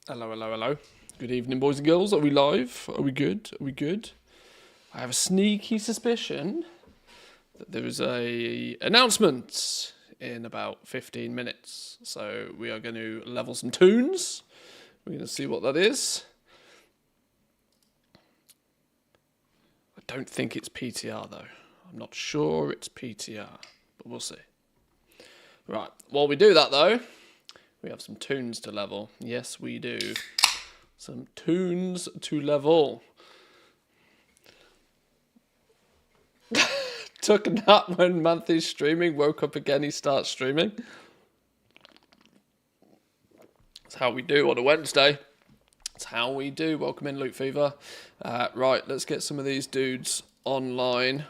Hello, hello, hello. Good evening, boys and girls. Are we live? Are we good? Are we good? I have a sneaky suspicion that there is a announcement in about 15 minutes. So we are going to level some tunes. We're going to see what that is. I don't think it's PTR though. I'm not sure it's PTR, but we'll see. Right, while we do that though, we have some tunes to level. Yes, we do. Some tunes to level. Took a nap when Manthy's streaming. Woke up again, he starts streaming. That's how we do on a Wednesday. That's how we do. Welcome in, Loot Fever. Right, let's get some of these dudes online.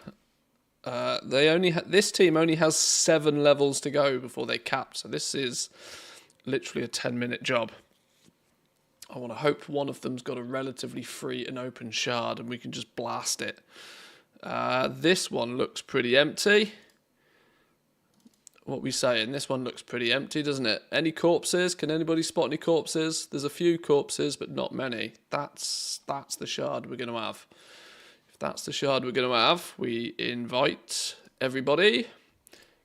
This team only has 7 levels to go before they cap. So this is literally a 10-minute job. I want to hope one of them's got a relatively free and open shard and we can just blast it. This one looks pretty empty. What we saying? This one looks pretty empty, doesn't it? Any corpses? Can anybody spot any corpses? There's a few corpses, but not many. That's the shard we're going to have. If that's the shard we're going to have, we invite everybody.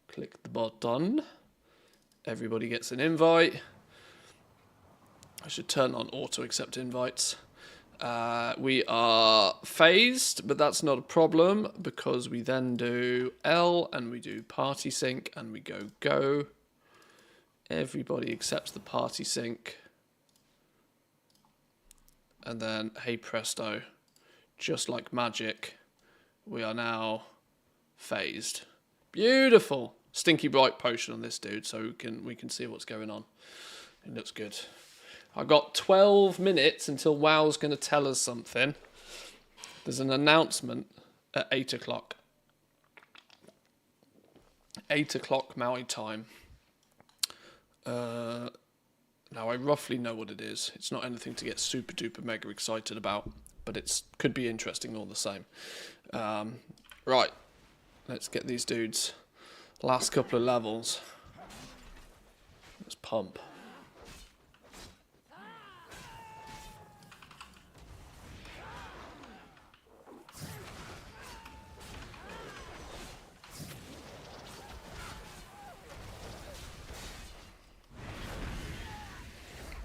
Click the button. Everybody gets an invite. I should turn on auto accept invites. We are phased, but that's not a problem because we then do L and we do party sync and we go. Everybody accepts the party sync. And then, hey presto, just like magic, we are now phased. Beautiful. Stinky bright potion on this dude so we can see what's going on. It looks good. I've got 12 minutes until WoW's going to tell us something. There's an announcement at 8 o'clock. 8 o'clock Maui time. Now, I roughly know what it is. It's not anything to get super duper mega excited about, but it could be interesting all the same. Right, let's get these dudes. Last couple of levels. Let's pump.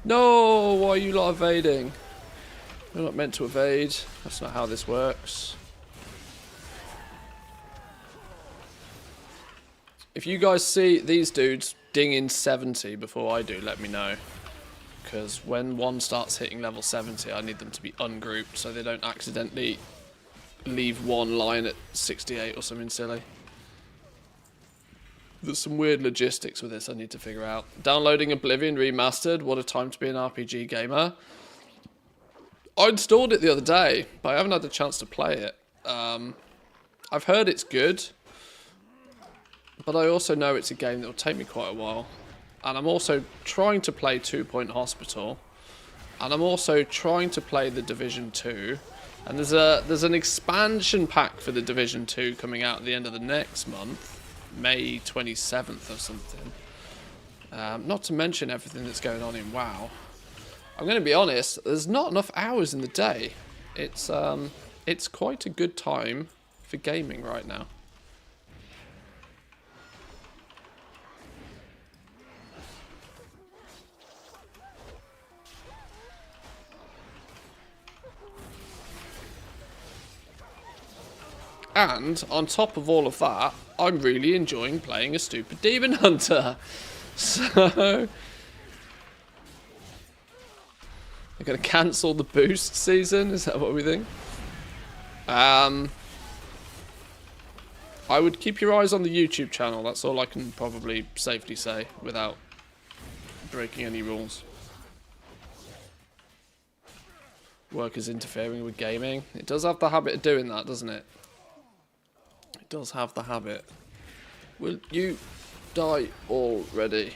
No, why are you not evading? You're not meant to evade. That's not how this works. If you guys see these dudes dinging 70 before I do, let me know. Because when one starts hitting level 70, I need them to be ungrouped so they don't accidentally leave one line at 68 or something silly. There's some weird logistics with this I need to figure out. Downloading Oblivion Remastered. What a time to be an RPG gamer. I installed it the other day, but I haven't had the chance to play it. I've heard it's good, but I also know it's a game that will take me quite a while. And I'm also trying to play 2 Point Hospital. And I'm also trying to play The Division 2. And there's an expansion pack for The Division 2 coming out at the end of the next month. May 27th or something. Not to mention everything that's going on in WoW. I'm going to be honest, there's not enough hours in the day. It's quite a good time for gaming right now. And on top of all of that, I'm really enjoying playing a stupid demon hunter. So they're going to cancel the boost season. Is that what we think? I would keep your eyes on the YouTube channel. That's all I can probably safely say without breaking any rules. Work is interfering with gaming. It does have the habit of doing that, doesn't it? It does have the habit. Will you die already?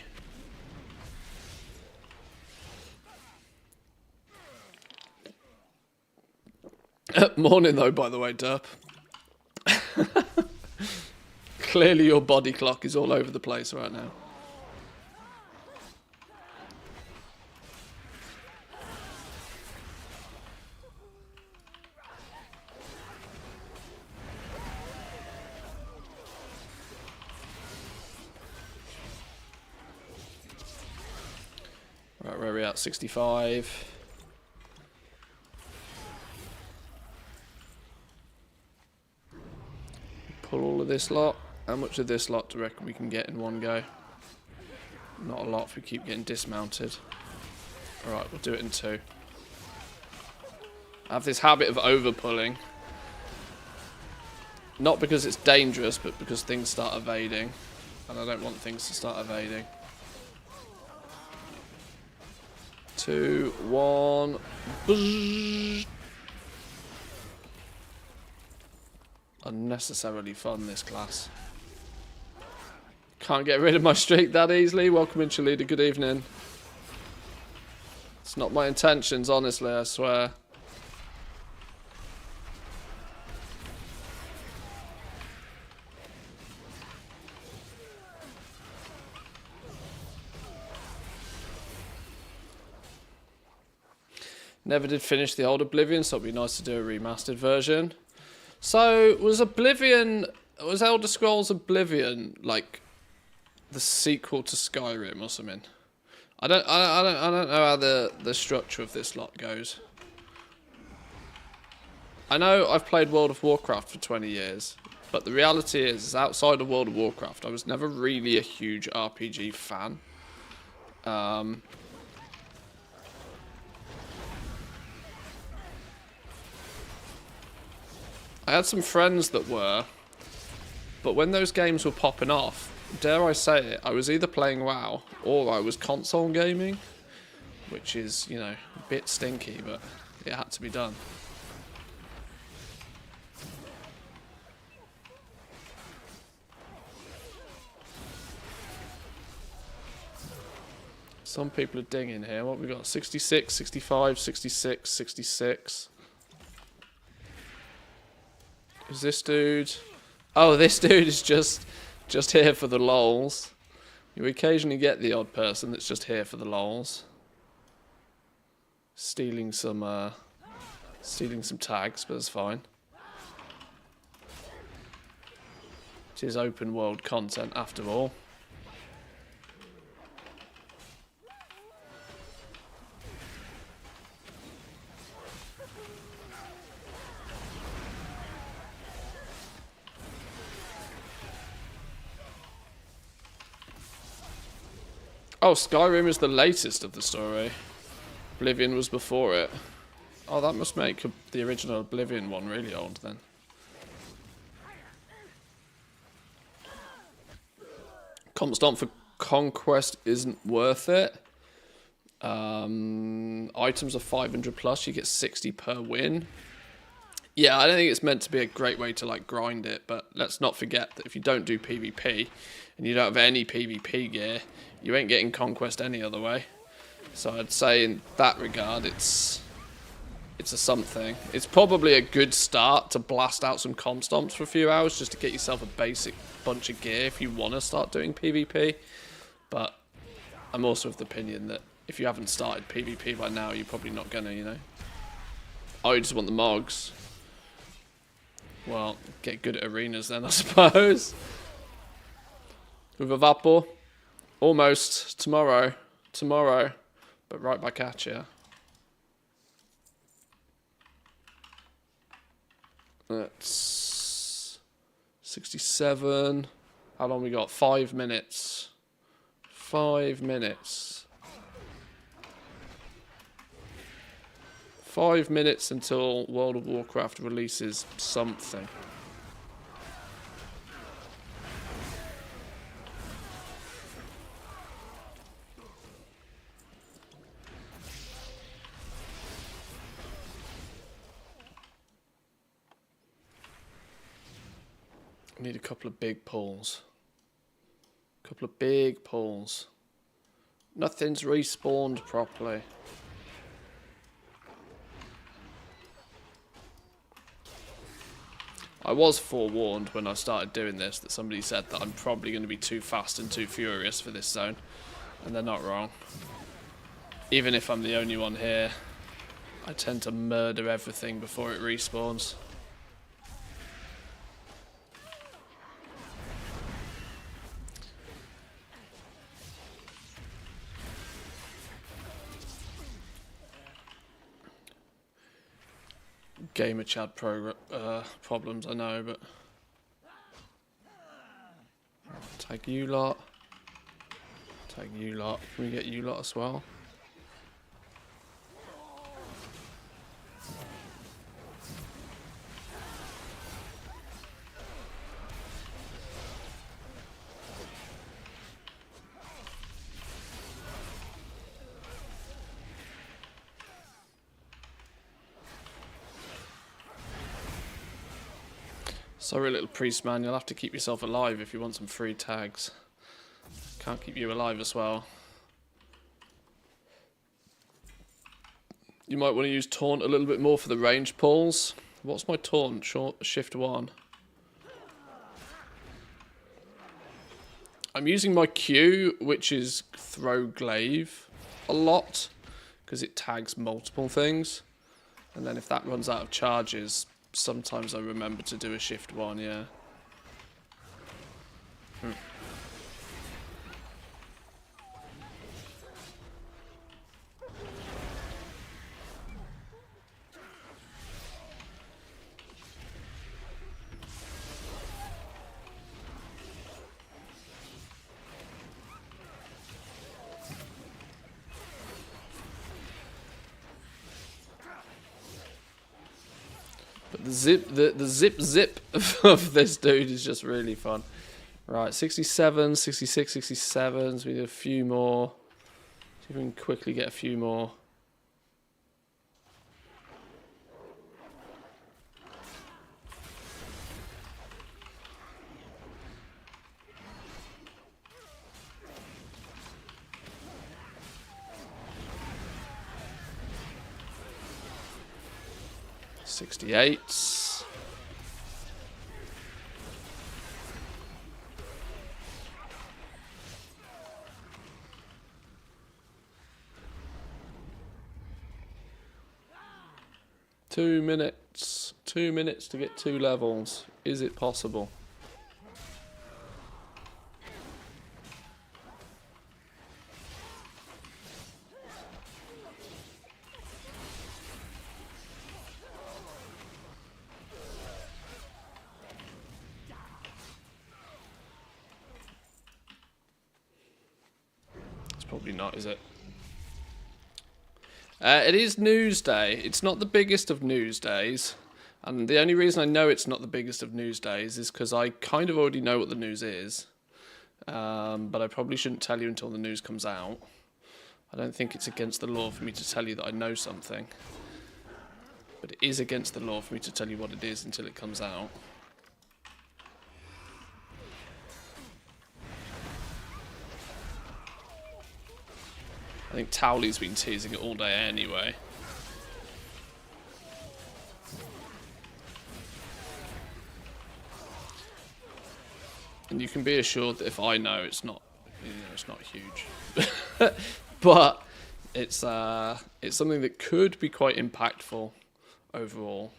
Morning though, by the way, Derp. Clearly your body clock is all over the place right now. Where are we at? 65. Pull all of this lot. How much of this lot do you reckon we can get in one go? Not a lot if we keep getting dismounted. Alright, we'll do it in 2. I have this habit of over-pulling. Not because it's dangerous, but because things start evading. And I don't want things to start evading. 2, 1. Bzzz. Unnecessarily fun, this class. Can't get rid of my streak that easily. Welcome in, Chalida. Good evening. It's not my intentions, honestly, I swear. Never did finish the old Oblivion, so it'd be nice to do a remastered version. So, was Elder Scrolls Oblivion like the sequel to Skyrim or something? I don't know how the structure of this lot goes. I know I've played World of Warcraft for 20 years, but the reality is outside of World of Warcraft, I was never really a huge RPG fan. I had some friends that were, but when those games were popping off, dare I say it, I was either playing WoW or I was console gaming, which is, you know, a bit stinky, but it had to be done. Some people are dinging here. What have we got? 66, 65, 66, 66. Is this dude? Oh, this dude is just here for the lols. You occasionally get the odd person that's just here for the lols. Stealing some tags, but that's fine. It is open world content after all. Oh, Skyrim is the latest of the story. Oblivion was before it. Oh, that must make the original Oblivion one really old then. Comp stomp for Conquest isn't worth it. Items are 500 plus, you get 60 per win. Yeah, I don't think it's meant to be a great way to like grind it, but let's not forget that if you don't do PvP and you don't have any PvP gear, you ain't getting Conquest any other way. So I'd say in that regard, it's a something. It's probably a good start to blast out some comp stomps for a few hours just to get yourself a basic bunch of gear if you want to start doing PvP. But I'm also of the opinion that if you haven't started PvP by now, you're probably not gonna, you know. Oh, you just want the mogs. Well, get good at arenas then, I suppose. With a Vapor. Almost. Tomorrow. But right back at you. That's 67. How long we got? 5 minutes. 5 minutes. 5 minutes until World of Warcraft releases something. I need a couple of big pulls. Nothing's respawned properly. I was forewarned when I started doing this that somebody said that I'm probably going to be too fast and too furious for this zone. And they're not wrong. Even if I'm the only one here, I tend to murder everything before it respawns. gamer chat problems, I know, but take you lot. Take you lot. Can we get you lot as well? Sorry, little priest man, you'll have to keep yourself alive if you want some free tags. Can't keep you alive as well. You might want to use taunt a little bit more for the range pulls. What's my taunt? Shift 1. I'm using my Q, which is throw glaive, a lot, because it tags multiple things. And then if that runs out of charges, sometimes I remember to do a shift 1, yeah. But the zip of this dude is just really fun. Right, 67, 66, 67. So we need a few more. See if we can quickly get a few more. '68. Two minutes. 2 minutes to get 2 levels. Is it possible? It's probably not, is it? It is news day. It's not the biggest of news days. And the only reason I know it's not the biggest of news days is because I kind of already know what the news is. But I probably shouldn't tell you until the news comes out. I don't think it's against the law for me to tell you that I know something. But it is against the law for me to tell you what it is until it comes out. I think Towley's been teasing it all day anyway. And you can be assured that if I know, it's not, you know, it's not huge. But it's something that could be quite impactful overall.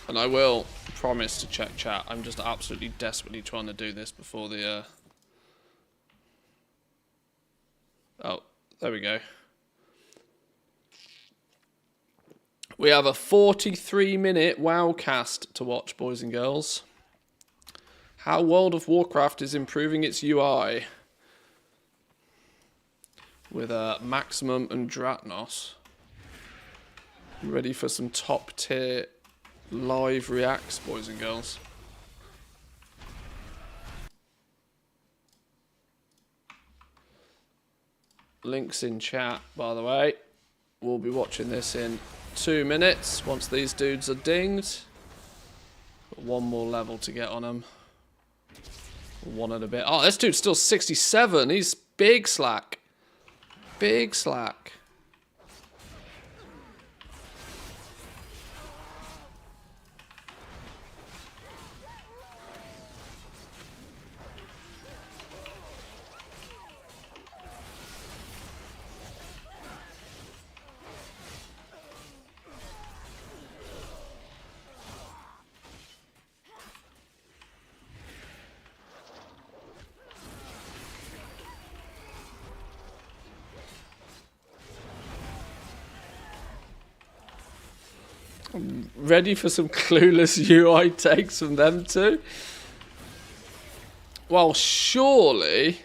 And I will promise to check chat. I'm just absolutely desperately trying to do this before the... Oh, there we go. We have a 43-minute WoWcast to watch, boys and girls. How World of Warcraft is improving its UI. With Maximum and Dratnos. Ready for some top tier... live reacts, boys and girls. Links in chat, by the way. We'll be watching this in 2 minutes once these dudes are dinged. Got one more level to get on them. One and a bit. Oh, this dude's still 67. He's big slack. Big slack. Ready for some clueless UI takes from them too? Well, surely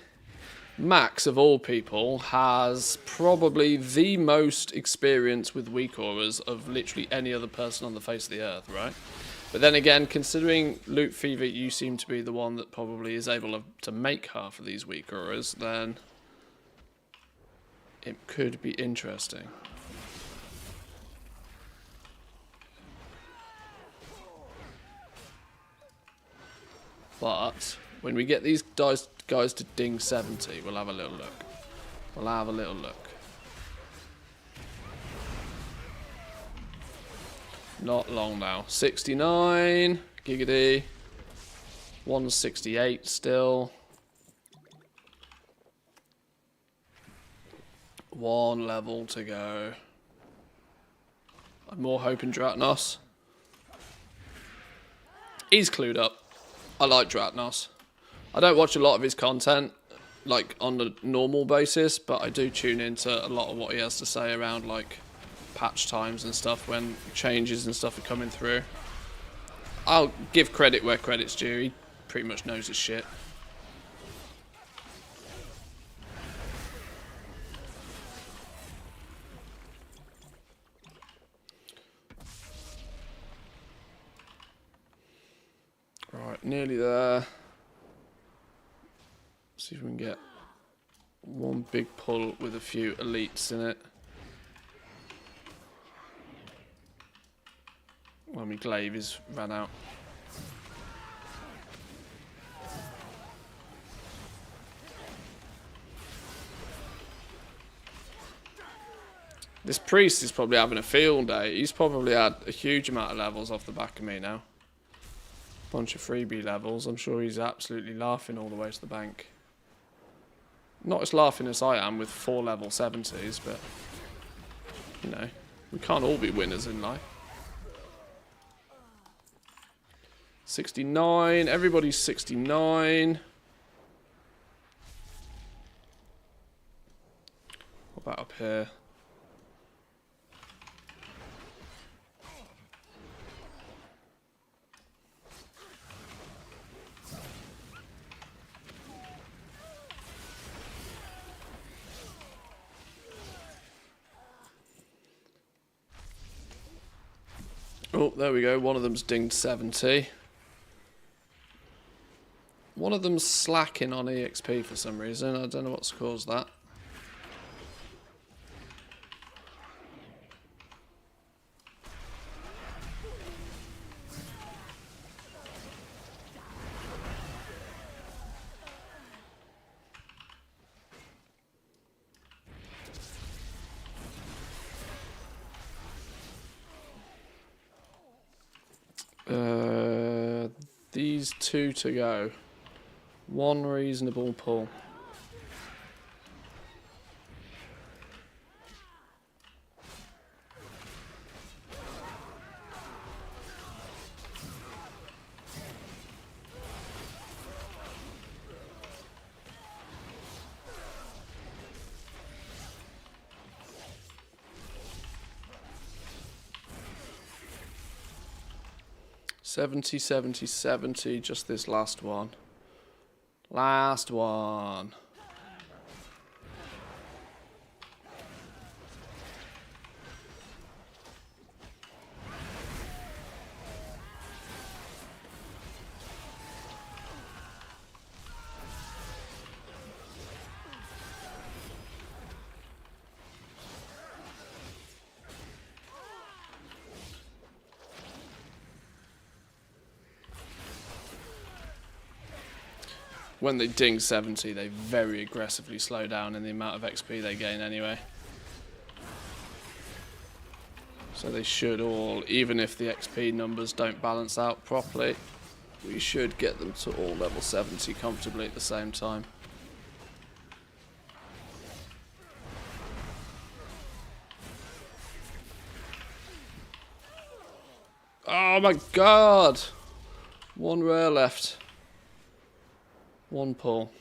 Max, of all people, has probably the most experience with weak auras of literally any other person on the face of the earth, right? But then again, considering Loot Fever, you seem to be the one that probably is able to make half of these weak auras, then it could be interesting. But when we get these guys to ding 70, we'll have a little look. We'll have a little look. Not long now. 69. Giggity. 168 still. One level to go. I'm more hoping Dratnos. He's clued up. I like Dratnos. I don't watch a lot of his content, like, on a normal basis, but I do tune into a lot of what he has to say around, like, patch times and stuff when changes and stuff are coming through. I'll give credit where credit's due. He pretty much knows his shit. Right, nearly there. See if we can get one big pull with a few elites in it. Well, my glaive is ran out. This priest is probably having a field day. He's probably had a huge amount of levels off the back of me now. Bunch of freebie levels. I'm sure he's absolutely laughing all the way to the bank. Not as laughing as I am with 4 level 70s, but, you know, we can't all be winners in life. 69. Everybody's 69. What about up here? Oh, there we go. One of them's dinged 70. One of them's slacking on EXP for some reason. I don't know what's caused that. These 2 to go. One reasonable pull. Seventy, 70, 70, just this last one. Last one. When they ding 70, they very aggressively slow down in the amount of XP they gain anyway. So they should all, even if the XP numbers don't balance out properly, we should get them to all level 70 comfortably at the same time. Oh my god! One rare left. One pull.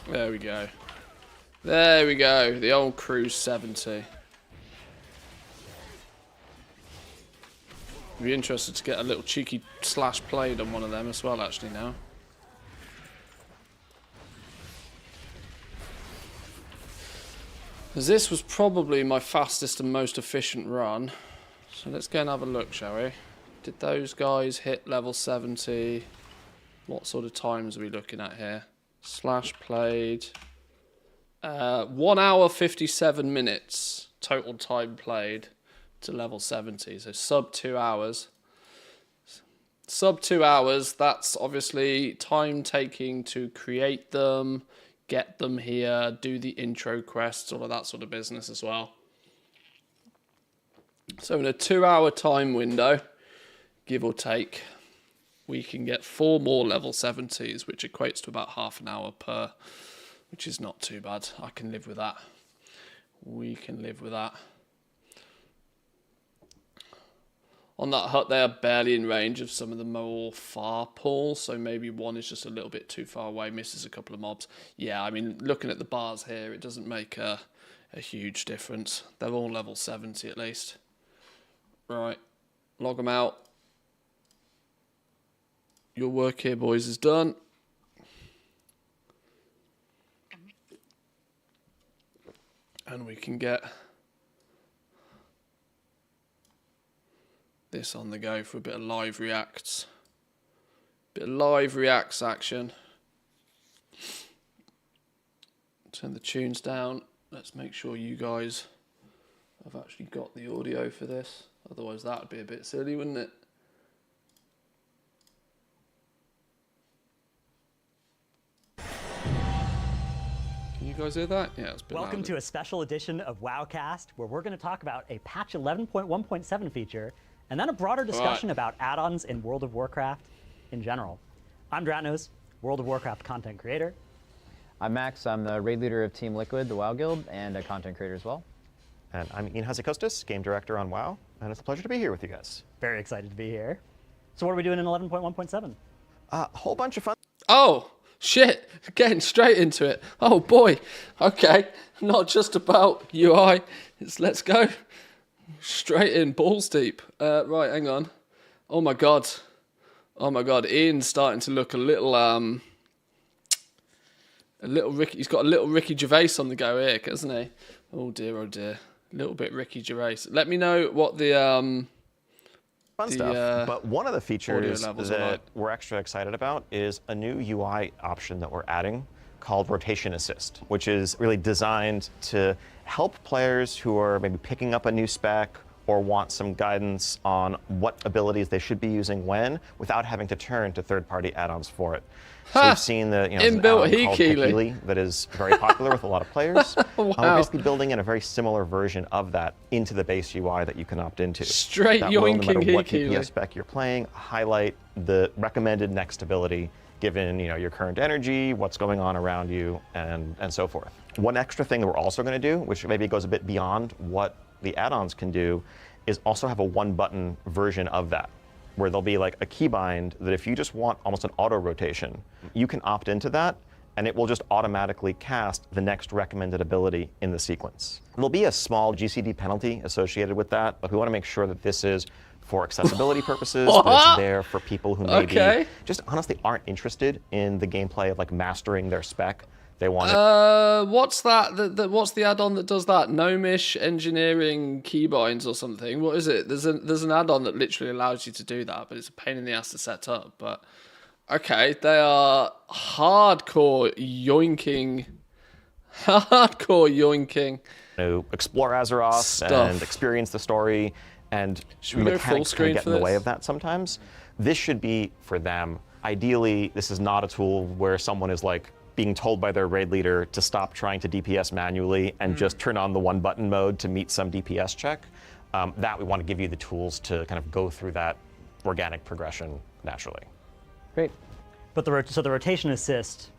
There we go. There we go. The old Cruise 70. Be interested to get a little cheeky slash played on one of them as well, actually, now. This was probably my fastest and most efficient run. So let's go and have a look, shall we? Did those guys hit level 70? What sort of times are we looking at here? Slash played. 1 hour 57 minutes total time played to level 70. So sub 2 hours. Sub 2 hours, that's obviously time taking to create them, get them here, do the intro quests, all of that sort of business as well. So in a 2 hour time window, give or take, we can get 4 more level 70s, which equates to about half an hour per, which is not too bad. I can live with that. We can live with that. On that hut, they are barely in range of some of the more far pulls, so maybe one is just a little bit too far away, misses a couple of mobs. Yeah, I mean, looking at the bars here, it doesn't make a huge difference. They're all level 70 at least. Right, log them out. Your work here, boys, is done. And we can get this on the go for a bit of live reacts. Bit of live reacts action. Turn the tunes down. Let's make sure you guys have actually got the audio for this. Otherwise that would be a bit silly, wouldn't it? Can you guys hear that? Yeah, it's been Welcome to a special edition of WoWcast, where we're going to talk about a patch 11.1.7 feature, and then a broader discussion about add-ons in World of Warcraft in general. I'm Dratnos, World of Warcraft content creator. I'm Max. I'm the raid leader of Team Liquid, the WoW Guild, and a content creator as well. And I'm Ian Hazekostas, game director on WoW, and it's a pleasure to be here with you guys. Very excited to be here. So what are we doing in 11.1.7? A whole bunch of fun. Oh, shit. Getting straight into it. Oh, boy. Okay. Not just about UI. Let's go. Straight in, balls deep. Right, hang on. Oh my god. Oh my god. Ian's starting to look a little Ricky. He's got a little Ricky Gervais on the go here, hasn't he? Oh dear, oh dear. A little bit Ricky Gervais. Let me know what the Fun stuff. But one of the features that we're extra excited about is a new UI option that we're adding called Rotation Assist, which is really designed to help players who are maybe picking up a new spec or want some guidance on what abilities they should be using when, without having to turn to third-party add-ons for it. So we've seen the inbuilt Healy that is very popular with a lot of players. Wow. We're basically building in a very similar version of that into the base UI that you can opt into. Straight that yoinking will, no matter what Healy. DPS spec you're playing, highlight the recommended next ability given your current energy, what's going on around you, and so forth. One extra thing that we're also going to do, which maybe goes a bit beyond what the add-ons can do, is also have a one-button version of that, where there'll be like a keybind that if you just want almost an auto rotation, you can opt into that, and it will just automatically cast the next recommended ability in the sequence. There'll be a small GCD penalty associated with that, but we want to make sure that this is for accessibility purposes, that it's there for people who maybe just honestly aren't interested in the gameplay of like mastering their spec. They want what's that? What's the add-on that does that? Gnomish engineering keybinds or something. What is it? There's an add-on that literally allows you to do that, but it's a pain in the ass to set up. But okay, they are hardcore yoinking. Explore Azeroth Stuff. And experience the story, and Should we go full screen get for in the way this? of that sometimes. This should be for them. Ideally, this is not a tool where someone is like being told by their raid leader to stop trying to DPS manually and just turn on the one button mode to meet some DPS check. That we want to give you the tools to kind of go through that organic progression naturally. Great. But so the rotation assist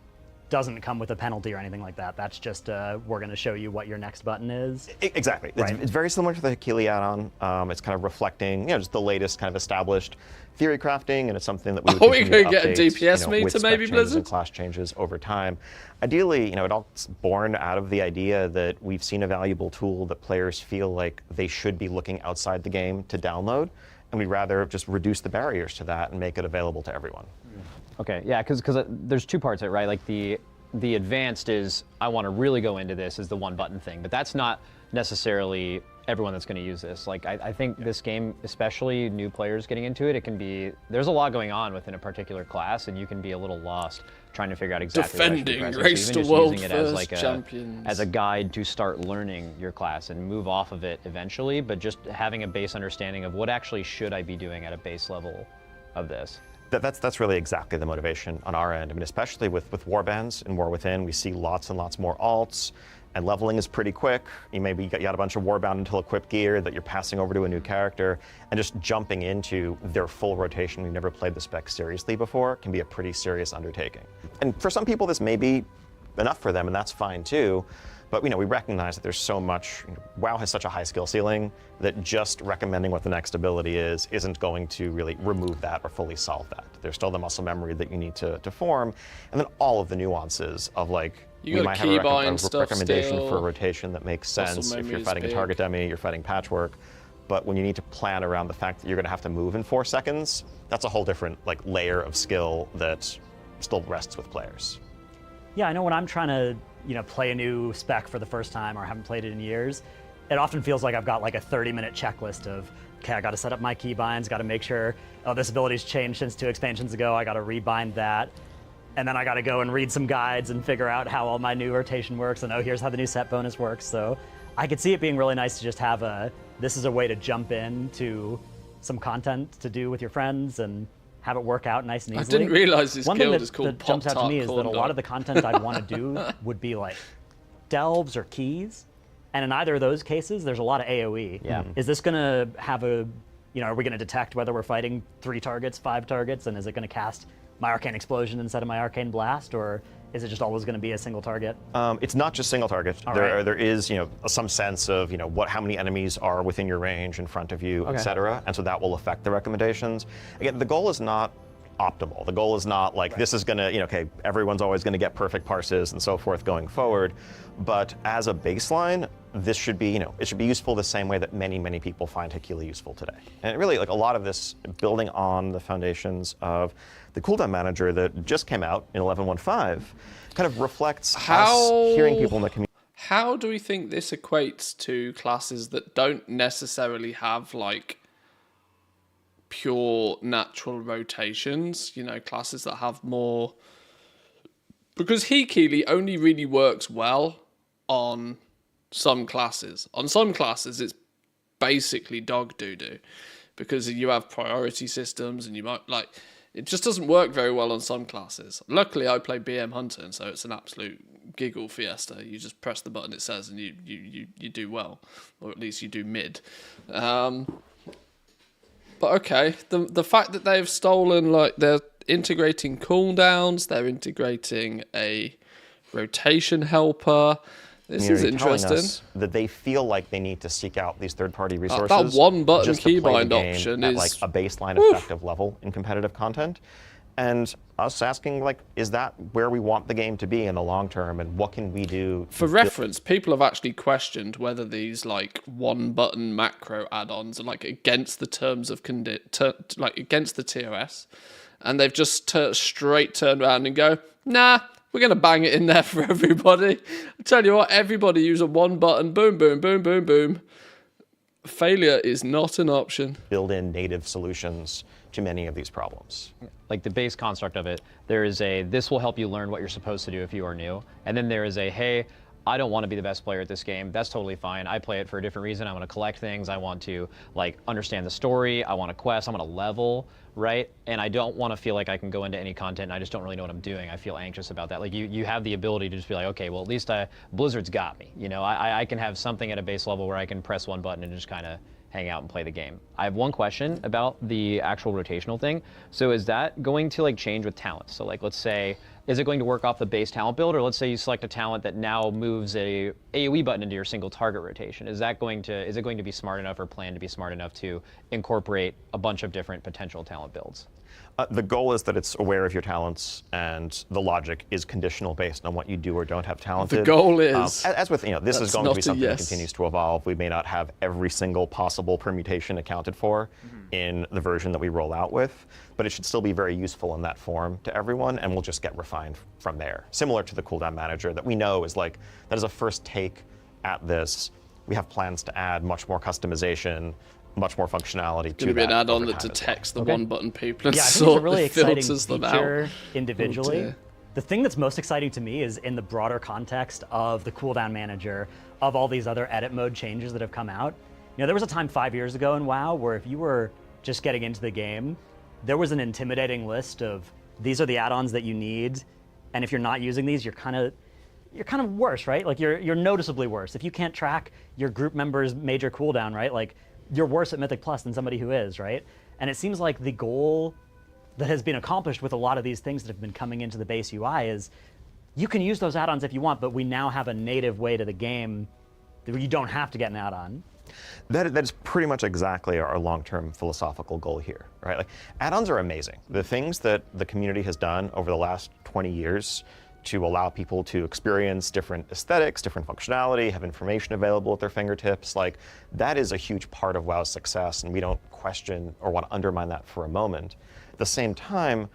doesn't come with a penalty or anything like that. That's just we're going to show you what your next button is. Exactly. Right. It's very similar to the Hakili add-on. It's kind of reflecting, just the latest kind of established theory crafting, and it's something that we would we continue to gonna get a update, DPS meter with spec maybe, changes Blizzard? and class changes over time. Ideally, it all's born out of the idea that we've seen a valuable tool that players feel like they should be looking outside the game to download, and we'd rather just reduce the barriers to that and make it available to everyone. Okay, yeah, because there's two parts of it, right? Like the advanced is, I want to really go into this, is the one button thing, but that's not necessarily everyone that's going to use this. Like I think this game, especially new players getting into it, it can be, there's a lot going on within a particular class, and you can be a little lost trying to figure out exactly what Defending your class is. race So to even just world using it as first like champions. as a guide to start learning your class and move off of it eventually, but just having a base understanding of what actually should I be doing at a base level of this. That's really exactly the motivation on our end. I mean, especially with warbands and War Within, we see lots and lots more alts, and leveling is pretty quick. You got a bunch of warbound until equipped gear that you're passing over to a new character, and just jumping into their full rotation. We've never played the spec seriously before, can be a pretty serious undertaking. And for some people, this may be enough for them, and that's fine too. But we recognize that there's so much, WoW has such a high skill ceiling that just recommending what the next ability isn't going to really remove that or fully solve that. There's still the muscle memory that you need to form, and then all of the nuances of You we got might have a recommendation still. for a rotation that makes Muscle sense if memory you're is fighting a big. target dummy, you're fighting patchwork. But when you need to plan around the fact that you're going to have to move in 4 seconds, that's a whole different layer of skill that still rests with players. Yeah, I know when I'm trying to play a new spec for the first time or haven't played it in years, it often feels like I've got a 30-minute checklist of, okay, I got to set up my keybinds, got to make sure, oh, this ability's changed since 2 expansions ago, I got to rebind that. And then I got to go and read some guides and figure out how all my new rotation works, and oh, here's how the new set bonus works. So I could see it being really nice to just have this is a way to jump into some content to do with your friends and have it work out nice and I easily. didn't realize this One thing guild that, is called that jumps out to Pop-Tart me is that a Corn lot Dog. of the content I'd want to do would be delves or keys. And in either of those cases, there's a lot of AoE. Yeah. Is this going to have are we going to detect whether we're fighting 3 targets, 5 targets, and is it going to cast my Arcane Explosion instead of my Arcane Blast, or is it just always going to be a single target? It's not just single target. All There, right. there is, some sense of, how many enemies are within your range, in front of you, Okay. et cetera, and so that will affect the recommendations. Again, the goal is not optimal. The goal is not this is going to, okay, everyone's always going to get perfect parses and so forth going forward. But as a baseline, this should be, it should be useful the same way that many, many people find Hakili useful today. And it really, a lot of this building on the foundations of the cooldown manager that just came out in 11.1.5 kind of reflects us hearing people in the community. How do we think this equates to classes that don't necessarily have pure natural rotations? Classes that have more, because Hakili only really works well on some classes. On some classes, it's basically dog doo-doo because you have priority systems and you might it just doesn't work very well on some classes. Luckily, I play BM Hunter, and so it's an absolute giggle fiesta. You just press the button it says, and you do well, or at least you do mid. But okay, the fact that they've stolen, they're integrating cooldowns, they're integrating a rotation helper. This is Community telling interesting. us that they feel like they need to seek out these third-party resources. That one-button just to play keybind the game option at is- a baseline effective level in competitive content, and us asking is that where we want the game to be in the long term, and what can we do? For reference, people have actually questioned whether these one-button macro add-ons are against the terms of against the TOS, and they've just straight turned around and go, nah, we're going to bang it in there for everybody. I tell you what, everybody use a one button, boom, boom, boom, boom, boom. Failure is not an option. Build in native solutions to many of these problems. Like the base construct of it, there is this will help you learn what you're supposed to do if you are new. And then there is hey, I don't want to be the best player at this game. That's totally fine. I play it for a different reason. I want to collect things. I want to understand the story. I want to quest. I want to level, right? And I don't want to feel like I can go into any content and I just don't really know what I'm doing. I feel anxious about that. You have the ability to just be okay, well, at least Blizzard's got me. I can have something at a base level where I can press one button and just kind of hang out and play the game. I have one question about the actual rotational thing. So is that going to like change with talents? So like, let's say, is it going to work off the base talent build, or let's say you select a talent that now moves a AoE button into your single target rotation? Is it going to be smart enough or planned to be smart enough to incorporate a bunch of different potential talent builds? The goal is that it's aware of your talents, and the logic is conditional based on what you do or don't have talented. The goal is, as with, this is going to be something that yes. continues to evolve. We may not have every single possible permutation accounted for in the version that we roll out with, but it should still be very useful in that form to everyone, and we'll just get refined from there. Similar to the cooldown manager that we know is like, that is a first take at this. We have plans to add much more customization, much more functionality to that. Going to be an add-on that over time detects the Okay. one-button people and Yeah, I think it's a really exciting filters them feature out. individually. Oh, dear. The thing that's most exciting to me is in the broader context of the cooldown manager, of all these other edit mode changes that have come out. There was a time 5 years ago in WoW where if you were just getting into the game, there was an intimidating list of these are the add-ons that you need, and if you're not using these, you're kind of worse, right? Like you're noticeably worse. If you can't track your group member's major cooldown, right? Like you're worse at Mythic Plus than somebody who is, right? And it seems like the goal that has been accomplished with a lot of these things that have been coming into the base UI is you can use those add-ons if you want, but we now have a native way to the game that you don't have to get an add-on. That is pretty much exactly our long-term philosophical goal here, right? Like, add-ons are amazing. The things that the community has done over the last 20 years to allow people to experience different aesthetics, different functionality, have information available at their fingertips, like, that is a huge part of WoW's success, and we don't question or want to undermine that for a moment. At the same time,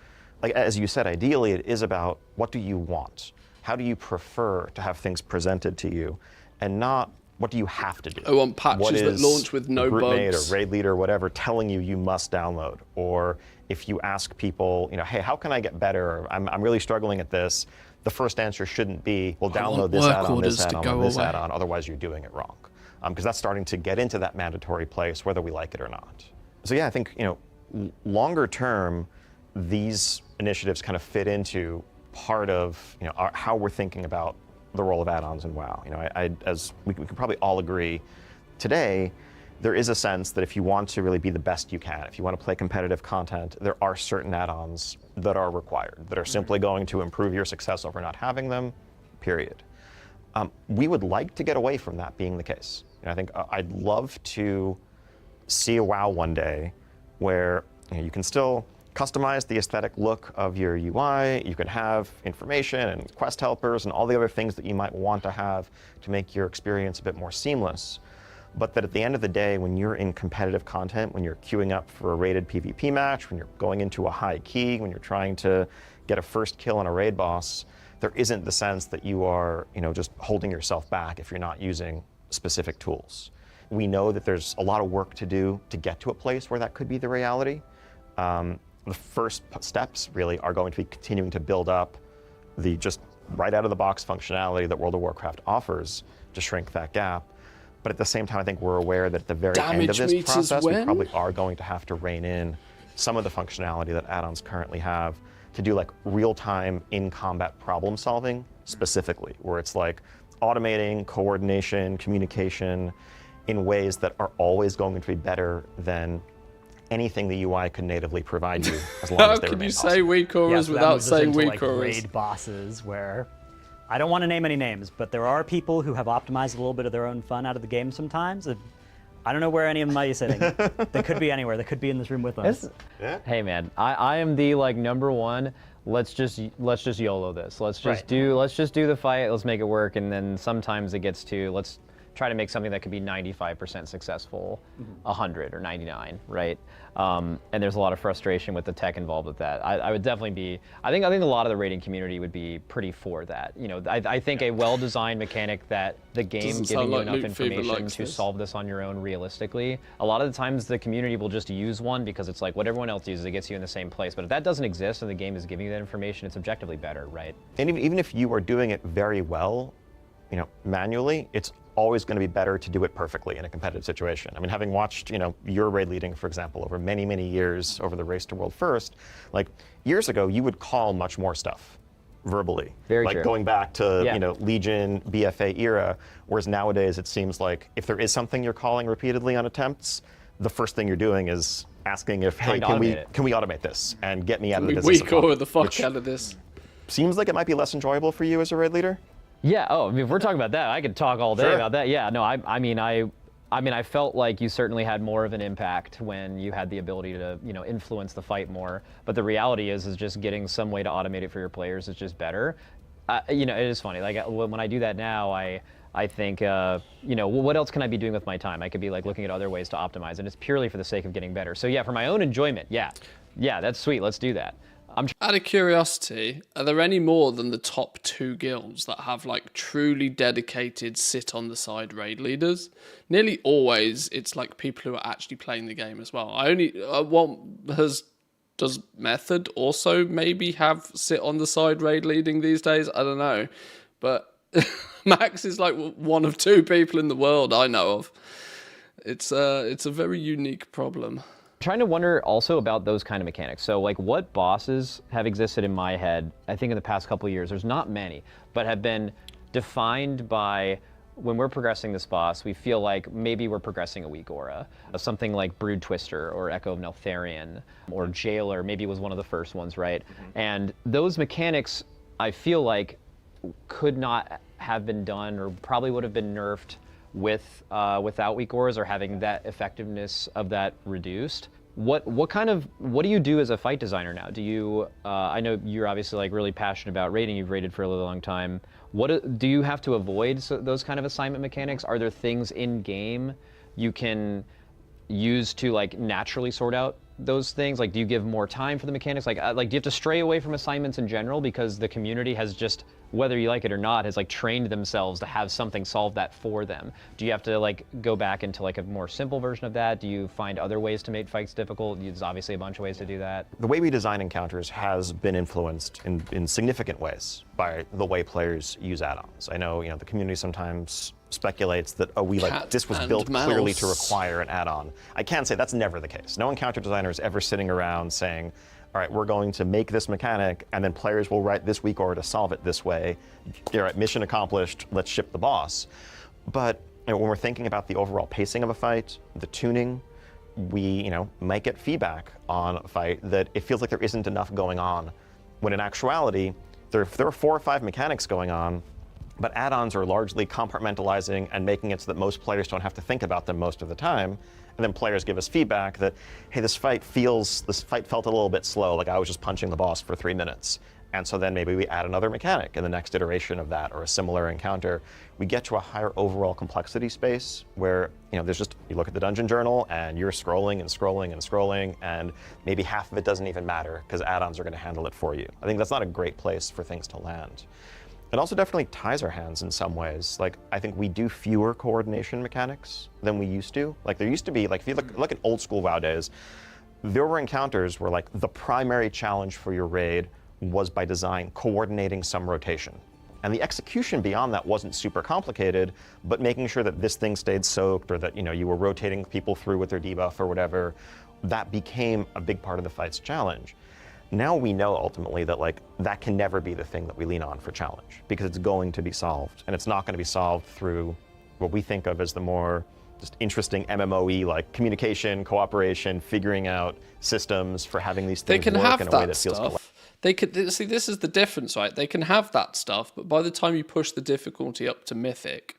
like as you said, ideally it is about what do you want? How do you prefer to have things presented to you, and not what do you have to do? I want patches What that is launch with no group mate bugs. or raid leader or whatever telling you must download. Or if you ask people, hey, how can I get better? I'm really struggling at this. The first answer shouldn't be, well, I want download this work add-on, orders this to add-on, go and this away. add-on, otherwise you're doing it wrong. Because that's starting to get into that mandatory place, whether we like it or not. So yeah, I think, longer term, these initiatives kind of fit into part of how we're thinking about the role of add-ons in WoW. As we could probably all agree, today there is a sense that if you want to really be the best you can, if you want to play competitive content, there are certain add-ons that are required, that are simply going to improve your success over not having them, period. We would like to get away from that being the case. I think I'd love to see a WoW one day where you can still customize the aesthetic look of your UI, you can have information and quest helpers and all the other things that you might want to have to make your experience a bit more seamless. But that at the end of the day, when you're in competitive content, when you're queuing up for a rated PvP match, when you're going into a high key, when you're trying to get a first kill on a raid boss, there isn't the sense that you are just holding yourself back if you're not using specific tools. We know that there's a lot of work to do to get to a place where that could be the reality. The first steps really are going to be continuing to build up the just right out of the box functionality that World of Warcraft offers to shrink that gap. But at the same time, I think we're aware that at the very end of this process, we probably are going to have to rein in some of the functionality that add-ons currently have to do like real-time in-combat problem solving specifically, where it's like automating coordination, communication in ways that are always going to be better than anything the UI can natively provide you, as long How as they can remain you awesome. say weak auras so that without moves us saying into, weak like, auras? raid bosses where I don't want to name any names, but there are people who have optimized a little bit of their own fun out of the game sometimes. I don't know where any of them might be sitting. They could be anywhere. They could be in this room with us. Hey man, I am the number one. Let's just YOLO this. Let's just do the fight. Let's make it work. And then sometimes it gets to let's try to make something that could be 95% successful, 100 or 99, right? And there's a lot of frustration with the tech involved with that. I would definitely be. I think a lot of the rating community would be pretty for that. I think a well-designed mechanic that the game Doesn't giving sound you like enough Loot Fever information likes to this. solve this on your own realistically. A lot of the times the community will just use one because it's like what everyone else uses, it gets you in the same place. But if that doesn't exist and the game is giving you that information, it's objectively better, right? And even if you are doing it very well, manually, it's always going to be better to do it perfectly in a competitive situation. I mean, having watched, your raid leading, for example, over many, many years over the race to world first, like years ago, you would call much more stuff. verbally. Very like true. going back to Yeah. Legion, BFA era, whereas nowadays it seems like if there is something you're calling repeatedly on attempts, the first thing you're doing is asking if, hey, to can automate it. we automate this and get me out of the We business of weak or talking, the fuck which out of this. seems like it might be less enjoyable for you as a raid leader. Yeah. Oh, I mean, if we're talking about that, I could talk all day Sure. about that. Yeah. No. I mean, I felt like you certainly had more of an impact when you had the ability to, influence the fight more. But the reality is just getting some way to automate it for your players is just better. It is funny. Like when I do that now, I think, what else can I be doing with my time? I could be like looking at other ways to optimize, and it's purely for the sake of getting better. So yeah, for my own enjoyment, yeah, that's sweet. Let's do that. Out of curiosity, are there any more than the top 2 guilds that have like truly dedicated sit on the side raid leaders? Nearly always it's like people who are actually playing the game as well. Does Method also maybe have sit on the side raid leading these days? I don't know. But Max is like one of 2 people in the world I know of. It's a very unique problem. Trying to wonder also about those kind of mechanics. So like what bosses have existed in my head, I think in the past couple of years, there's not many, but have been defined by when we're progressing this boss, we feel like maybe we're progressing a weak aura. Something like Brood Twister or Echo of Neltharion or Jailer maybe was one of the first ones, right? And those mechanics, I feel like, could not have been done or probably would have been nerfed without weak auras or having that effectiveness of that reduced. What do you do as a fight designer now? Do you I know you're obviously like really passionate about raiding. You've raided for a really long time. What do you have to avoid those kind of assignment mechanics? Are there things in game you can use to like naturally sort out those things? Like, do you give more time for the mechanics? Like do you have to stray away from assignments in general because the community has just, whether you like it or not, has like trained themselves to have something solve that for them? Do you have to like go back into like a more simple version of that? Do you find other ways to make fights difficult? There's obviously a bunch of ways to do that. The way we design encounters has been influenced in significant ways by the way players use add-ons. I know, the community sometimes speculates that, this was built clearly to require an add-on. I can say that's never the case. No encounter designer is ever sitting around saying, all right, we're going to make this mechanic, and then players will write this weak aura to solve it this way. All right, mission accomplished, let's ship the boss. But when we're thinking about the overall pacing of a fight, the tuning, we might get feedback on a fight that it feels like there isn't enough going on, when in actuality, there are 4 or 5 mechanics going on, but add-ons are largely compartmentalizing and making it so that most players don't have to think about them most of the time. And then players give us feedback that, hey, this fight felt a little bit slow, like I was just punching the boss for 3 minutes. And so then maybe we add another mechanic in the next iteration of that or a similar encounter. We get to a higher overall complexity space where, there's just, you look at the dungeon journal and you're scrolling and scrolling and scrolling, and maybe half of it doesn't even matter because add-ons are going to handle it for you. I think that's not a great place for things to land. It also definitely ties our hands in some ways. Like, I think we do fewer coordination mechanics than we used to. Like, there used to be, like, if you look at old school WoW days, there were encounters where, like, the primary challenge for your raid was by design coordinating some rotation. And the execution beyond that wasn't super complicated, but making sure that this thing stayed soaked or that, you were rotating people through with their debuff or whatever, that became a big part of the fight's challenge. Now we know ultimately that that can never be the thing that we lean on for challenge because it's going to be solved, and it's not going to be solved through what we think of as the more just interesting MMOE like communication, cooperation, figuring out systems for having these things work in a way that feels collective. They could see, this is the difference, right? They can have that stuff, but by the time you push the difficulty up to Mythic,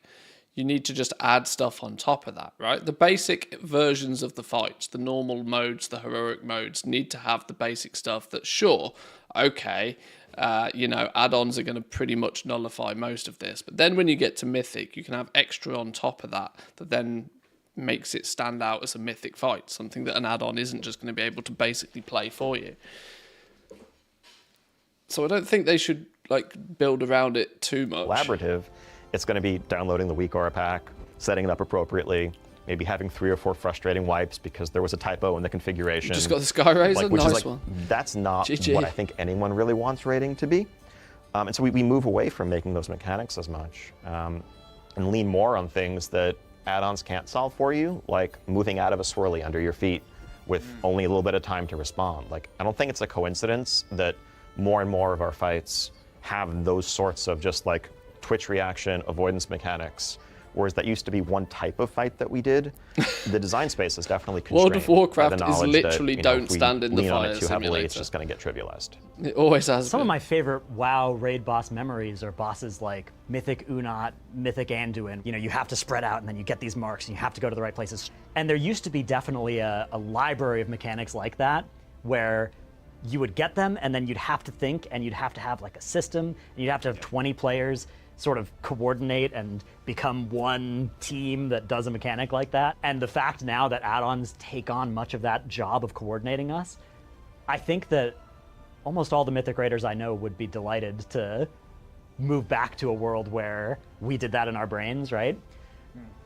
you need to just add stuff on top of that, right? The basic versions of the fights, the normal modes, the heroic modes, need to have the basic stuff that, sure, okay, add-ons are going to pretty much nullify most of this. But then when you get to Mythic, you can have extra on top of that then makes it stand out as a Mythic fight, something that an add-on isn't just going to be able to basically play for you. So I don't think they should build around it too much. Collaborative. It's going to be downloading the weak aura pack, setting it up appropriately, maybe having 3 or 4 frustrating wipes because there was a typo in the configuration. You just got the Sky Razor, nice one. That's not GG. what I think anyone really wants raiding to be. And so we move away from making those mechanics as much and lean more on things that add-ons can't solve for you, like moving out of a swirly under your feet with only a little bit of time to respond. I don't think it's a coincidence that more and more of our fights have those sorts of just like twitch reaction, avoidance mechanics. Whereas that used to be one type of fight that we did. The design space is definitely constrained. World of Warcraft by the is knowledge literally that, don't if we stand in the lean on fire it too heavily, simulator. it's just going to get trivialized. It always has Some been. of my favorite WoW raid boss memories are bosses like Mythic Unat, Mythic Anduin. You know, you have to spread out and then you get these marks and you have to go to the right places. And there used to be definitely a library of mechanics like that where you would get them and then you'd have to think and you'd have to have like a system and you'd have to have 20 players sort of coordinate and become one team that does a mechanic like that. And the fact now that add-ons take on much of that job of coordinating us, I think that almost all the Mythic Raiders I know would be delighted to move back to a world where we did that in our brains, right?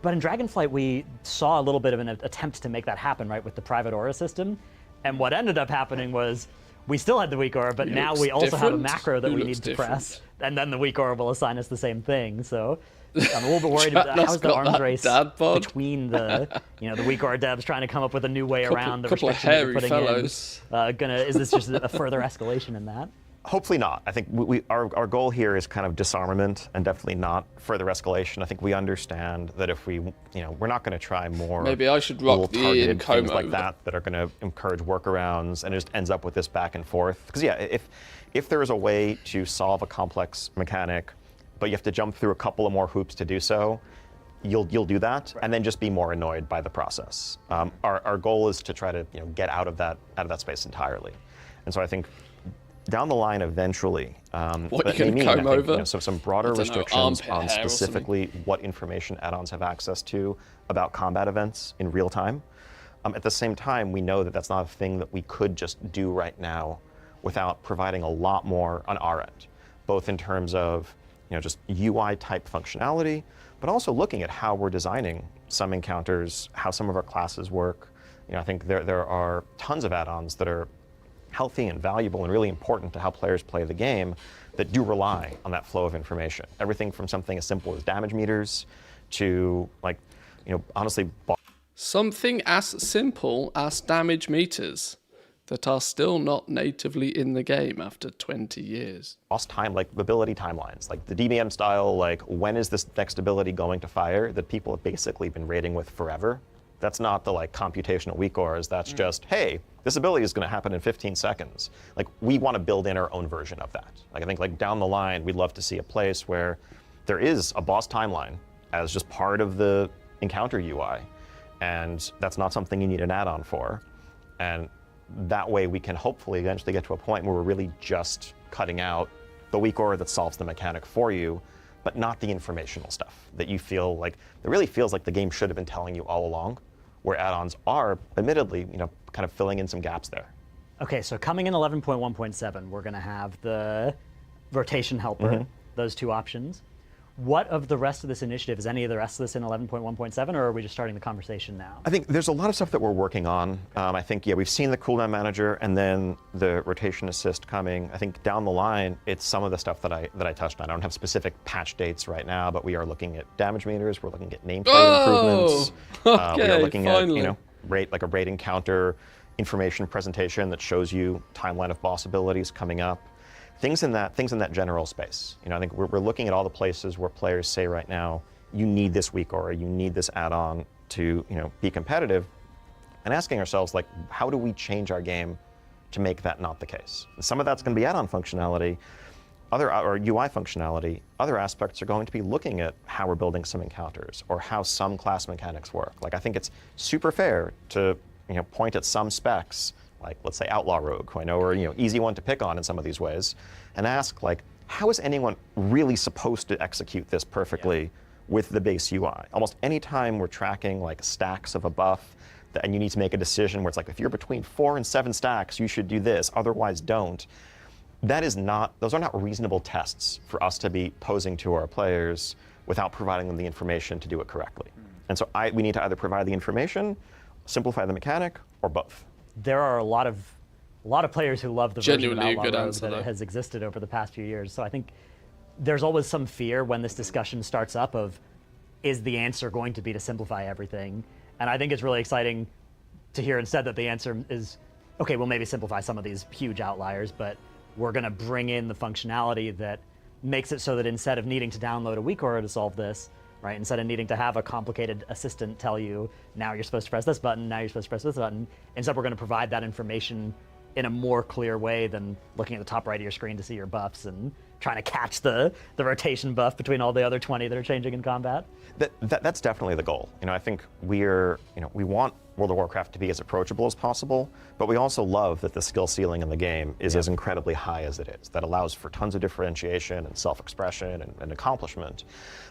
But in Dragonflight, we saw a little bit of an attempt to make that happen, right, with the private aura system. And what ended up happening was we still had the weak aura, but now we also have a macro that we need to press, and then the weak aura will assign us the same thing. So I'm a little bit worried about how's the arms race between the, you know, the weak aura devs trying to come up with a new way around the restriction that we're putting in. Is this just a further escalation in that? Hopefully not. I think our goal here is kind of disarmament and definitely not further escalation. I think we understand that if we, you know, we're not going to try more. Maybe I should rock the targeted Como things like that are going to encourage workarounds, and it just ends up with this back and forth. Because yeah, if there is a way to solve a complex mechanic, but you have to jump through a couple of more hoops to do so, you'll do that, and then just be more annoyed by the process. Our goal is to try to, you know, get out of that space entirely, and so I think down the line eventually, what you can comb over? You know, so some broader restrictions on hair or specifically what information add-ons have access to about combat events in real time. At the same time, we know that that's not a thing that we could just do right now without providing a lot more on our end, both in terms of, you know, just UI type functionality, but also looking at how we're designing some encounters, how some of our classes work. You know, I think there are tons of add-ons that are healthy and valuable and really important to how players play the game that do rely on that flow of information. Everything from something as simple as damage meters to, like, you know, honestly, something as simple as damage meters that are still not natively in the game after 20 years. boss time, like ability timelines, like the DBM style, like when is this next ability going to fire that people have basically been raiding with forever. That's not the like computational weak auras. That's just, hey, this ability is going to happen in 15 seconds. Like we want to build in our own version of that. Like I think like down the line, we'd love to see a place where there is a boss timeline as just part of the encounter UI. And that's not something you need an add-on for. And that way we can hopefully eventually get to a point where we're really just cutting out the weak aura that solves the mechanic for you, but not the informational stuff that you feel like, that really feels like the game should have been telling you all along, where add-ons are, admittedly, you know, kind of filling in some gaps there. Okay, so coming in 11.1.7, we're going to have the rotation helper, those two options. What of the rest of this initiative, is any of the rest of this in 11.1.7, or are we just starting the conversation now? I think there's a lot of stuff that we're working on. I think, yeah, we've seen the cooldown manager and then the rotation assist coming. I think down the line, it's some of the stuff that I touched on. I don't have specific patch dates right now, but we are looking at damage meters. We're looking at nameplate improvements. Okay, we are looking finally. at, you know, like a raid encounter information presentation that shows you timeline of boss abilities coming up. Things in that general space. You know, I think we're looking at all the places where players say right now, you need this weak aura, you need this add-on to, you know, be competitive, and asking ourselves, like, how do we change our game to make that not the case? And some of that's going to be add-on functionality, or UI functionality. Other aspects are going to be looking at how we're building some encounters or how some class mechanics work. Like, I think it's super fair to, you know, point at some specs, like let's say Outlaw Rogue, who I know are, you know, easy one to pick on in some of these ways, and ask, like, how is anyone really supposed to execute this perfectly with the base UI? Almost any time we're tracking like stacks of a buff, and you need to make a decision where it's like, if you're between 4 and 7 stacks, you should do this, otherwise don't. Those are not reasonable tests for us to be posing to our players without providing them the information to do it correctly. And so we need to either provide the information, simplify the mechanic, or both. There are a lot of players who love the Genuinely version of a good Outlaw Rogue answer, that though. has existed over the past few years. So I think there's always some fear when this discussion starts up of, is the answer going to be to simplify everything? And I think it's really exciting to hear instead that the answer is, okay, we'll maybe simplify some of these huge outliers, but we're going to bring in the functionality that makes it so that instead of needing to download a WeakAura to solve this, right, instead of needing to have a complicated assistant tell you, now you're supposed to press this button, now you're supposed to press this button, instead we're going to provide that information in a more clear way than looking at the top right of your screen to see your buffs and trying to catch the rotation buff between all the other 20 that are changing in combat. That's definitely the goal. I think we want World of Warcraft to be as approachable as possible, but we also love that the skill ceiling in the game is as incredibly high as it is. That allows for tons of differentiation and self-expression and accomplishment.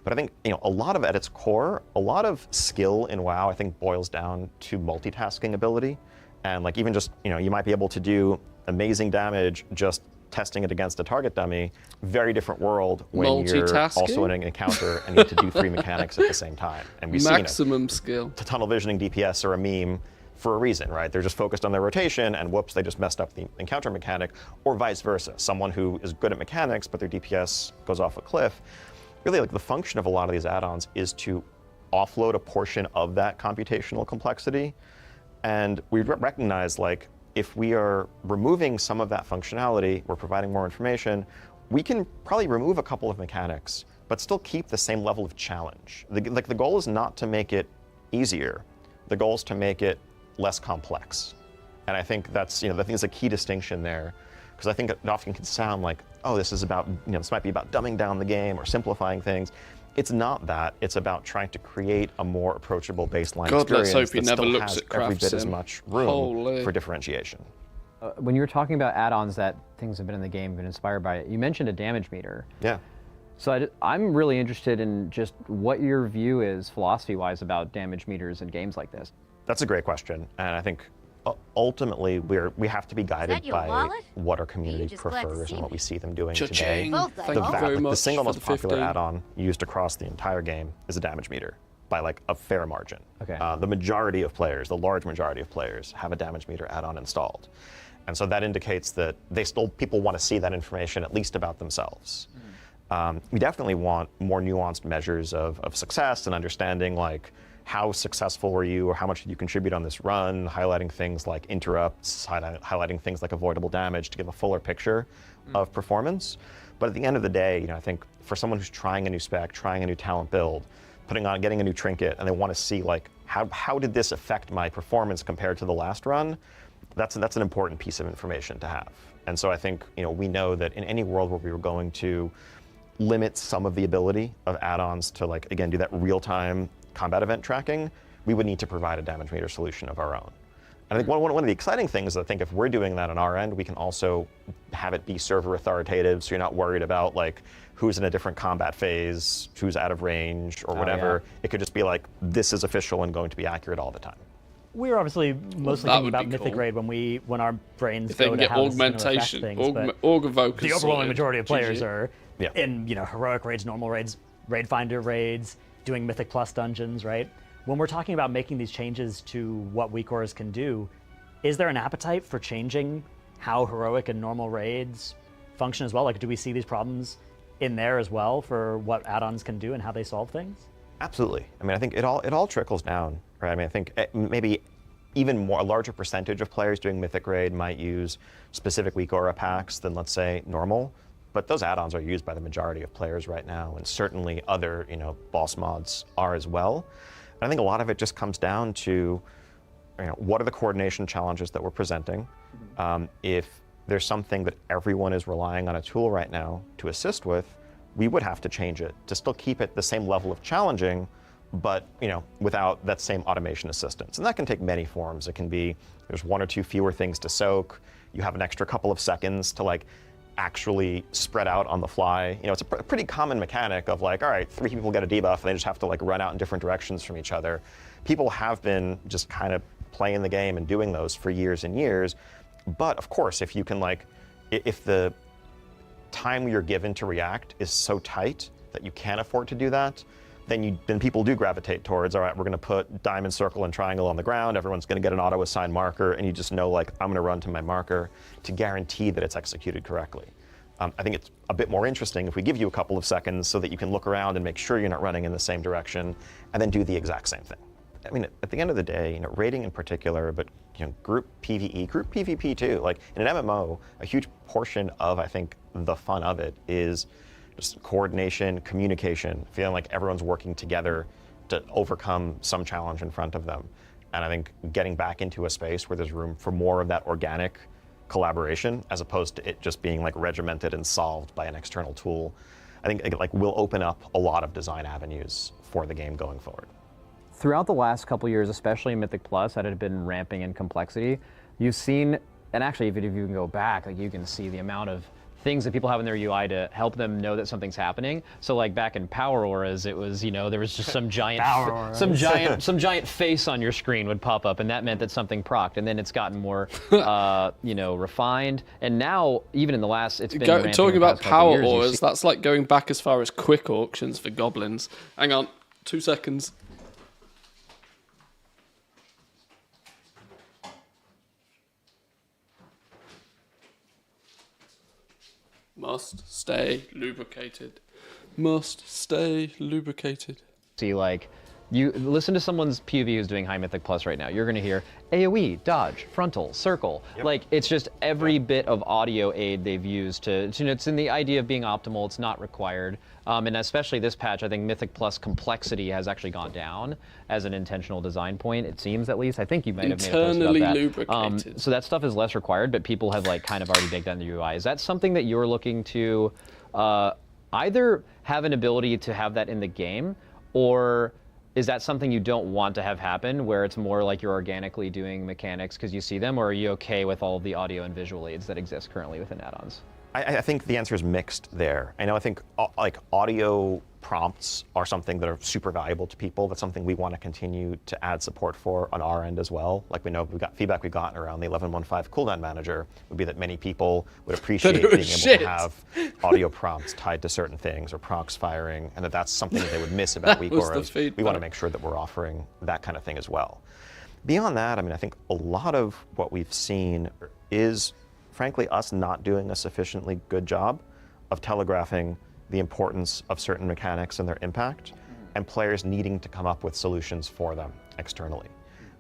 But I think, a lot of, at its core, a lot of skill in WoW, I think, boils down to multitasking ability. And like even just, you might be able to do amazing damage just testing it against a target dummy. Very different world when you're also in an encounter and need to do 3 mechanics at the same time. And we maximum skill. Tunnel visioning DPS are a meme for a reason, right? They're just focused on their rotation, and whoops, they just messed up the encounter mechanic, or vice versa. Someone who is good at mechanics, but their DPS goes off a cliff. Really, like the function of a lot of these add-ons is to offload a portion of that computational complexity. And we recognize, like, if we are removing some of that functionality, we're providing more information, we can probably remove a couple of mechanics, but still keep the same level of challenge. The goal is not to make it easier. The goal is to make it less complex. And I think that's, I think it's a key distinction there, because I think it often can sound like, oh, this is about, this might be about dumbing down the game or simplifying things. It's not that. It's about trying to create a more approachable baseline experience that still has every bit as much room for differentiation. When you were talking about add-ons that things have been in the game, been inspired by it, you mentioned a damage meter. Yeah. So I'm really interested in just what your view is, philosophy-wise, about damage meters in games like this. That's a great question, and I think ultimately we have to be guided by what our community prefers and what we see them doing today. The single most popular add-on used across the entire game is a damage meter by like a fair margin. Okay. The majority of players, the large majority of players, have a damage meter add-on installed, and so that indicates that people want to see that information at least about themselves. We definitely want more nuanced measures of success and understanding, like how successful were you, or how much did you contribute on this run, highlighting things like interrupts, highlighting things like avoidable damage to give a fuller picture of performance. But at the end of the day, I think for someone who's trying a new spec, trying a new talent build, getting a new trinket, and they want to see like how did this affect my performance compared to the last run, that's an important piece of information to have. And so I think we know that in any world where we were going to limit some of the ability of add-ons to, like, again, do that real-time combat event tracking, we would need to provide a damage meter solution of our own. And I think one of the exciting things is, I think if we're doing that on our end, we can also have it be server authoritative, so you're not worried about like who's in a different combat phase, who's out of range, or whatever. Yeah. It could just be like, this is official and going to be accurate all the time. We were obviously mostly thinking about Mythic Raid when our brains go to how augmentation, things, Org Evoker. The overwhelming majority of players are in heroic raids, normal raids, raid finder raids, doing Mythic Plus dungeons, right? When we're talking about making these changes to what WeakAuras can do, is there an appetite for changing how heroic and normal raids function as well? Like, do we see these problems in there as well for what add-ons can do and how they solve things? Absolutely. I mean, I think it all trickles down, right? I mean, I think maybe even a larger percentage of players doing Mythic Raid might use specific WeakAura packs than, let's say, normal. But those add-ons are used by the majority of players right now, and certainly other, boss mods are as well. And I think a lot of it just comes down to, what are the coordination challenges that we're presenting? If there's something that everyone is relying on a tool right now to assist with, we would have to change it to still keep it the same level of challenging, but without that same automation assistance. And that can take many forms. It can be there's one or two fewer things to soak. You have an extra couple of seconds to like actually spread out on the fly. It's a pretty common mechanic of like, all right, 3 people get a debuff and they just have to like run out in different directions from each other. People have been just kind of playing the game and doing those for years and years. But of course, if you can if the time you're given to react is so tight that you can't afford to do that, then people do gravitate towards, all right, we're going to put diamond, circle, and triangle on the ground. Everyone's going to get an auto-assigned marker, and you just know, like, I'm going to run to my marker to guarantee that it's executed correctly. I think it's a bit more interesting if we give you a couple of seconds so that you can look around and make sure you're not running in the same direction, and then do the exact same thing. I mean, at the end of the day, raiding in particular, but group PvE, group PvP too. Like in an MMO, a huge portion of, I think, the fun of it is just coordination, communication, feeling like everyone's working together to overcome some challenge in front of them. And I think getting back into a space where there's room for more of that organic collaboration, as opposed to it just being like regimented and solved by an external tool, I think like will open up a lot of design avenues for the game going forward. Throughout the last couple years, especially in Mythic Plus, that had been ramping in complexity, you've seen, and actually if you can go back, like you can see the amount of things that people have in their UI to help them know that something's happening. So like back in Power Auras, it was, there was just some giant, some giant face on your screen would pop up, and that meant that something procced. And then it's gotten more, refined. And now, even in the last, it's been ramping talking in the about past couple Power years, Auras. That's like going back as far as quick auctions for goblins. Hang on, 2 seconds. Must stay lubricated. Must stay lubricated. See, like, you listen to someone's POV who's doing High Mythic Plus right now, you're gonna hear AoE, dodge, frontal, circle. Yep. Like, it's just every bit of audio aid they've used to, it's in the idea of being optimal, it's not required. And especially this patch, I think Mythic Plus complexity has actually gone down as an intentional design point, it seems at least. I think you might have made a post about that. Lubricated. So that stuff is less required, but people have like kind of already baked that in the UI. Is that something that you're looking to either have an ability to have that in the game, or is that something you don't want to have happen, where it's more like you're organically doing mechanics because you see them, or are you okay with all of the audio and visual aids that exist currently within add-ons? I think the answer is mixed there. I think like audio prompts are something that are super valuable to people. That's something we want to continue to add support for on our end as well. Like we know feedback we've gotten around the 11.1.5 cooldown manager would be that many people would appreciate being able to have audio prompts tied to certain things or procs firing, and that's something that they would miss about weak auras. We want to make sure that we're offering that kind of thing as well. Beyond that, I think a lot of what we've seen is frankly us not doing a sufficiently good job of telegraphing the importance of certain mechanics and their impact, and players needing to come up with solutions for them externally.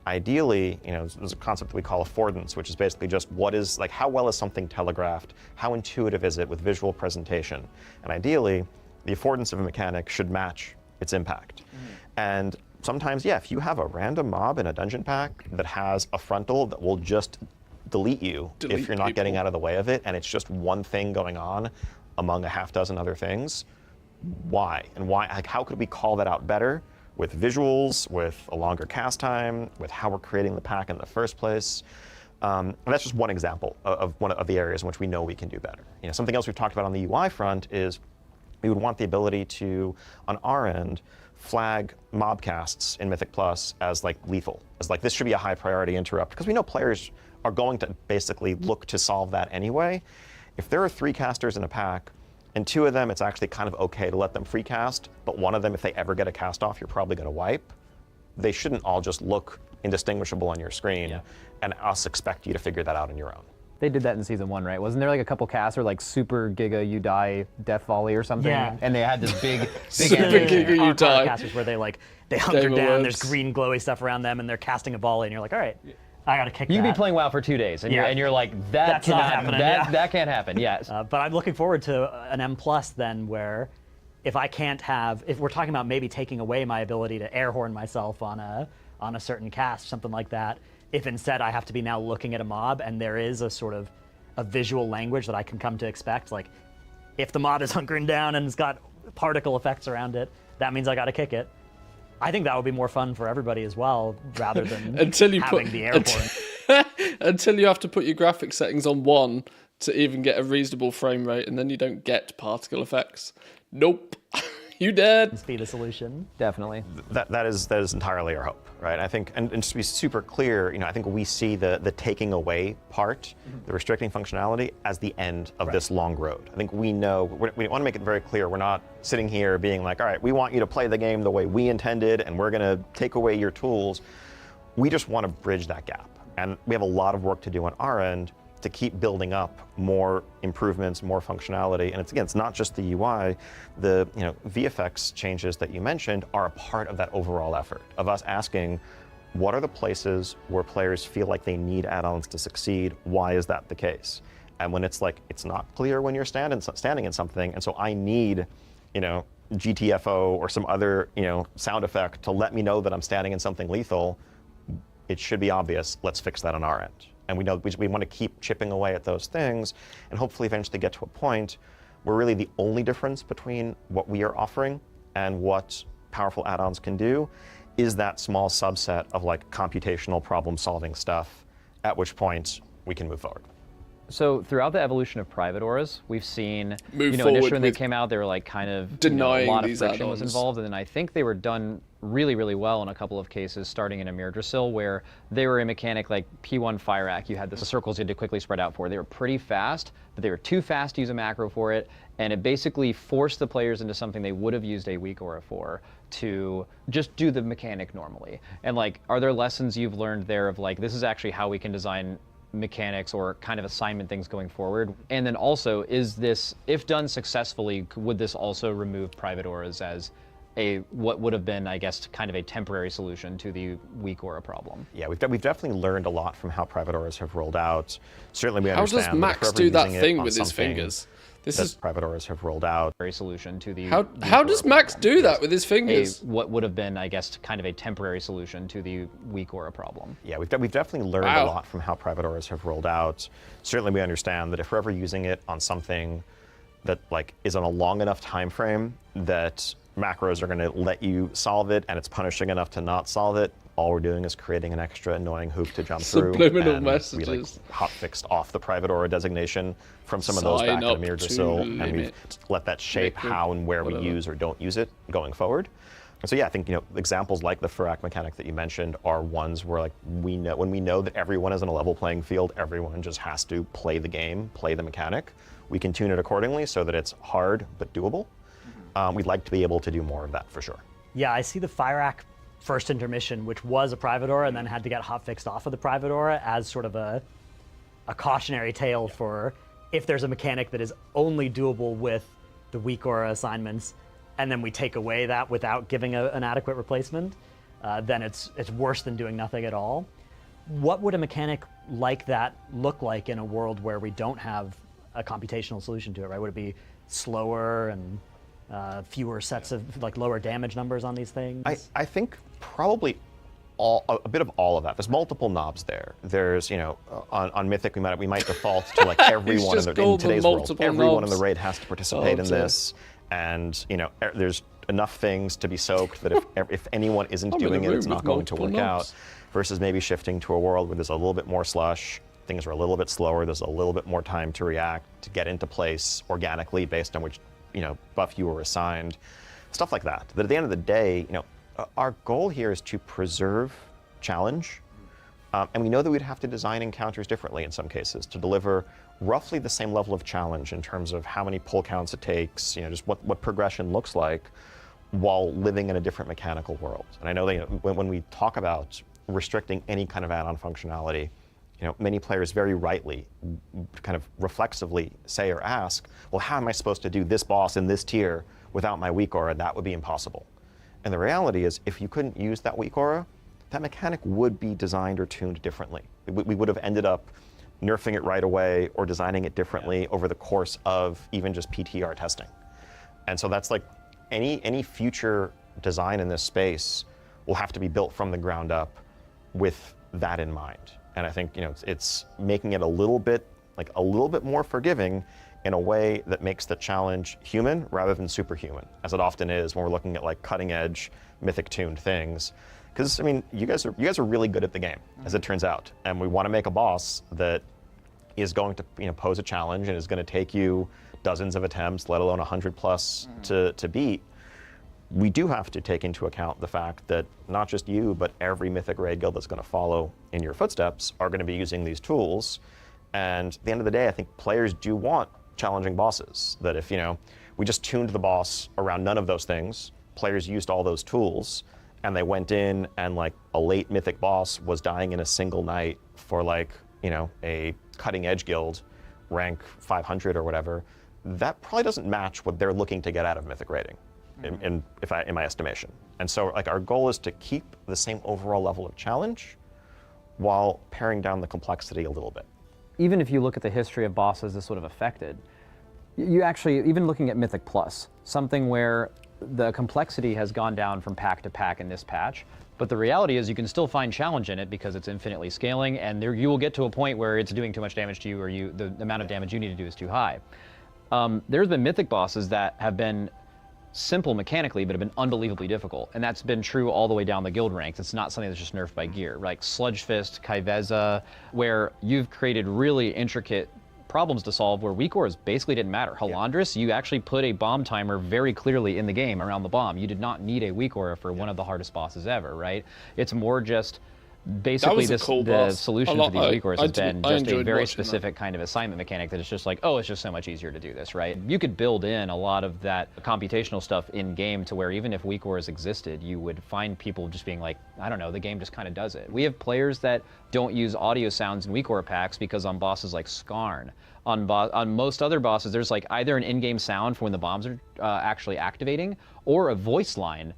Ideally, there's a concept that we call affordance, which is basically just how well is something telegraphed, how intuitive is it with visual presentation, and ideally, the affordance of a mechanic should match its impact. And sometimes, if you have a random mob in a dungeon pack that has a frontal that will just delete you if you're not getting out of the way of it, and it's just one thing going on among a half dozen other things, why? And why? Like, how could we call that out better with visuals, with a longer cast time, with how we're creating the pack in the first place? And that's just one example of one of the areas in which we know we can do better. Something else we've talked about on the UI front is we would want the ability to, on our end, flag mob casts in Mythic Plus as like lethal, as like this should be a high priority interrupt, because we know players are going to basically look to solve that anyway. If there are 3 casters in a pack, and 2 of them it's actually kind of okay to let them free cast, but one of them, if they ever get a cast off, you're probably going to wipe, they shouldn't all just look indistinguishable on your screen and us expect you to figure that out on your own. They did that in season 1, right? Wasn't there like a couple casts or like super giga you die death volley or something? Yeah. And they had this big Super giga you die. Casters where they hunker down, there's green glowy stuff around them, and they're casting a volley, and you're like, all right, I gotta kick that. You could be playing WoW for 2 days, and you're like, That's not happening. That can't happen. Yes. But I'm looking forward to an M+ then, where if we're talking about maybe taking away my ability to air horn myself on a certain cast, something like that, if instead I have to be now looking at a mob and there is a sort of a visual language that I can come to expect, like if the mob is hunkering down and it's got particle effects around it, that means I gotta kick it. I think that would be more fun for everybody as well, rather than having the air horn. Until you have to put your graphic settings on 1 to even get a reasonable frame rate, and then you don't get particle effects. Nope. You dead. Be the solution. Definitely. That is entirely our hope, right? I think, and to be super clear, I think we see the taking away part, the restricting functionality, as the end of this long road. I think we know, we want to make it very clear, we're not sitting here being like, all right, we want you to play the game the way we intended, and we're going to take away your tools. We just want to bridge that gap. And we have a lot of work to do on our end to keep building up more improvements, more functionality. And it's not just the UI. The VFX changes that you mentioned are a part of that overall effort of us asking, what are the places where players feel like they need add-ons to succeed? Why is that the case? And when it's like, it's not clear when you're standing in something, and so I need, GTFO or some other, sound effect to let me know that I'm standing in something lethal, it should be obvious. Let's fix that on our end. And we know we want to keep chipping away at those things and hopefully eventually get to a point where really the only difference between what we are offering and what powerful add-ons can do is that small subset of like computational problem solving stuff, at which point we can move forward. So throughout the evolution of private auras, we've seen, Move initially forward when they with came out, they were like kind of, denying a lot of these friction was add-ons. involved, and then I think they were done really, really well in a couple of cases, starting in Amir Drasil, where they were a mechanic like P1 Fire Act. You had the circles you had to quickly spread out for. They were pretty fast, but they were too fast to use a macro for it, and it basically forced the players into something they would have used a weak aura for, to just do the mechanic normally. And like, are there lessons you've learned there of like, this is actually how we can design mechanics or kind of assignment things going forward? And then also, is this, if done successfully, would this also remove private auras as what would have been, I guess, kind of a temporary solution to the weak aura problem? Yeah, we've definitely learned a lot from how private auras have rolled out. Certainly we How understand does that Max if we're ever do that using it thing on with his something fingers? This that is private auras have rolled out. Very solution to the how weak does aura Max problem. do that with his fingers? What would have been, I guess, kind of a temporary solution to the weak aura problem? Yeah, we've definitely learned Wow. a lot from how private auras have rolled out. Certainly we understand that if we're ever using it on something that like is on a long enough time frame that macros are going to let you solve it and it's punishing enough to not solve it, all we're doing is creating an extra annoying hoop to jump through. Subliminal And we like messages. hotfixed off the private aura designation from some of those Sign back in up Amir to Drasil, and we've limit let that shape liquid, how and where whatever. we use or don't use it going forward. And so yeah, I think examples like the Furak mechanic that you mentioned are ones where like when we know that everyone is on a level playing field, everyone just has to play the game, play the mechanic. We can tune it accordingly so that it's hard but doable. We'd like to be able to do more of that for sure. Yeah, I see the Fire Act first intermission, which was a private aura and then had to get hotfixed off of the private aura, as sort of a cautionary tale for if there's a mechanic that is only doable with the weak aura assignments, and then we take away that without giving an adequate replacement, then it's worse than doing nothing at all. What would a mechanic like that look like in a world where we don't have a computational solution to it, right? Would it be slower and fewer sets of like lower damage numbers on these things? I think probably a bit of all of that. There's multiple knobs there. There's, on Mythic we might default to like everyone just in called them today's world. multiple Everyone in knobs. the raid has to participate in dear. this, and there's enough things to be soaked that if anyone isn't I'm in a doing it, room it's not with going to multiple work knobs. out. Versus maybe shifting to a world where there's a little bit more slush, things are a little bit slower, there's a little bit more time to react, to get into place organically based on which buff you were assigned. Stuff like that. That at the end of the day, our goal here is to preserve challenge, and we know that we'd have to design encounters differently in some cases to deliver roughly the same level of challenge in terms of how many pull counts it takes, just what progression looks like, while living in a different mechanical world. And I know that when we talk about restricting any kind of add-on functionality, many players very rightly, kind of reflexively say or ask, well, how am I supposed to do this boss in this tier without my weak aura? That would be impossible. And the reality is, if you couldn't use that weak aura, that mechanic would be designed or tuned differently. We would have ended up nerfing it right away or designing it differently over the course of even just PTR testing. And so that's like any future design in this space will have to be built from the ground up with that in mind. And I think it's making it a little bit more forgiving in a way that makes the challenge human rather than superhuman, as it often is when we're looking at like cutting edge mythic tuned things. Because you guys are really good at the game, as it turns out, and we want to make a boss that is going to pose a challenge and is going to take you dozens of attempts, let alone 100 plus to beat. We do have to take into account the fact that not just you, but every Mythic raid guild that's going to follow in your footsteps are going to be using these tools. And at the end of the day, I think players do want challenging bosses. That if we just tuned the boss around none of those things, players used all those tools, and they went in and like a late Mythic boss was dying in a single night for like a cutting edge guild, rank 500 or whatever, that probably doesn't match what they're looking to get out of Mythic raiding. In my estimation. And so like our goal is to keep the same overall level of challenge while paring down the complexity a little bit. even if you look at the history of bosses this would have affected, you actually, even looking at Mythic Plus, something where the complexity has gone down from pack to pack in this patch, but the reality is you can still find challenge in it because it's infinitely scaling, and there you will get to a point where it's doing too much damage to you, or the amount of damage you need to do is too high. There's been Mythic bosses that have been simple mechanically, but have been unbelievably difficult, and that's been true all the way down the guild ranks. It's not something that's just nerfed by gear, like Sludge Fist, Kaiveza, where you've created really intricate problems to solve where weak auras basically didn't matter. Halandris, you actually put a bomb timer very clearly in the game around the bomb. You did not need a weak aura for one of the hardest bosses ever, right? It's more just basically the solution for these weak auras has been just a very specific kind of assignment mechanic that it's just like, oh, it's just so much easier to do this, right? You could build in a lot of that computational stuff in game to where even if weak auras existed, you would find people just being like, I don't know, the game just kind of does it. We have players that don't use audio sounds in weak aura packs because on bosses like Skarn, on most other bosses, there's like either an in-game sound for when the bombs are actually activating or a voice line.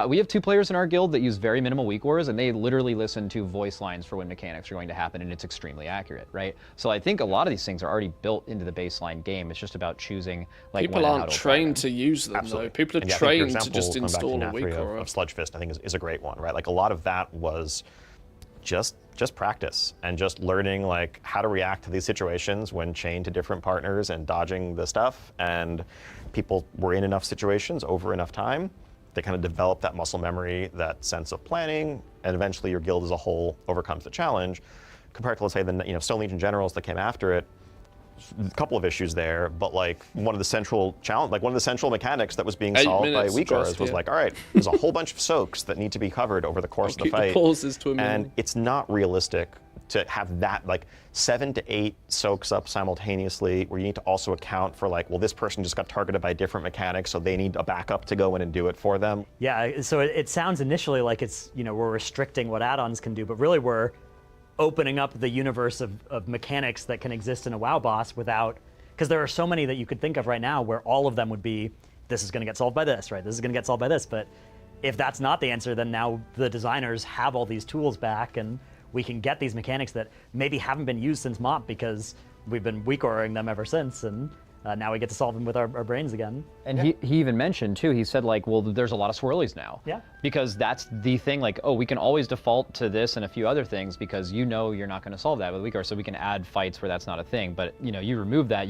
We have 2 players in our guild that use very minimal weak auras, and they literally listen to voice lines for when mechanics are going to happen, and it's extremely accurate, right? So I think a lot of these things are already built into the baseline game. It's just about choosing like people aren't trained to use them. Absolutely. Though. People are trained to just install a weak aura. Of Sludge Fist, I think, is a great one, right? Like a lot of that was just practice and just learning like how to react to these situations when chained to different partners and dodging the stuff. And people were in enough situations over enough time. They kind of develop that muscle memory, that sense of planning, and eventually your guild as a whole overcomes the challenge. Compared to, let's say, the Stone Legion generals that came after it, a couple of issues there, but like one of the central mechanics that was being solved by weak auras was like, all right, there's a whole bunch of soaks that need to be covered over the course of the fight, and it's not realistic to have that like 7 to 8 soaks up simultaneously, where you need to also account for like, well, this person just got targeted by different mechanics, so they need a backup to go in and do it for them. Yeah, so it sounds initially like it's, we're restricting what add-ons can do, but really we're opening up the universe of mechanics that can exist in a WoW boss without, because there are so many that you could think of right now where all of them would be, this is going to get solved by this, right? This is going to get solved by this, but if that's not the answer, then now the designers have all these tools back, and we can get these mechanics that maybe haven't been used since MOP because we've been weak auring them ever since, and now we get to solve them with our brains again. And he even mentioned too, he said like, well, there's a lot of swirlies now. Yeah. Because that's the thing, like, oh, we can always default to this and a few other things because you're not going to solve that with weak aura, so we can add fights where that's not a thing. But you remove that,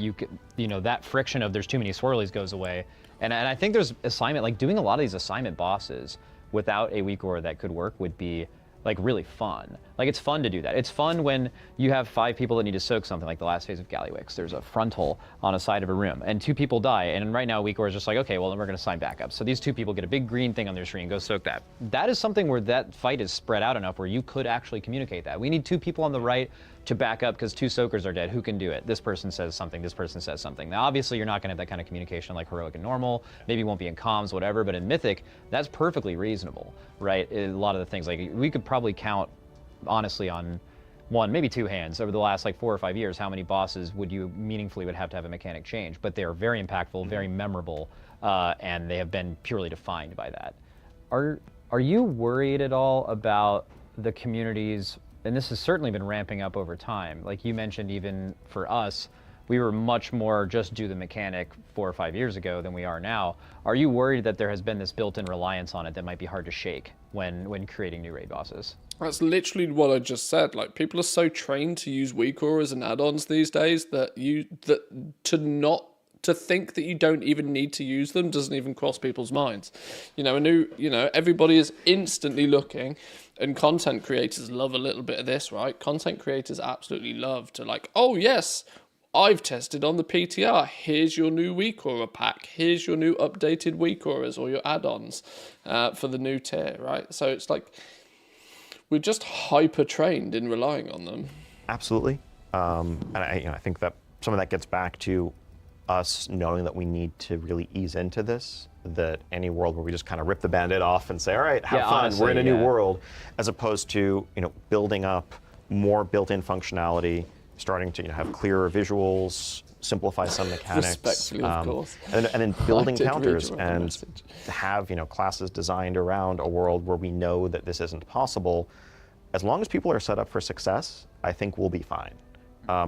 that friction of there's too many swirlies goes away. And I think there's assignment, like doing a lot of these assignment bosses without a weak aura that could work would be like really fun. Like it's fun to do that. It's fun when you have 5 people that need to soak something, like the last phase of Gallywix. There's a frontal on a side of a room and 2 people die, and right now weak aura is just like, okay, well then we're gonna assign backup. So these 2 people get a big green thing on their screen, go soak that. That is something where that fight is spread out enough where you could actually communicate that. We need 2 people on the right to back up because 2 soakers are dead. Who can do it? This person says something, this person says something. Now obviously you're not gonna have that kind of communication like heroic and normal, maybe it won't be in comms, whatever, but in Mythic, that's perfectly reasonable, right? A lot of the things, like we could probably count honestly on 1, maybe 2 hands over the last like 4 or 5 years how many bosses would you meaningfully would have to have a mechanic change, but they are very impactful, very memorable, and they have been purely defined by that. Are you worried at all about the communities, and this has certainly been ramping up over time, like you mentioned, even for us, we were much more just do the mechanic 4 or 5 years ago than we are now. Are you worried that there has been this built-in reliance on it that might be hard to shake when creating new raid bosses? That's literally what I just said. Like, people are so trained to use weak auras and add-ons these days that to think that you don't even need to use them doesn't even cross people's minds. Everybody is instantly looking, and content creators love a little bit of this, right? Content creators absolutely love to like, oh yes, I've tested on the PTR. Here's your new weak aura pack. Here's your new updated weak auras or your add-ons for the new tier, right? So it's like, we're just hyper trained in relying on them. Absolutely, and I think that some of that gets back to us knowing that we need to really ease into this. That any world where we just kind of rip the Band-Aid off and say, all right, have fun, honestly, we're in a new world, as opposed to building up more built-in functionality, starting to have clearer visuals, simplify some mechanics, respectfully, of course, and then building counters and have classes designed around a world where we know that this isn't possible. As long as people are set up for success, I think we'll be fine.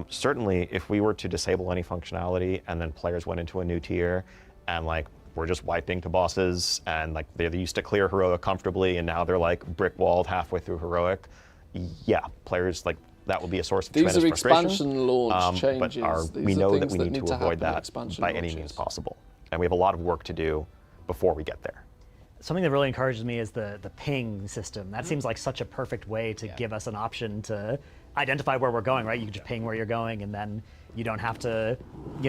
Certainly, if we were to disable any functionality and then players went into a new tier and like we're just wiping to bosses and like they used to clear heroic comfortably and now they're like brick walled halfway through heroic, yeah, players like that will be a source of tremendous frustration. These are expansion launch changes. But we know that we need to avoid that by any means possible, and we have a lot of work to do before we get there. Something that really encourages me is the ping system. That seems like such a perfect way to give us an option to identify where we're going, right? You can just ping where you're going, and then you don't have to,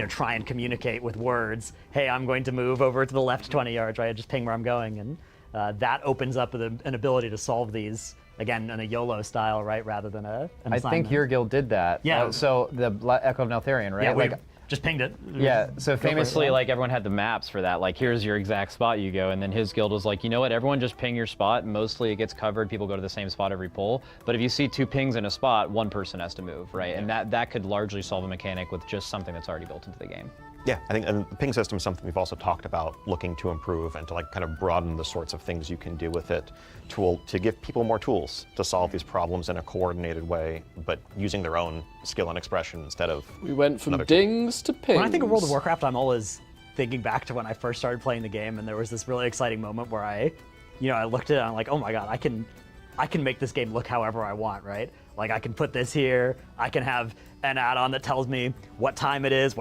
try and communicate with words. Hey, I'm going to move over to the left 20 yards, right? I just ping where I'm going, and that opens up an ability to solve these again in a YOLO style, right, rather than an assignment. I think your guild did that. Yeah. So the Echo of Neltharion, right? Yeah, we like, just pinged it. yeah, so famously, yeah. like, everyone had the maps for that. Like, here's your exact spot you go, and then his guild was like, you know what, everyone just ping your spot. Mostly it gets covered. People go to the same spot every pull. But if you see 2 pings in a spot, one person has to move, right? And that could largely solve a mechanic with just something that's already built into the game. Yeah, I think and the ping system is something we've also talked about looking to improve and to like kind of broaden the sorts of things you can do with it to give people more tools to solve these problems in a coordinated way, but using their own skill and expression instead of. We went from dings to pings. When I think of World of Warcraft, I'm always thinking back to when I first started playing the game, and there was this really exciting moment where I looked at it and I'm like, oh my god, I can make this game look however I want, right? Like I can put this here, I can have an add-on that tells me what time it is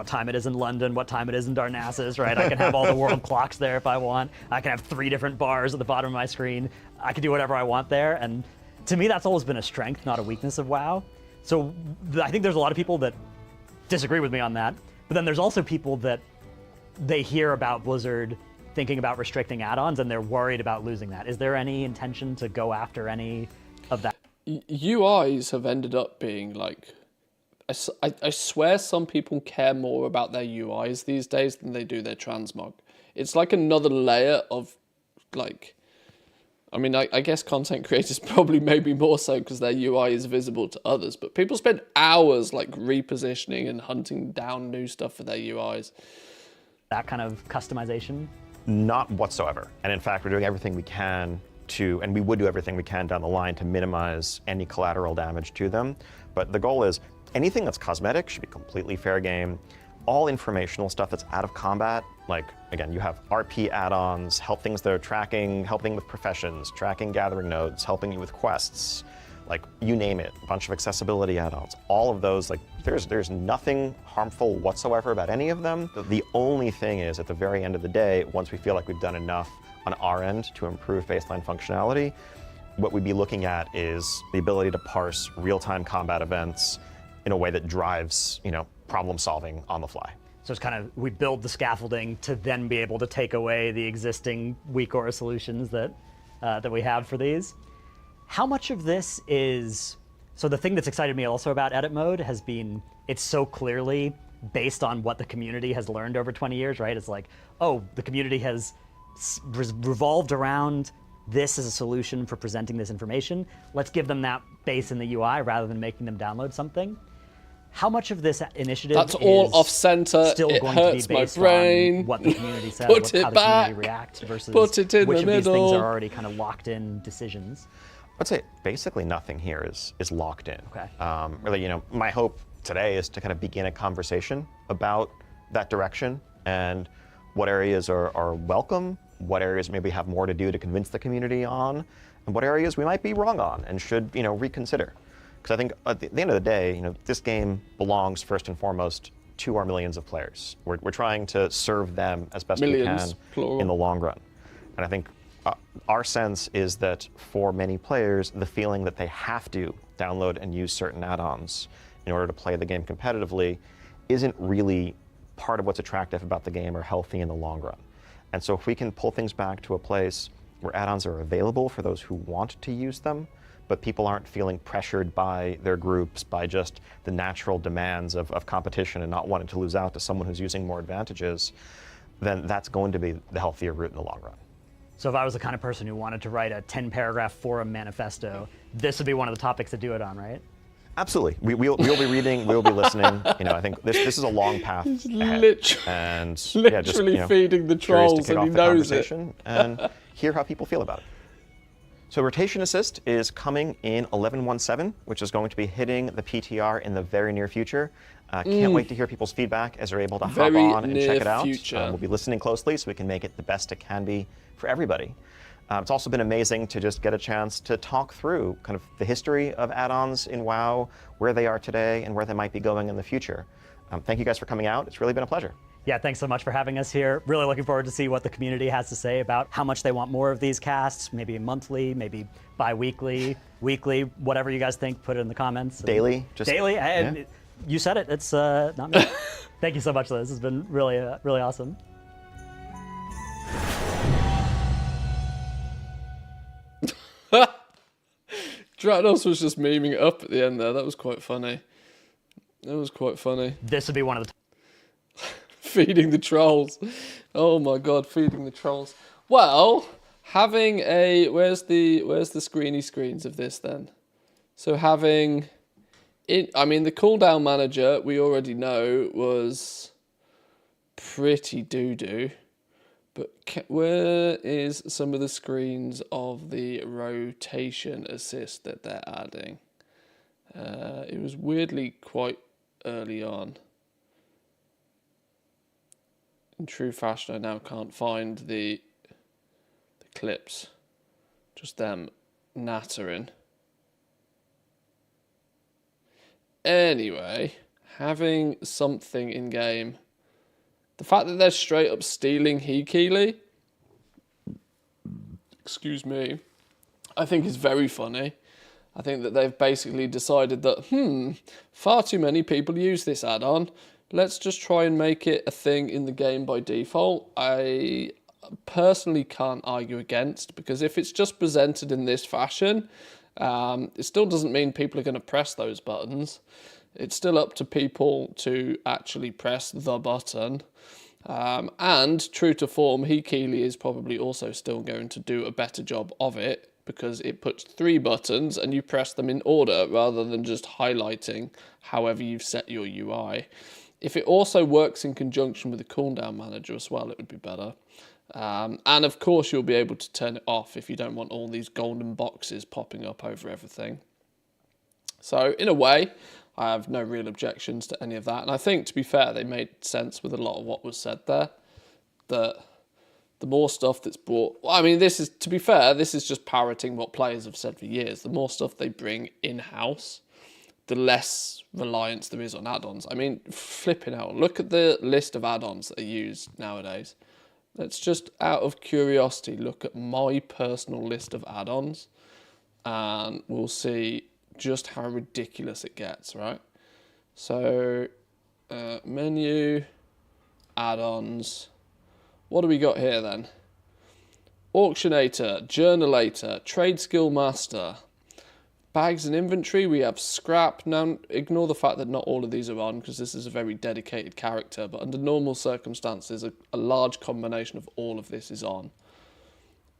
in London, what time it is in Darnassus, right? I can have all the world clocks there if I want. I can have 3 different bars at the bottom of my screen. I can do whatever I want there, and to me that's always been a strength, not a weakness of WoW. So I think there's a lot of people that disagree with me on that, but then there's also people that they hear about Blizzard thinking about restricting add-ons and they're worried about losing that. Is there any intention to go after any of that? UIs have ended up being like, I swear some people care more about their UIs these days than they do their transmog. It's like another layer of like, I mean, I guess content creators probably maybe more so because their UI is visible to others, but people spend hours like repositioning and hunting down new stuff for their UIs. That kind of customization? Not whatsoever. And in fact, we're doing everything we can and we would do everything we can down the line to minimize any collateral damage to them. But the goal is anything that's cosmetic should be completely fair game. All informational stuff that's out of combat, like, again, you have RP add-ons, help things that are tracking, helping with professions, tracking gathering nodes, helping you with quests, like, you name it, a bunch of accessibility add-ons. All of those, like, there's nothing harmful whatsoever about any of them. The only thing is, at the very end of the day, once we feel like we've done enough on our end to improve baseline functionality, what we'd be looking at is the ability to parse real-time combat events in a way that drives, problem solving on the fly. So it's kind of, we build the scaffolding to then be able to take away the existing weak aura solutions that we have for these. How much of this is, so the thing that's excited me also about edit mode has been, it's so clearly based on what the community has learned over 20 years, right? It's like, oh, the community has revolved around this as a solution for presenting this information. Let's give them that base in the UI rather than making them download something. How much of this initiative that's all off center? Still it going hurts to be based my brain. On what the community says, Put it how the back. community reacts versus Put it in which the of these things middle. are already kind of locked in decisions? I'd say basically nothing here is locked in. Okay. Really, my hope today is to kind of begin a conversation about that direction and what areas are welcome, what areas maybe have more to do to convince the community on, and what areas we might be wrong on and should, reconsider. Because I think at the end of the day, this game belongs first and foremost to our millions of players. We're trying to serve them as best we can plural. In the long run. And I think our sense is that for many players, the feeling that they have to download and use certain add-ons in order to play the game competitively isn't really part of what's attractive about the game or healthy in the long run. And so if we can pull things back to a place where add-ons are available for those who want to use them, but people aren't feeling pressured by their groups, by just the natural demands of competition and not wanting to lose out to someone who's using more advantages, then that's going to be the healthier route in the long run. So if I was the kind of person who wanted to write a 10-paragraph forum manifesto, this would be one of the topics to do it on, right? Absolutely. We'll be reading, we'll be listening. I think this is a long path ahead. Literally feeding the trolls, and he knows it. And hear how people feel about it. So Rotation Assist is coming in 11.1.7, which is going to be hitting the PTR in the very near future. Can't wait to hear people's feedback as they're able to hop on and check it out. We'll be listening closely so we can make it the best it can be for everybody. It's also been amazing to just get a chance to talk through kind of the history of add-ons in WoW, where they are today, and where they might be going in the future. Thank you guys for coming out. It's really been a pleasure. Yeah, thanks so much for having us here. Really looking forward to see what the community has to say about how much they want more of these casts, maybe monthly, maybe bi-weekly, weekly, whatever you guys think, put it in the comments. Daily? Daily? Yeah. You said it, it's not me. Thank you so much, Liz. This has been really, really awesome. Dranos was just memeing it up at the end there. That was quite funny. That was quite funny. This would be one of the Feeding the trolls. Oh my god, feeding the trolls. Well, having a where's the screeny screens of this then? So having it, I mean the cooldown manager we already know was pretty doo-doo. But where is some of the screens of the rotation assist that they're adding? It was weirdly quite early on. In true fashion, I now can't find the clips. Just them nattering. Anyway, having something in game. The fact that they're straight up stealing Hekeely, excuse me, I think is very funny. I think that they've basically decided that, far too many people use this add-on. Let's just try and make it a thing in the game by default. I personally can't argue against, because if it's just presented in this fashion, it still doesn't mean people are going to press those buttons. It's still up to people to actually press the button. And true to form, Hekeely is probably also still going to do a better job of it, because it puts 3 buttons and you press them in order rather than just highlighting however you've set your UI. If it also works in conjunction with the cooldown manager as well, it would be better. And of course, you'll be able to turn it off if you don't want all these golden boxes popping up over everything. So in a way, I have no real objections to any of that. And I think, to be fair, they made sense with a lot of what was said there. That the more stuff that's brought... Well, I mean, this is, to be fair, this is just parroting what players have said for years. The more stuff they bring in-house, the less reliance there is on add-ons. I mean, flipping out, look at the list of add-ons that are used nowadays. Let's just, out of curiosity, look at my personal list of add-ons, and we'll see just how ridiculous it gets, right? So, menu, add-ons. What do we got here then? Auctionator, Journalator, Trade Skill Master. Bags and inventory, we have scrap. Now, ignore the fact that not all of these are on, because this is a very dedicated character, but under normal circumstances, a large combination of all of this is on.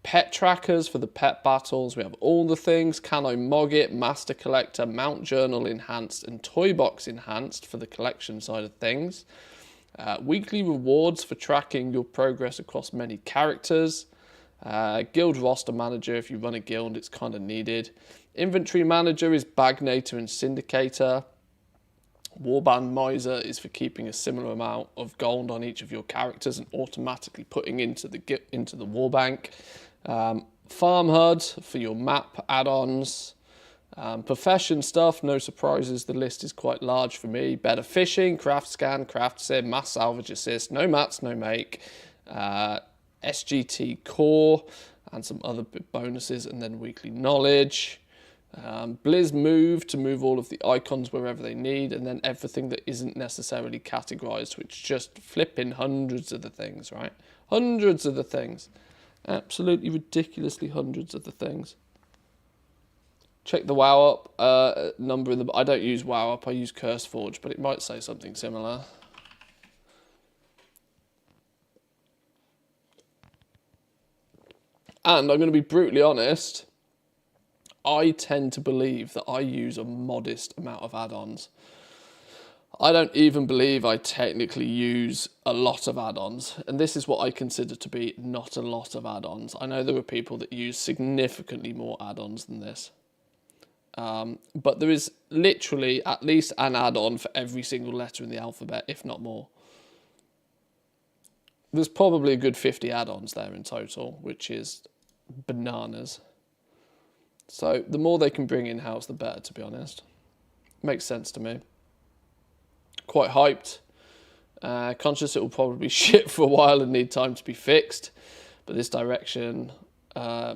Pet trackers for the pet battles, we have all the things. Can I Mog It, Master Collector, Mount Journal Enhanced, and Toy Box Enhanced for the collection side of things. Weekly rewards for tracking your progress across many characters. Guild roster manager, if you run a guild, it's kind of needed. Inventory manager is Bagnator and Syndicator. Warband Miser is for keeping a similar amount of gold on each of your characters and automatically putting into the warbank. Farm HUD for your map add-ons. Profession stuff, no surprises, the list is quite large for me. Better fishing, craft scan, craft sim, mass salvage assist, no mats, no make. SGT core and some other bonuses, and then weekly knowledge. Blizz move to move all of the icons wherever they need, and then everything that isn't necessarily categorized, which just flipping hundreds of the things, right? Hundreds of the things. Absolutely ridiculously hundreds of the things. Check the WoW up number in the... I don't use WoW up, I use CurseForge, but it might say something similar. And I'm going to be brutally honest, I tend to believe that I use a modest amount of add-ons. I don't even believe I technically use a lot of add-ons, and this is what I consider to be not a lot of add-ons. I know there are people that use significantly more add-ons than this, but there is literally at least an add-on for every single letter in the alphabet, if not more. There's probably a good 50 add-ons there in total, which is bananas. So the more they can bring in-house, the better, to be honest. Makes sense to me. Quite hyped. Conscious it will probably shit for a while and need time to be fixed, but this direction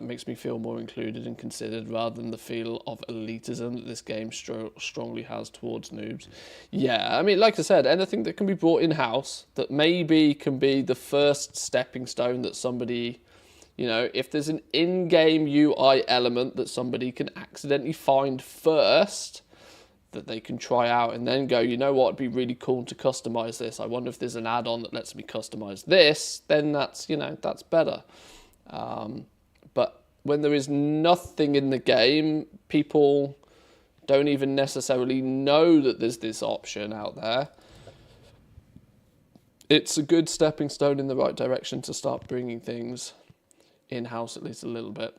makes me feel more included and considered rather than the feel of elitism that this game strongly has towards noobs. Yeah, I mean, like I said, anything that can be brought in-house that maybe can be the first stepping stone that somebody, you know, if there's an in-game UI element that somebody can accidentally find first, that they can try out and then go, you know what, it'd be really cool to customize this. I wonder if there's an add-on that lets me customize this, then that's, you know, that's better. But when there is nothing in the game, people don't even necessarily know that there's this option out there. It's a good stepping stone in the right direction to start bringing things in-house at least a little bit.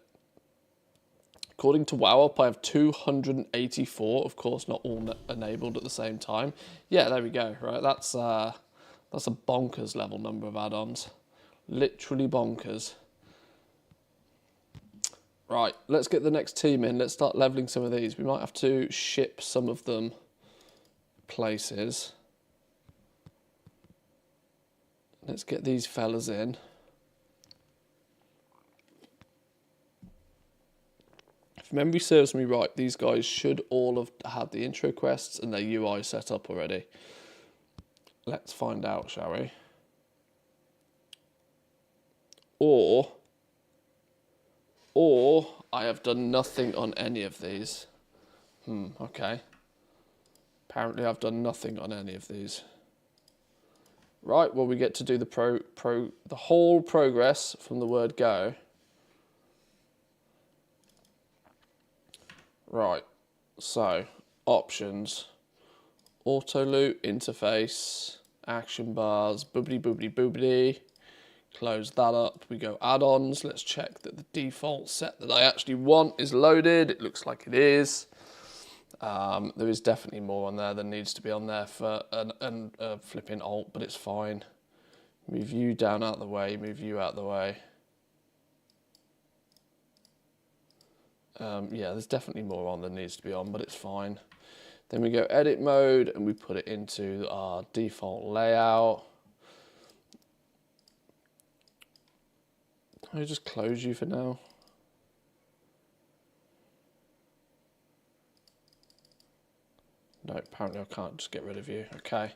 According to WoWup, I have 284, of course, not all enabled at the same time. Yeah, there we go, right? That's a bonkers level number of add-ons. Literally bonkers. Right, let's get the next team in. Let's start leveling some of these. We might have to ship some of them places. Let's get these fellas in. If memory serves me right, these guys should all have had the intro quests and their UI set up already. Let's find out, shall we? Or I have done nothing on any of these. Okay. Apparently I've done nothing on any of these. Right, well, we get to do the whole progress from the word go. Right, so options, auto loot, interface, action bars, boobity. Close that up. We go add-ons. Let's check that the default set that I actually want is loaded. It looks like it is. There is definitely more on there than needs to be on there for a flipping alt, but it's fine. Move you down out the way, move you out the way. Yeah, there's definitely more on than needs to be on, but it's fine. Then we go edit mode and we put it into our default layout. Can I just close you for now? No, apparently I can't just get rid of you. Okay.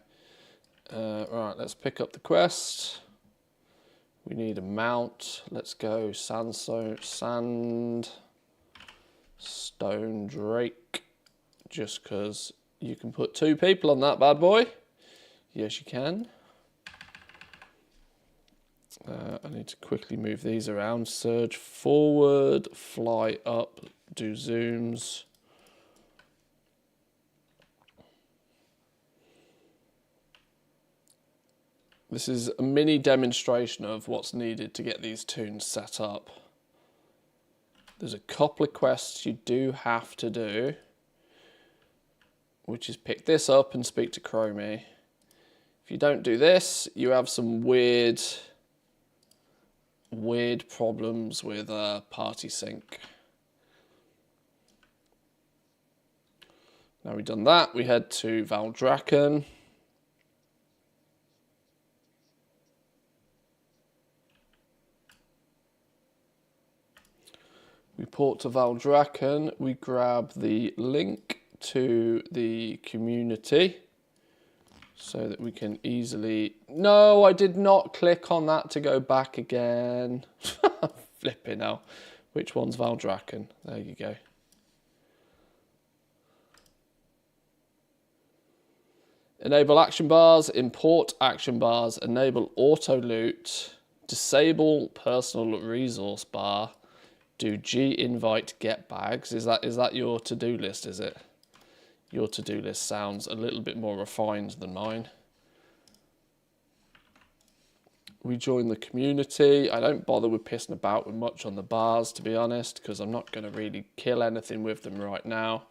Right, let's pick up the quest. We need a mount. Let's go Sandstone Drake. Just because you can put 2 people on that bad boy. Yes, you can. I need to quickly move these around. Surge forward, fly up, do zooms. This is a mini demonstration of what's needed to get these tunes set up. There's a couple of quests you do have to do, which is pick this up and speak to Chromie. If you don't do this, you have some weird problems with party sync. Now we've done that, we head to Valdrakken. We port to Valdrakken, we grab the link to the community so that we can easily... No, I did not click on that to go back again. Flipping hell. Which one's Valdrakken? There you go. Enable action bars, import action bars, enable auto loot, disable personal resource bar, do G invite get bags. Is that your to-do list, is it? your to-do list sounds a little bit more refined than mine. We join the community. I don't bother with pissing about with much on the bars, to be honest, because I'm not going to really kill anything with them right now.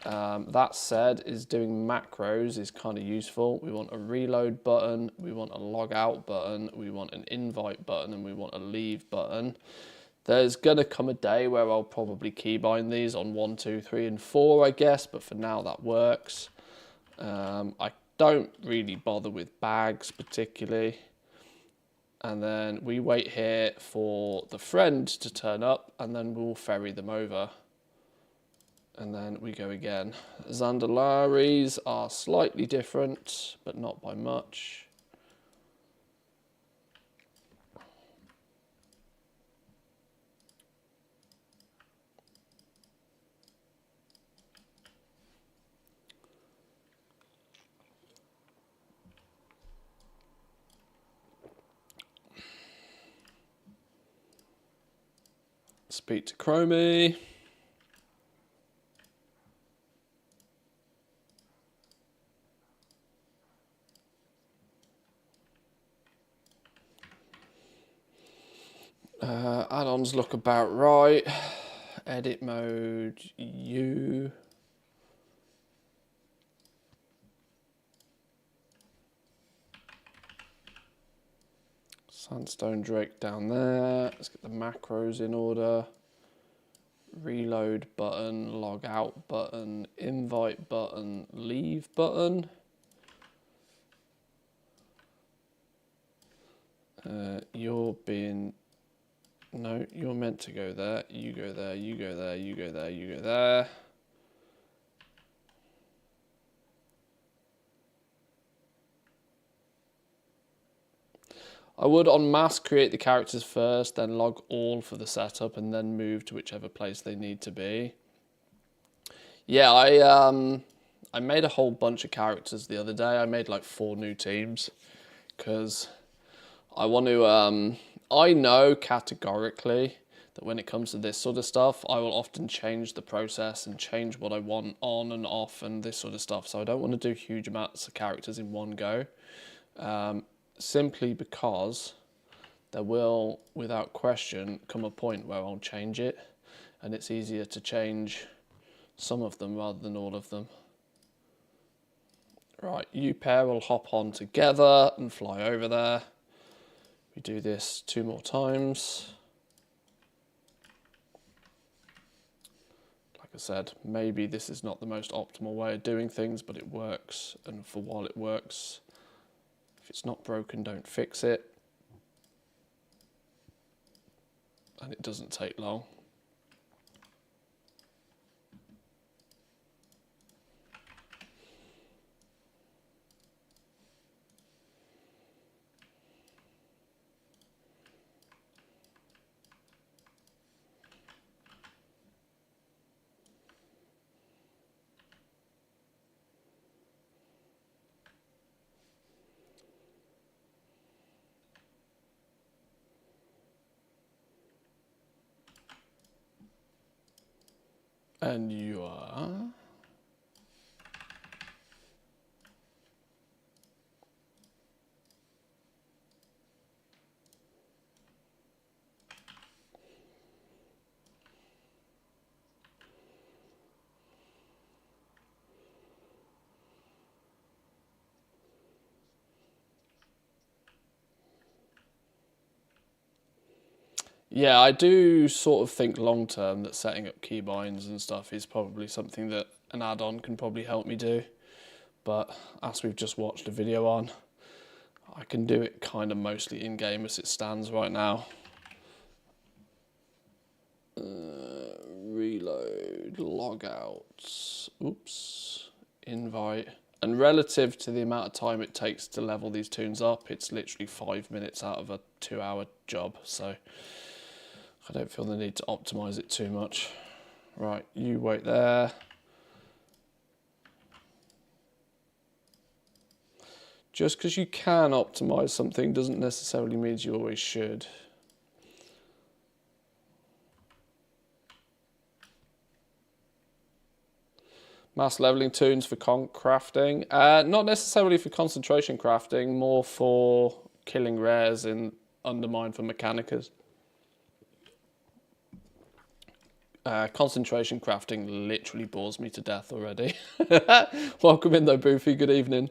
That said, is doing macros is kind of useful. We want a reload button, we want a log out button, we want an invite button, and we want a leave button. There's gonna come a day where I'll probably keybind these on 1, 2, 3, and 4, I guess, but for now that works. I don't really bother with bags particularly. And then we wait here for the friend to turn up, and then we'll ferry them over. And then we go again. Zandalaris are slightly different, but not by much. Speak to Chromie. Add-ons look about right. Edit mode, U. Sandstone Drake down there. Let's get the macros in order. Reload button, log out button, invite button, leave button. You're being... No, you're meant to go there. You go there, you go there, you go there, you go there. I would en masse create the characters first, then log all for the setup, and then move to whichever place they need to be. Yeah, I made a whole bunch of characters the other day. I made like 4 new teams because I want to... I know categorically that when it comes to this sort of stuff, I will often change the process and change what I want on and off and this sort of stuff. So I don't want to do huge amounts of characters in one go, simply because there will, without question, come a point where I'll change it, and it's easier to change some of them rather than all of them. Right, you pair will hop on together and fly over there. We do this 2 more times. Like I said, maybe this is not the most optimal way of doing things, but it works. And for while it works, if it's not broken, don't fix it. And it doesn't take long. And you are... Yeah, I do sort of think long term that setting up keybinds and stuff is probably something that an add-on can probably help me do. But as we've just watched a video on, I can do it kind of mostly in-game as it stands right now. Reload, logout, oops, invite. And relative to the amount of time it takes to level these tunes up, it's literally 5 minutes out of a 2-hour job. So I don't feel the need to optimize it too much. Right, you wait there. Just because you can optimize something doesn't necessarily mean you always should. Mass leveling tunes for conch crafting. Not necessarily for concentration crafting, more for killing rares in Undermine for Mechanicas. Concentration crafting literally bores me to death already. Welcome in though, Boofy. Good evening.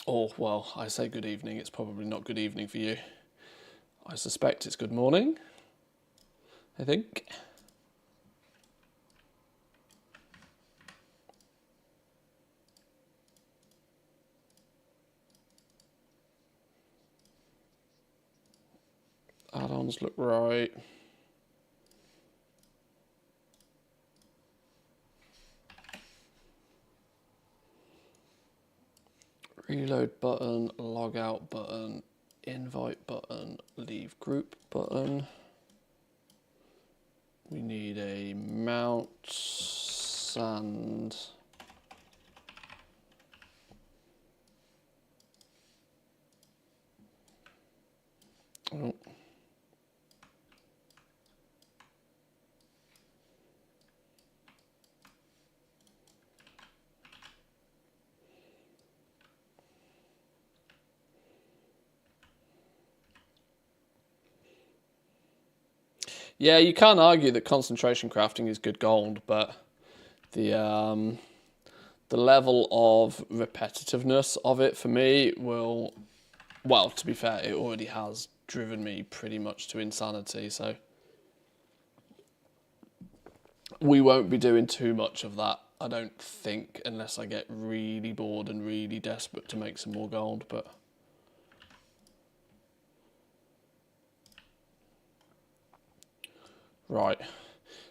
Oh, well, I say good evening. It's probably not good evening for you. I suspect it's good morning, I think. Add-ons look right. Reload button, log out button, invite button, leave group button. We need a mount and oh. Yeah, you can't argue that concentration crafting is good gold, but the level of repetitiveness of it for me will, well, to be fair, it already has driven me pretty much to insanity, so we won't be doing too much of that, I don't think, unless I get really bored and really desperate to make some more gold, but right.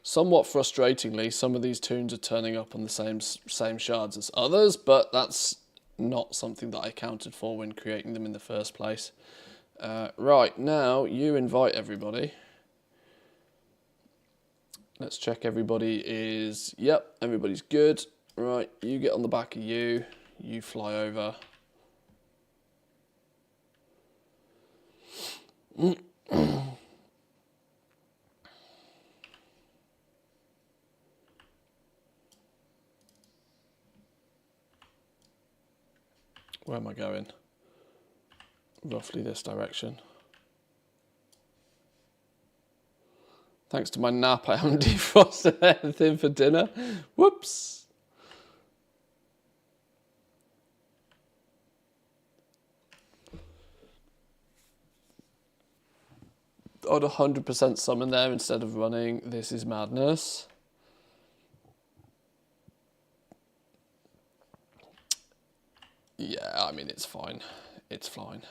Somewhat frustratingly, some of these tunes are turning up on the same shards as others, but that's not something that I accounted for when creating them in the first place. Right, now you invite everybody. Let's check everybody is, yep, everybody's good. Right, you get on the back of you fly over. Where am I going? Roughly this direction. Thanks to my nap, I haven't defrosted anything for dinner. Whoops. I'd 100% summon there instead of running This Is Madness. Yeah, I mean, it's fine. It's fine.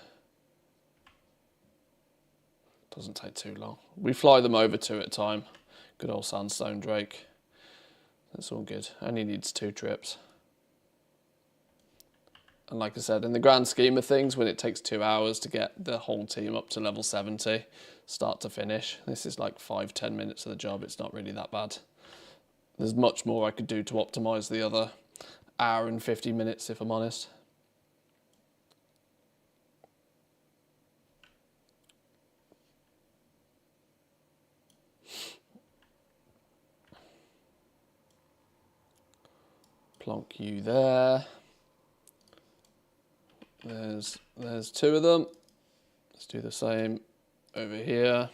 Doesn't take too long. We fly them over 2 at a time. Good old Sandstone Drake. That's all good. Only needs 2 trips. And like I said, in the grand scheme of things, when it takes 2 hours to get the whole team up to level 70, start to finish, this is like 5-10 minutes of the job. It's not really that bad. There's much more I could do to optimize the other hour and 50 minutes, if I'm honest. Plonk you there. There's 2 of them. Let's do the same over here.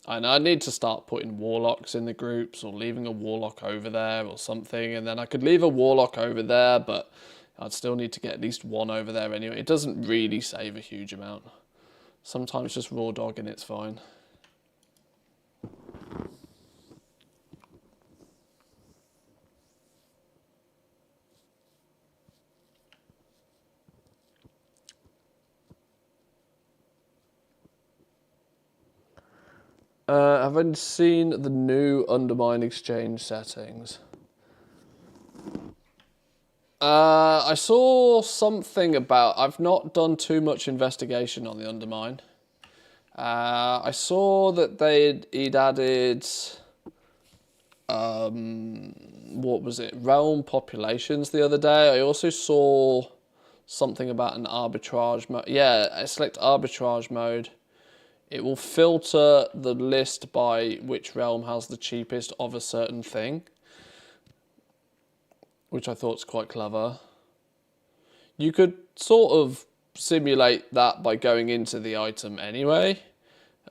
And I need to start putting warlocks in the groups or leaving a warlock over there or something. And then I could leave a warlock over there, but I'd still need to get at least 1 over there anyway. It doesn't really save a huge amount. Sometimes just raw dogging it's fine. Have I seen the new Undermine exchange settings? I saw something about, I've not done too much investigation on the Undermine. I saw that he'd added what was it, realm populations the other day. I also saw something about an arbitrage mode. Yeah, I select arbitrage mode. It will filter the list by which realm has the cheapest of a certain thing, which I thought was quite clever. You could sort of simulate that by going into the item anyway,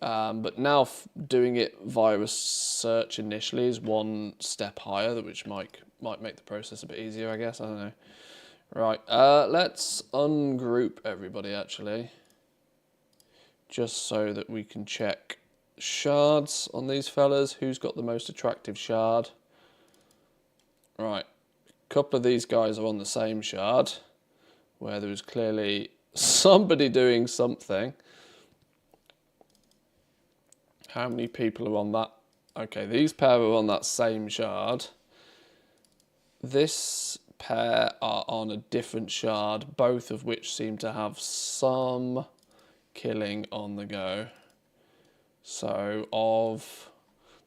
but now doing it via a search initially is one step higher, which might make the process a bit easier, I guess. I don't know. Right, let's ungroup everybody actually, just so that we can check shards on these fellas. Who's got the most attractive shard? Right, a couple of these guys are on the same shard, where there was clearly somebody doing something. How many people are on that? Okay, these pair are on that same shard. This pair are on a different shard, both of which seem to have some killing on the go. So of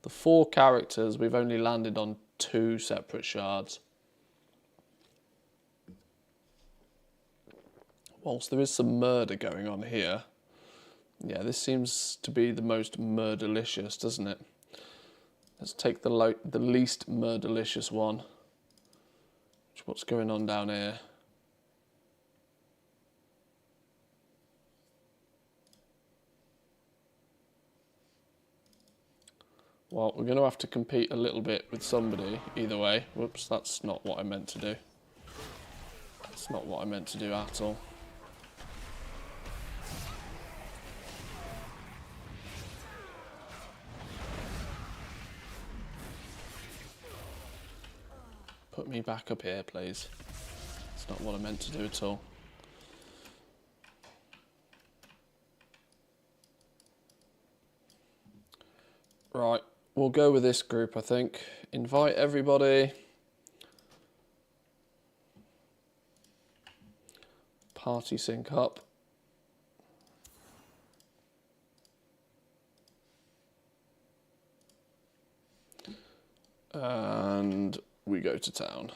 the 4 characters, we've only landed on 2 separate shards. Whilst there is some murder going on here, yeah, this seems to be the most murderlicious, doesn't it? Let's take the least murderlicious one. What's going on down here? Well, we're going to have to compete a little bit with somebody either way. Whoops, that's not what I meant to do. That's not what I meant to do at all. Put me back up here, please. That's not what I meant to do at all. Right, we'll go with this group, I think. Invite everybody. Party sync up. And we go to town.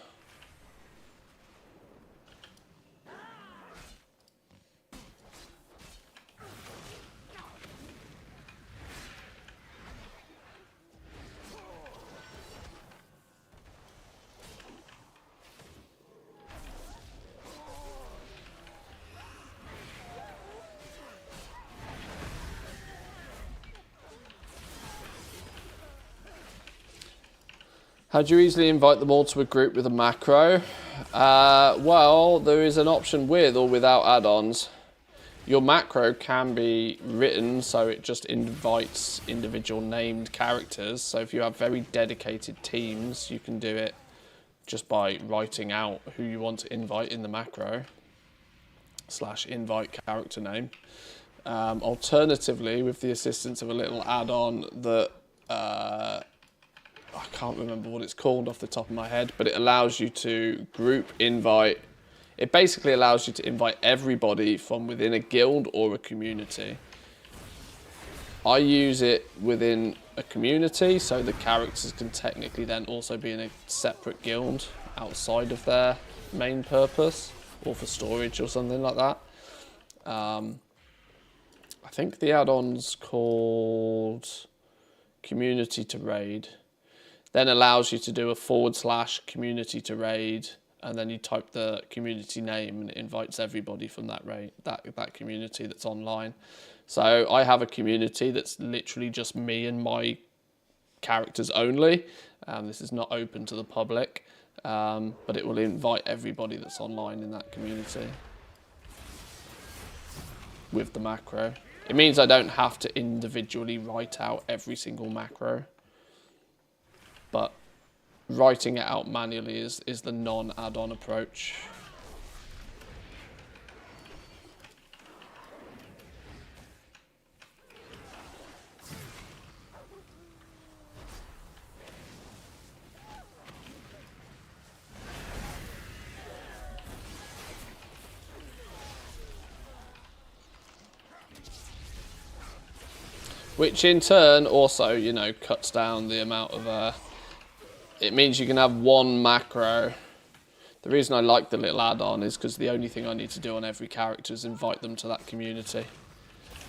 How do you easily invite them all to a group with a macro? Well, there is an option with or without add-ons. Your macro can be written so it just invites individual named characters. So if you have very dedicated teams, you can do it just by writing out who you want to invite in the macro / invite character name. Alternatively, with the assistance of a little add-on that I can't remember what it's called off the top of my head, but it allows you to group invite. It basically allows you to invite everybody from within a guild or a community. I use it within a community, so the characters can technically then also be in a separate guild outside of their main purpose, or for storage or something like that. I think the add-on's called Community to Raid. Then allows you to do a / community to raid, and then you type the community name and it invites everybody from that raid, that community that's online. So I have a community that's literally just me and my characters only. This is not open to the public, but it will invite everybody that's online in that community with the macro. It means I don't have to individually write out every single macro. But writing it out manually is the non-add-on approach. Which in turn also, you know, cuts down the amount of it means you can have one macro. The reason I like the little add-on is because the only thing I need to do on every character is invite them to that community.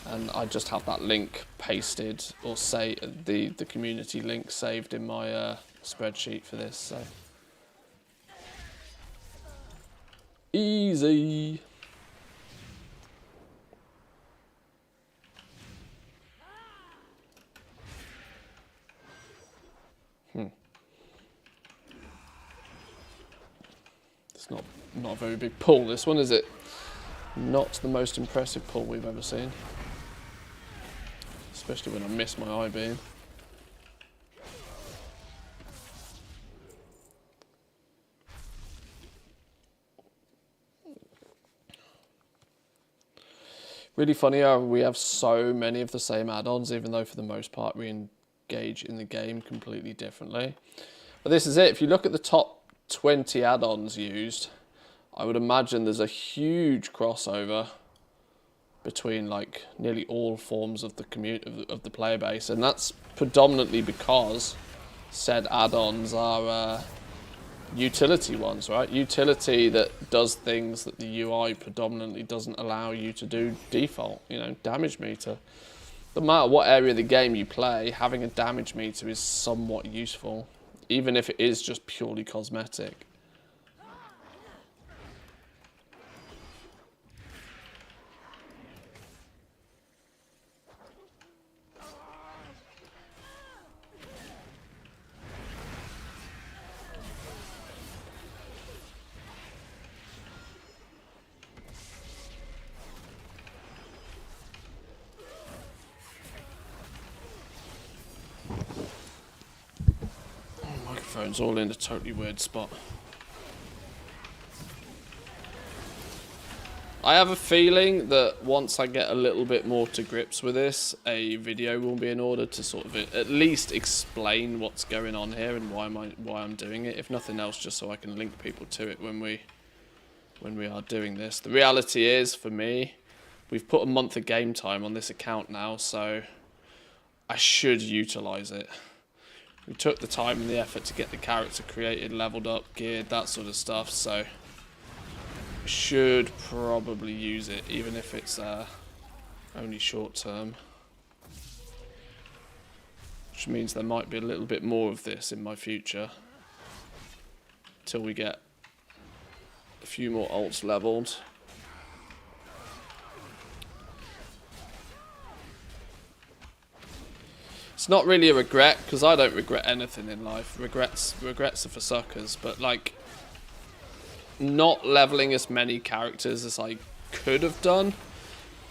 And I just have that link pasted, or say the community link saved in my spreadsheet for this. So easy. It's not a very big pull, this one, is it? Not the most impressive pull we've ever seen. Especially when I miss my eye beam. Really funny how we have so many of the same add-ons, even though for the most part we engage in the game completely differently. But this is it. If you look at the top 20 add-ons used, I would imagine there's a huge crossover between like nearly all forms of the community of the player base, and that's predominantly because said add-ons are utility ones, right? Utility that does things that the UI predominantly doesn't allow you to do default. You know, damage meter. No matter what area of the game you play, having a damage meter is somewhat useful, even if it is just purely cosmetic. Microphone's all in a totally weird spot. I have a feeling that once I get a little bit more to grips with this, a video will be in order to sort of at least explain what's going on here and why I'm doing it. If nothing else, just so I can link people to it when we are doing this. The reality is, for me, we've put a month of game time on this account now, so I should utilize it. We took the time and the effort to get the character created, leveled up, geared, that sort of stuff, so should probably use it, even if it's only short term. Which means there might be a little bit more of this in my future, till we get a few more alts leveled. It's not really a regret, because I don't regret anything in life. Regrets are for suckers, but like, not leveling as many characters as I could have done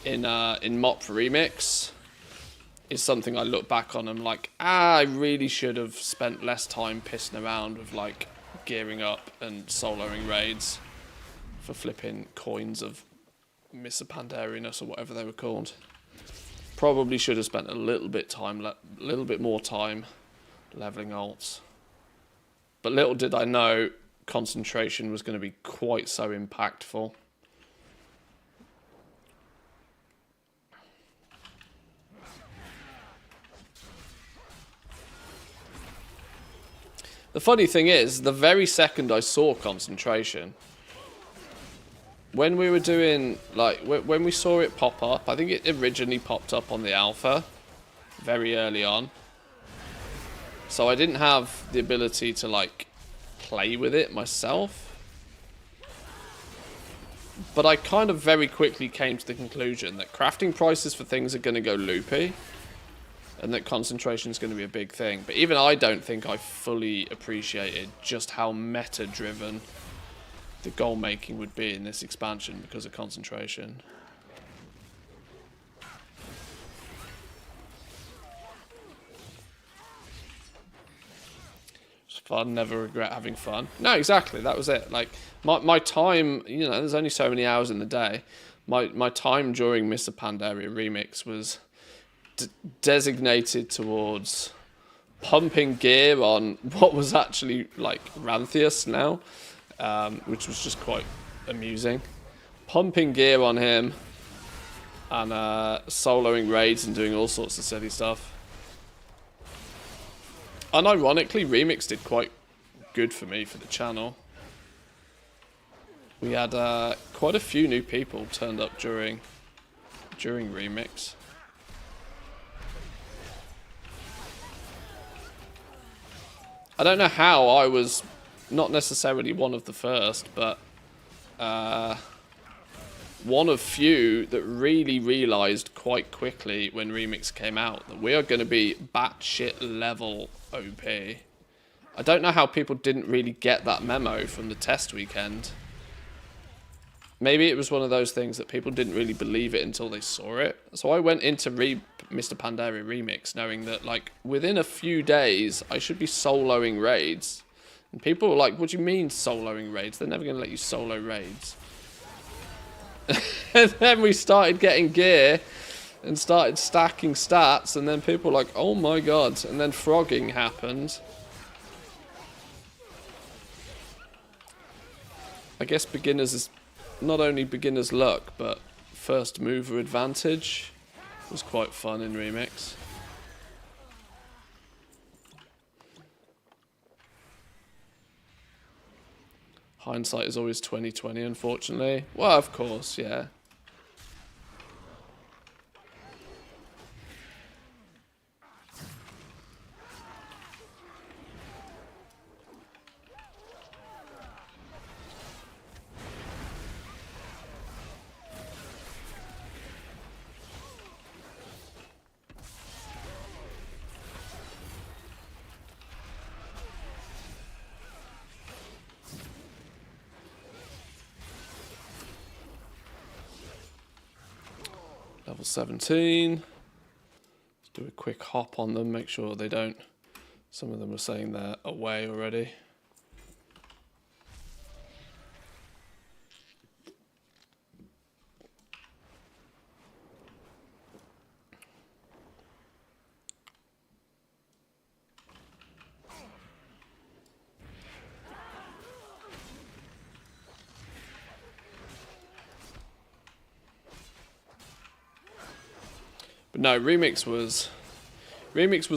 in MOP Remix is something I look back on and I'm like, I really should have spent less time pissing around with like gearing up and soloing raids for flipping coins of Mr. Pandarianus or whatever they were called. Probably should have spent a little bit more time leveling alts. But little did I know concentration was going to be quite so impactful. The funny thing is, the very second I saw concentration, when we were doing, like, when we saw it pop up, I think it originally popped up on the alpha very early on. So I didn't have the ability to, like, play with it myself. But I kind of very quickly came to the conclusion that crafting prices for things are going to go loopy, and that concentration is going to be a big thing. But even I don't think I fully appreciated just how meta-driven the goal making would be in this expansion because of concentration. It's fun, never regret having fun. No, exactly, that was it. Like, my time, you know, there's only so many hours in the day. My time during Mr. Pandaria Remix was designated towards pumping gear on what was actually like Ranthius now, which was just quite amusing. Pumping gear on him and soloing raids and doing all sorts of silly stuff. Unironically, Remix did quite good for me for the channel. We had quite a few new people turned up during Remix. I don't know how I was not necessarily one of the first, but one of few that really realized quite quickly when Remix came out that we are going to be batshit level OP. I don't know how people didn't really get that memo from the test weekend. Maybe it was one of those things that people didn't really believe it until they saw it. So I went into Mr. Pandaria Remix knowing that, like, within a few days, I should be soloing raids. And people were like, what do you mean soloing raids? They're never going to let you solo raids. And then we started getting gear and started stacking stats. And then people were like, oh my god. And then frogging happened. I guess beginners is not only beginner's luck, but first mover advantage was quite fun in Remix. Hindsight is always 20/20, unfortunately. Well, of course, yeah. Level 17. Let's do a quick hop on them, make sure they don't. Some of them are saying they're away already. But no, Remix was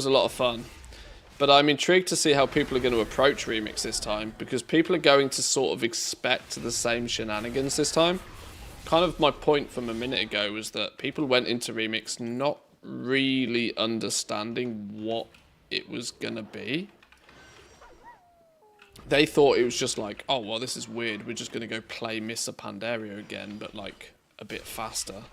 a lot of fun. But I'm intrigued to see how people are going to approach Remix this time, because people are going to sort of expect the same shenanigans this time. Kind of my point from a minute ago was that people went into Remix not really understanding what it was going to be. They thought it was just like, oh, well, this is weird. We're just going to go play Mr. Pandaria again, but like a bit faster.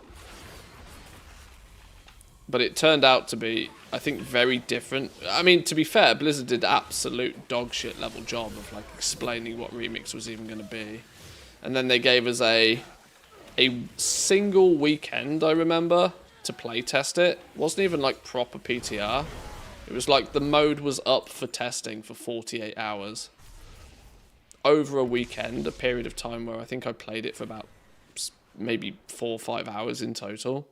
But it turned out to be, I think, very different. I mean, to be fair, Blizzard did absolute dogshit level job of like explaining what Remix was even going to be. And then they gave us a single weekend, I remember, to play test it. It wasn't even like proper PTR. It was like the mode was up for testing for 48 hours. Over a weekend, a period of time where I think I played it for about maybe 4 or 5 hours in total.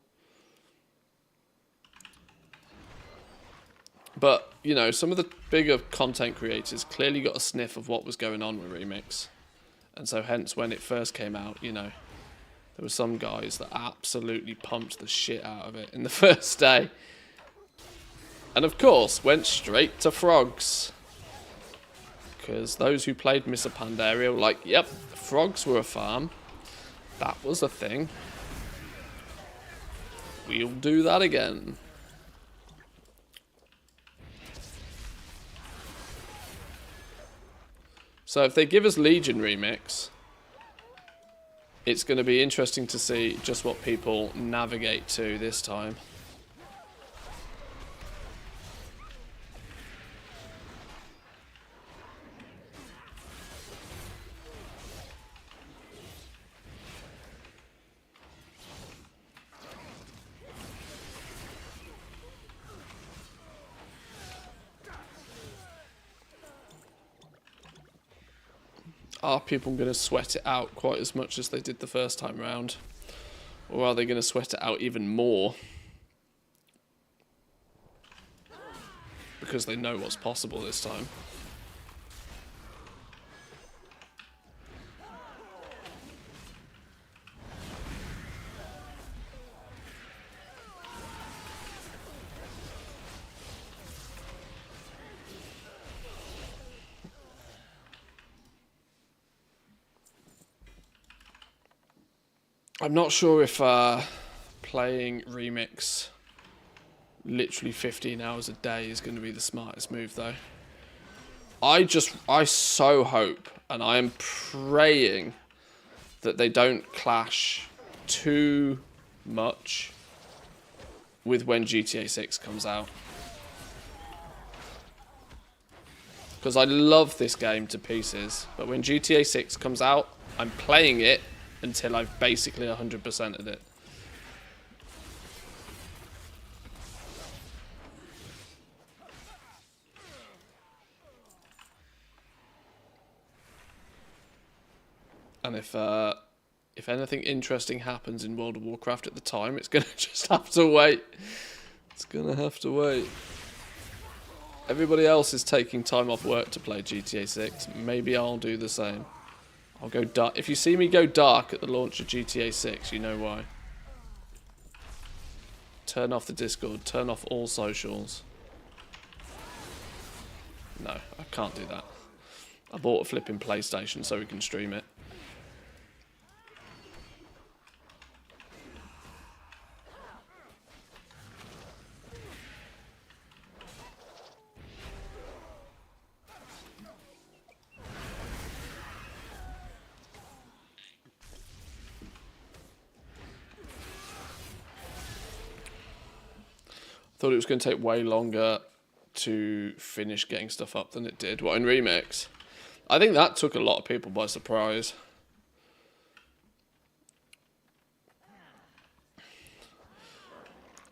But, you know, some of the bigger content creators clearly got a sniff of what was going on with Remix. And so hence when it first came out, you know, there were some guys that absolutely pumped the shit out of it in the first day. And of course, went straight to frogs. Because those who played Mr. Pandaria were like, yep, frogs were a farm. That was a thing. We'll do that again. So if they give us Legion Remix, it's going to be interesting to see just what people navigate to this time. Are people going to sweat it out quite as much as they did the first time round? Or are they going to sweat it out even more? Because they know what's possible this time. I'm not sure if playing Remix literally 15 hours a day is going to be the smartest move, though. I so hope, and I am praying that they don't clash too much with when GTA 6 comes out. Because I love this game to pieces, but when GTA 6 comes out, I'm playing it until I've basically 100%ed it. And if anything interesting happens in World of Warcraft at the time, it's gonna just have to wait. It's gonna have to wait. Everybody else is taking time off work to play GTA 6. Maybe I'll do the same. I'll go dark. If you see me go dark at the launch of GTA 6, you know why. Turn off the Discord. Turn off all socials. No, I can't do that. I bought a flipping PlayStation so we can stream it. Thought it was going to take way longer to finish getting stuff up than it did. What, in Remix? I think that took a lot of people by surprise.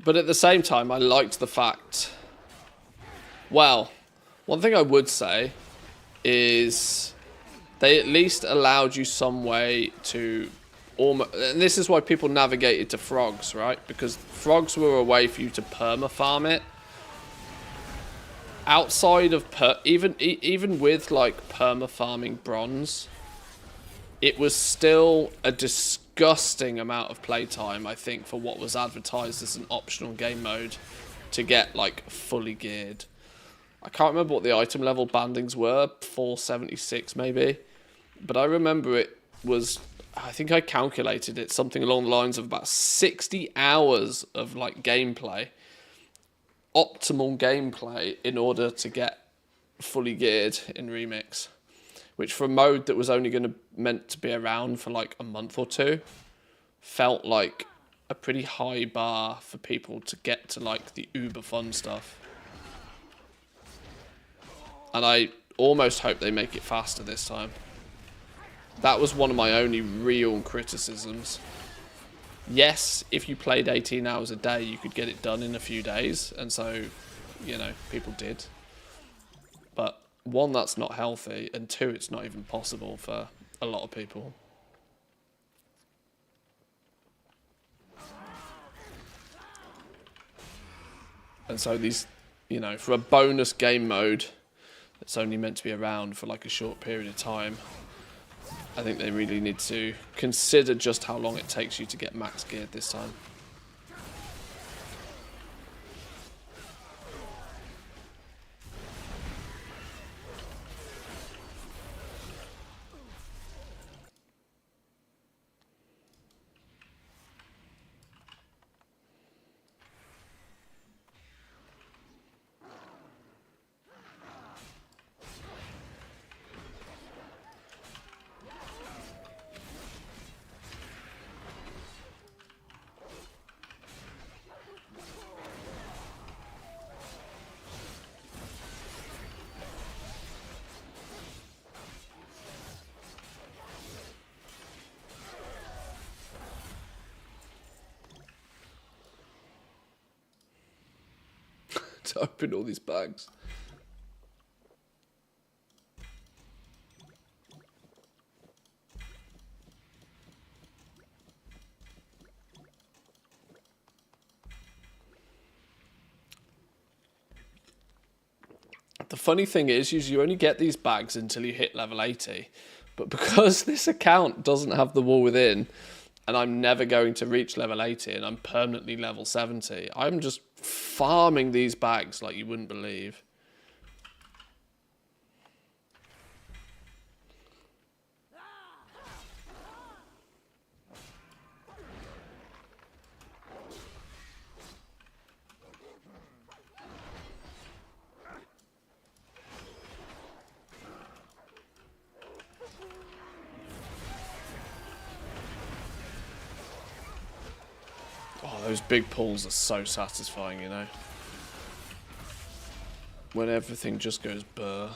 But at the same time, I liked the fact... Well, one thing I would say is they at least allowed you some way to... And this is why people navigated to frogs, right? Because frogs were a way for you to perma-farm it. Outside of... even with, like, perma-farming bronze, it was still a disgusting amount of playtime, I think, for what was advertised as an optional game mode to get, like, fully geared. I can't remember what the item level bandings were, 476 maybe. But I remember it was... I think I calculated it something along the lines of about 60 hours of like gameplay, optimal gameplay in order to get fully geared in Remix, which for a mode that was only meant to be around for like a month or two, felt like a pretty high bar for people to get to like the uber fun stuff. And I almost hope they make it faster this time. That was one of my only real criticisms. Yes, if you played 18 hours a day, you could get it done in a few days. And so, you know, people did. But one, that's not healthy. And two, it's not even possible for a lot of people. And so these, you know, for a bonus game mode that's only meant to be around for like a short period of time, I think they really need to consider just how long it takes you to get max geared this time. To open all these bags. The funny thing is you only get these bags until you hit level 80. But because this account doesn't have the wall within, and I'm never going to reach level 80, and I'm permanently level 70, I'm just farming these bags like you wouldn't believe. Those big pulls are so satisfying, you know. When everything just goes burr.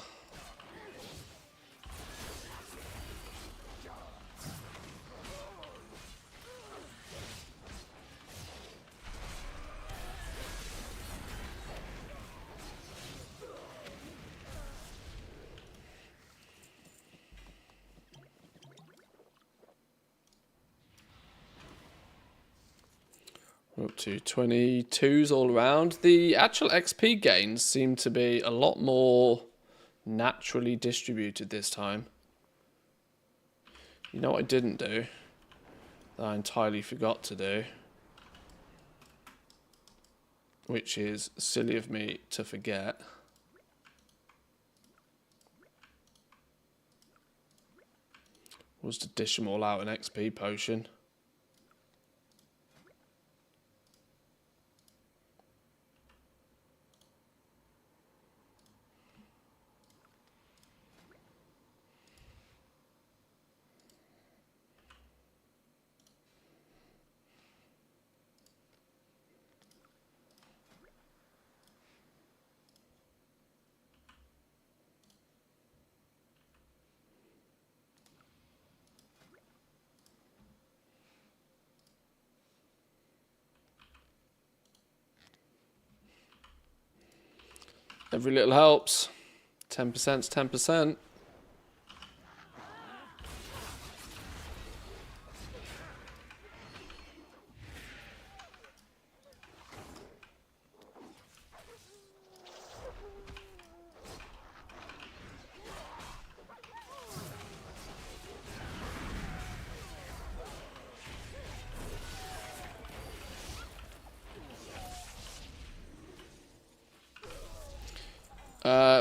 We're up to 22s all around. The actual XP gains seem to be a lot more naturally distributed this time. You know what I didn't do? That I entirely forgot to do. Which is silly of me to forget. Was to dish them all out an XP potion. Every little helps. 10%'s 10%.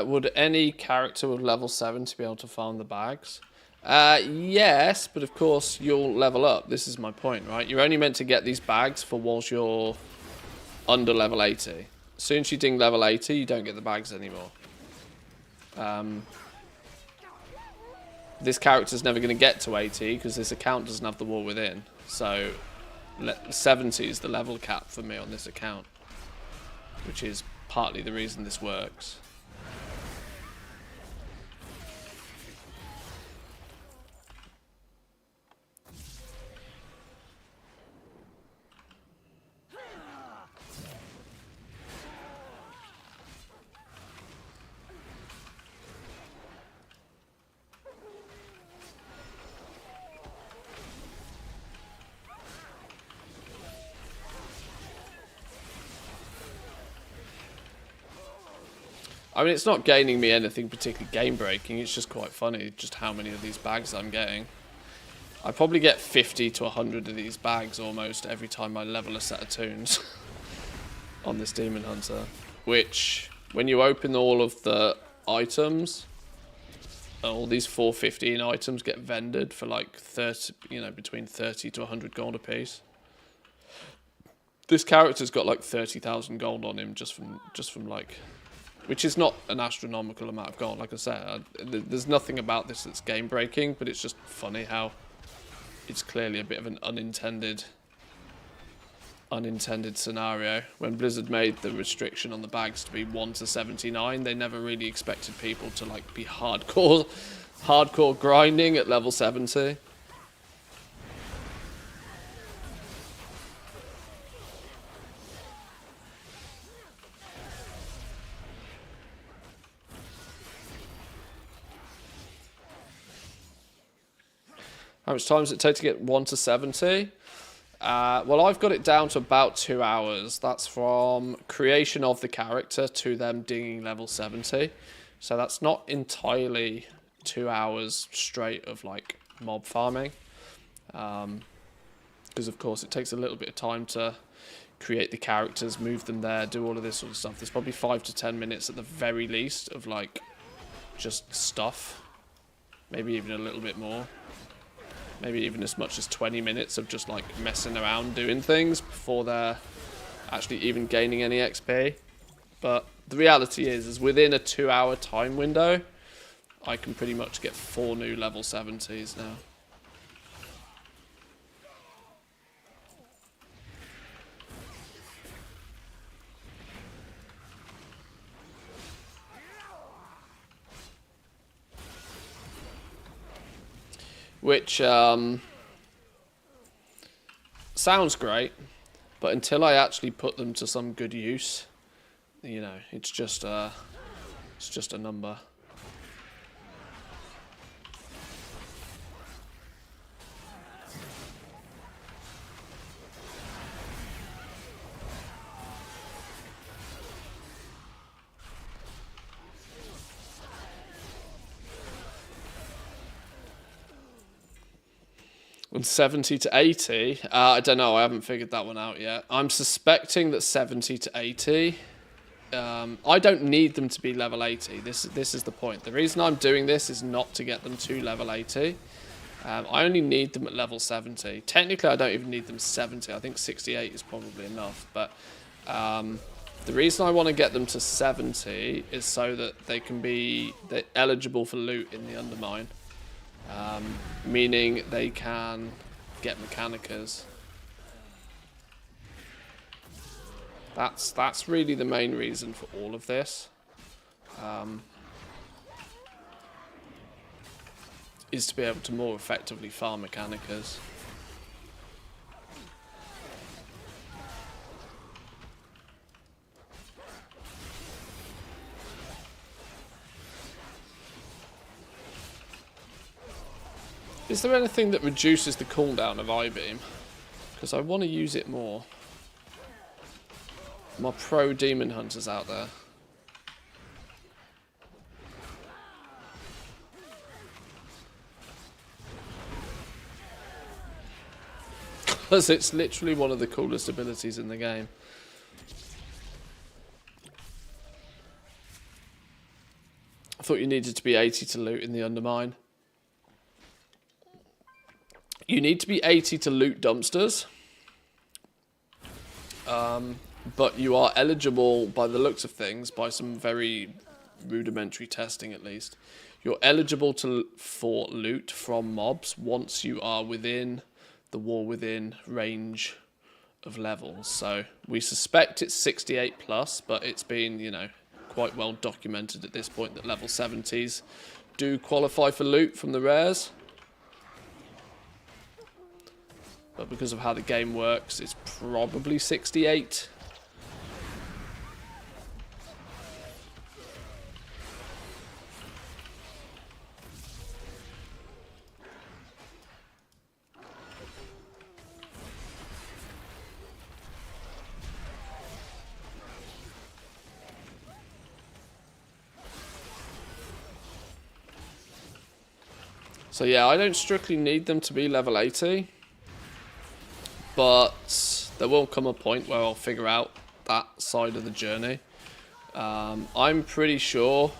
Would any character with level 7 to be able to farm the bags? Yes, but of course you'll level up. This is my point, right? You're only meant to get these bags for whilst you're under level 80. As soon as you ding level 80, you don't get the bags anymore. This character's never going to get to 80 because this account doesn't have the wall within. So 70 is the level cap for me on this account, which is partly the reason this works. I mean, it's not gaining me anything particularly game-breaking. It's just quite funny just how many of these bags I'm getting. I probably get 50 to 100 of these bags almost every time I level a set of toons on this Demon Hunter. Which, when you open all of the items, all these 415 items get vended for like 30, you know, between 30 to 100 gold a piece. This character's got like 30,000 gold on him just from like... Which is not an astronomical amount of gold, like I said. There's nothing about this that's game-breaking, but it's just funny how it's clearly a bit of an unintended scenario. When Blizzard made the restriction on the bags to be 1 to 79, they never really expected people to like be hardcore grinding at level 70. How much time does it take to get 1 to 70? Well, I've got it down to about 2 hours. That's from creation of the character to them dinging level 70. So that's not entirely 2 hours straight of like mob farming. Because of course it takes a little bit of time to create the characters, move them there, do all of this sort of stuff. There's probably 5 to 10 minutes at the very least of like just stuff. Maybe even a little bit more. Maybe even as much as 20 minutes of just like messing around doing things before they're actually even gaining any XP. But the reality is within a 2 hour time window, I can pretty much get 4 new level 70s now. which sounds great, but until I actually put them to some good use, you know, it's just a number. And 70 to 80, I don't know, I haven't figured that one out yet. I'm suspecting that 70 to 80, I don't need them to be level 80. This is the point. The reason I'm doing this is not to get them to level 80. I only need them at level 70. Technically, I don't even need them 70. I think 68 is probably enough. But the reason I want to get them to 70 is so that they're eligible for loot in the Undermine. Meaning they can get Mechanicas. That's really the main reason for all of this. Is to be able to more effectively farm Mechanicas. Is there anything that reduces the cooldown of I-Beam? Because I want to use it more. My pro demon hunters out there. Because it's literally one of the coolest abilities in the game. I thought you needed to be 80 to loot in the Undermine. You need to be 80 to loot dumpsters. But you are eligible, by the looks of things, by some very rudimentary testing at least, you're eligible for loot from mobs once you are within the War Within range of levels. So we suspect it's 68 plus, but it's been, you know, quite well documented at this point that level 70s do qualify for loot from the rares. But because of how the game works, it's probably 68. So yeah, I don't strictly need them to be level 80. But there will come a point where I'll figure out that side of the journey. I'm pretty sure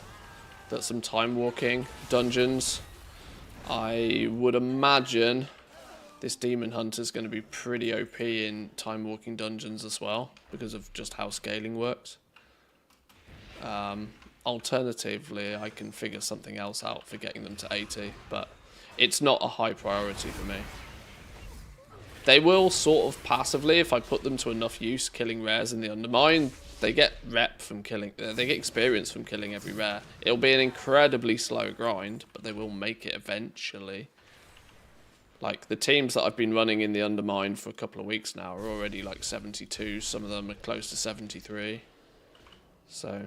that some time walking dungeons, I would imagine this demon hunter is going to be pretty OP in time walking dungeons as well, because of just how scaling works. Alternatively, I can figure something else out for getting them to 80, but it's not a high priority for me. They will sort of passively, if I put them to enough use, killing rares in the Undermine. They get rep from killing, they get experience from killing every rare. It'll be an incredibly slow grind, but they will make it eventually. Like, the teams that I've been running in the Undermine for a couple of weeks now are already like 72. Some of them are close to 73. So...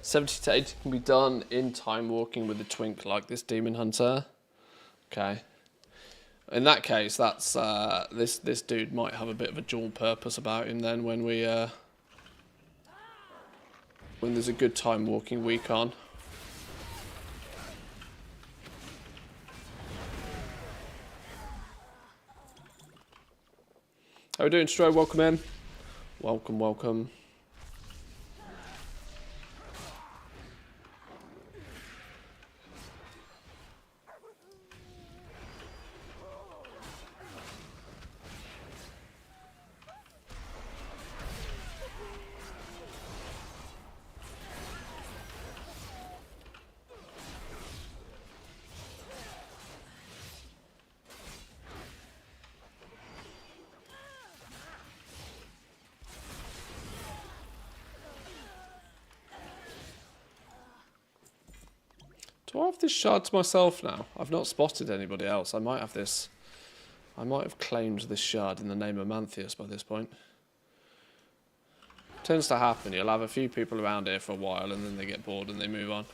$70 to $80 can be done in time walking with a twink like this demon hunter. Okay. In that case, that's this dude might have a bit of a dual purpose about him then when we when there's a good time walking week on. How are we doing, Stro? Welcome in. Welcome, welcome. Do I have this shard to myself now? I've not spotted anybody else. I might have this. I might have claimed this shard in the name of Mantheus by this point. Tends to happen. You'll have a few people around here for a while and then they get bored and they move on.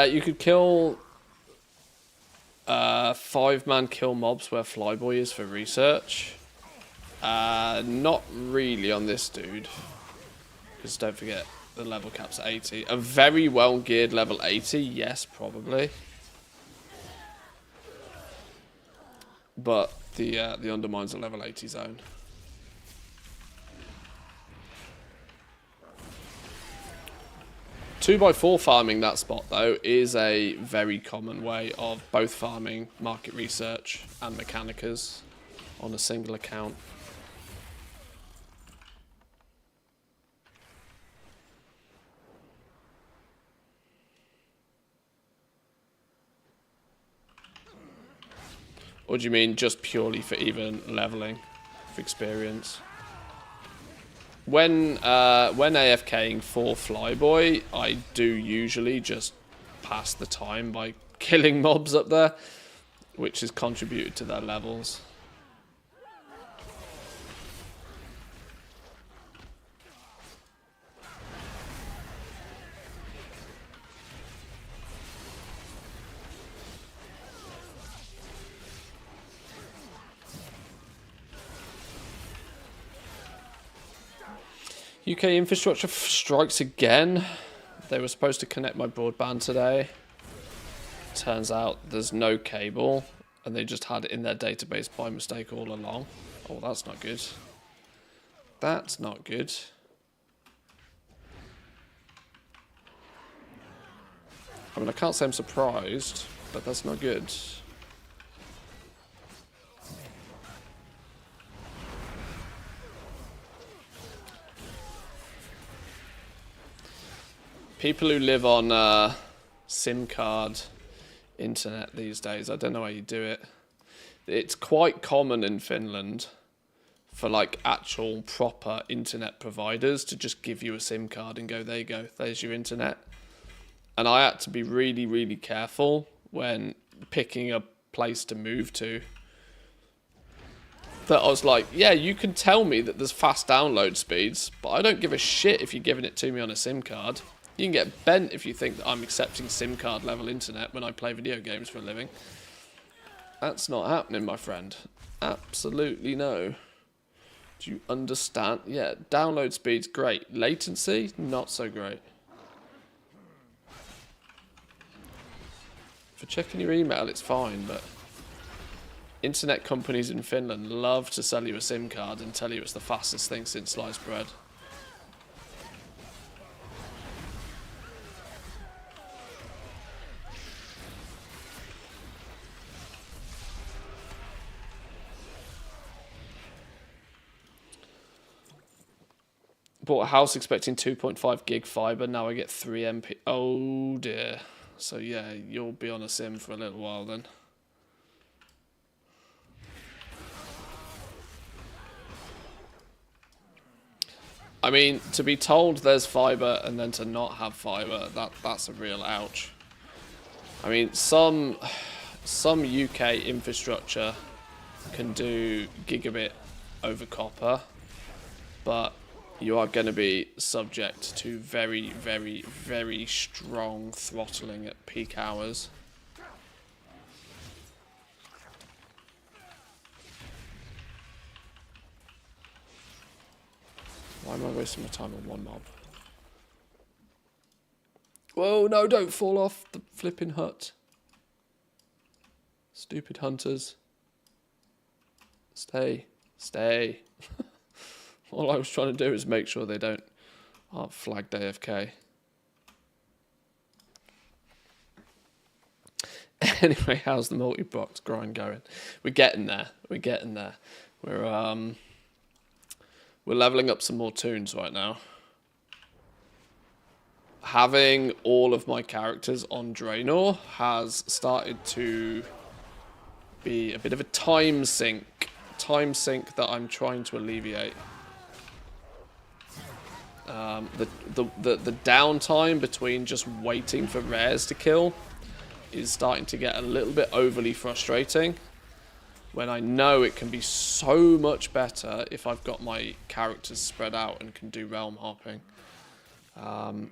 You could kill 5-man kill mobs where Flyboy is for research. Not really on this dude. Because don't forget, the level cap's at 80. A very well geared level 80, yes, probably. But the Undermine's a level 80 zone. 2x4 farming that spot, though, is a very common way of both farming market research and Mechanicas on a single account. Or do you mean just purely for even leveling, for experience? When AFKing for Flyboy, I do usually just pass the time by killing mobs up there, which has contributed to their levels. UK infrastructure strikes again. They were supposed to connect my broadband today. Turns out there's no cable, and they just had it in their database by mistake all along. Oh, that's not good. That's not good. I mean, I can't say I'm surprised, but that's not good. People who live on SIM card internet these days, I don't know how you do it. It's quite common in Finland for like actual proper internet providers to just give you a SIM card and go, there you go, there's your internet. And I had to be really, really careful when picking a place to move to. That I was like, yeah, you can tell me that there's fast download speeds, but I don't give a shit if you're giving it to me on a SIM card. You can get bent if you think that I'm accepting SIM card level internet when I play video games for a living. That's not happening, my friend. Absolutely no. Do you understand? Yeah, download speed's great. Latency, not so great. For checking your email, it's fine, but internet companies in Finland love to sell you a SIM card and tell you it's the fastest thing since sliced bread. Bought a house expecting 2.5 gig fiber. Now I get 3 MP. Oh dear. So yeah, you'll be on a sim for a little while then. I mean, to be told there's fiber and then to not have fiber, that's a real ouch. I mean, some UK infrastructure can do gigabit over copper, but you are going to be subject to very, very, very strong throttling at peak hours. Why am I wasting my time on one mob? Whoa, no, don't fall off the flipping hut. Stupid hunters. Stay. Stay. All I was trying to do is make sure they aren't flagged AFK. Anyway, how's the multi-box grind going? We're getting there. We're getting there. We're leveling up some more toons right now. Having all of my characters on Draenor has started to be a bit of a time sink that I'm trying to alleviate. The downtime between just waiting for rares to kill is starting to get a little bit overly frustrating, when I know it can be so much better if I've got my characters spread out and can do realm hopping.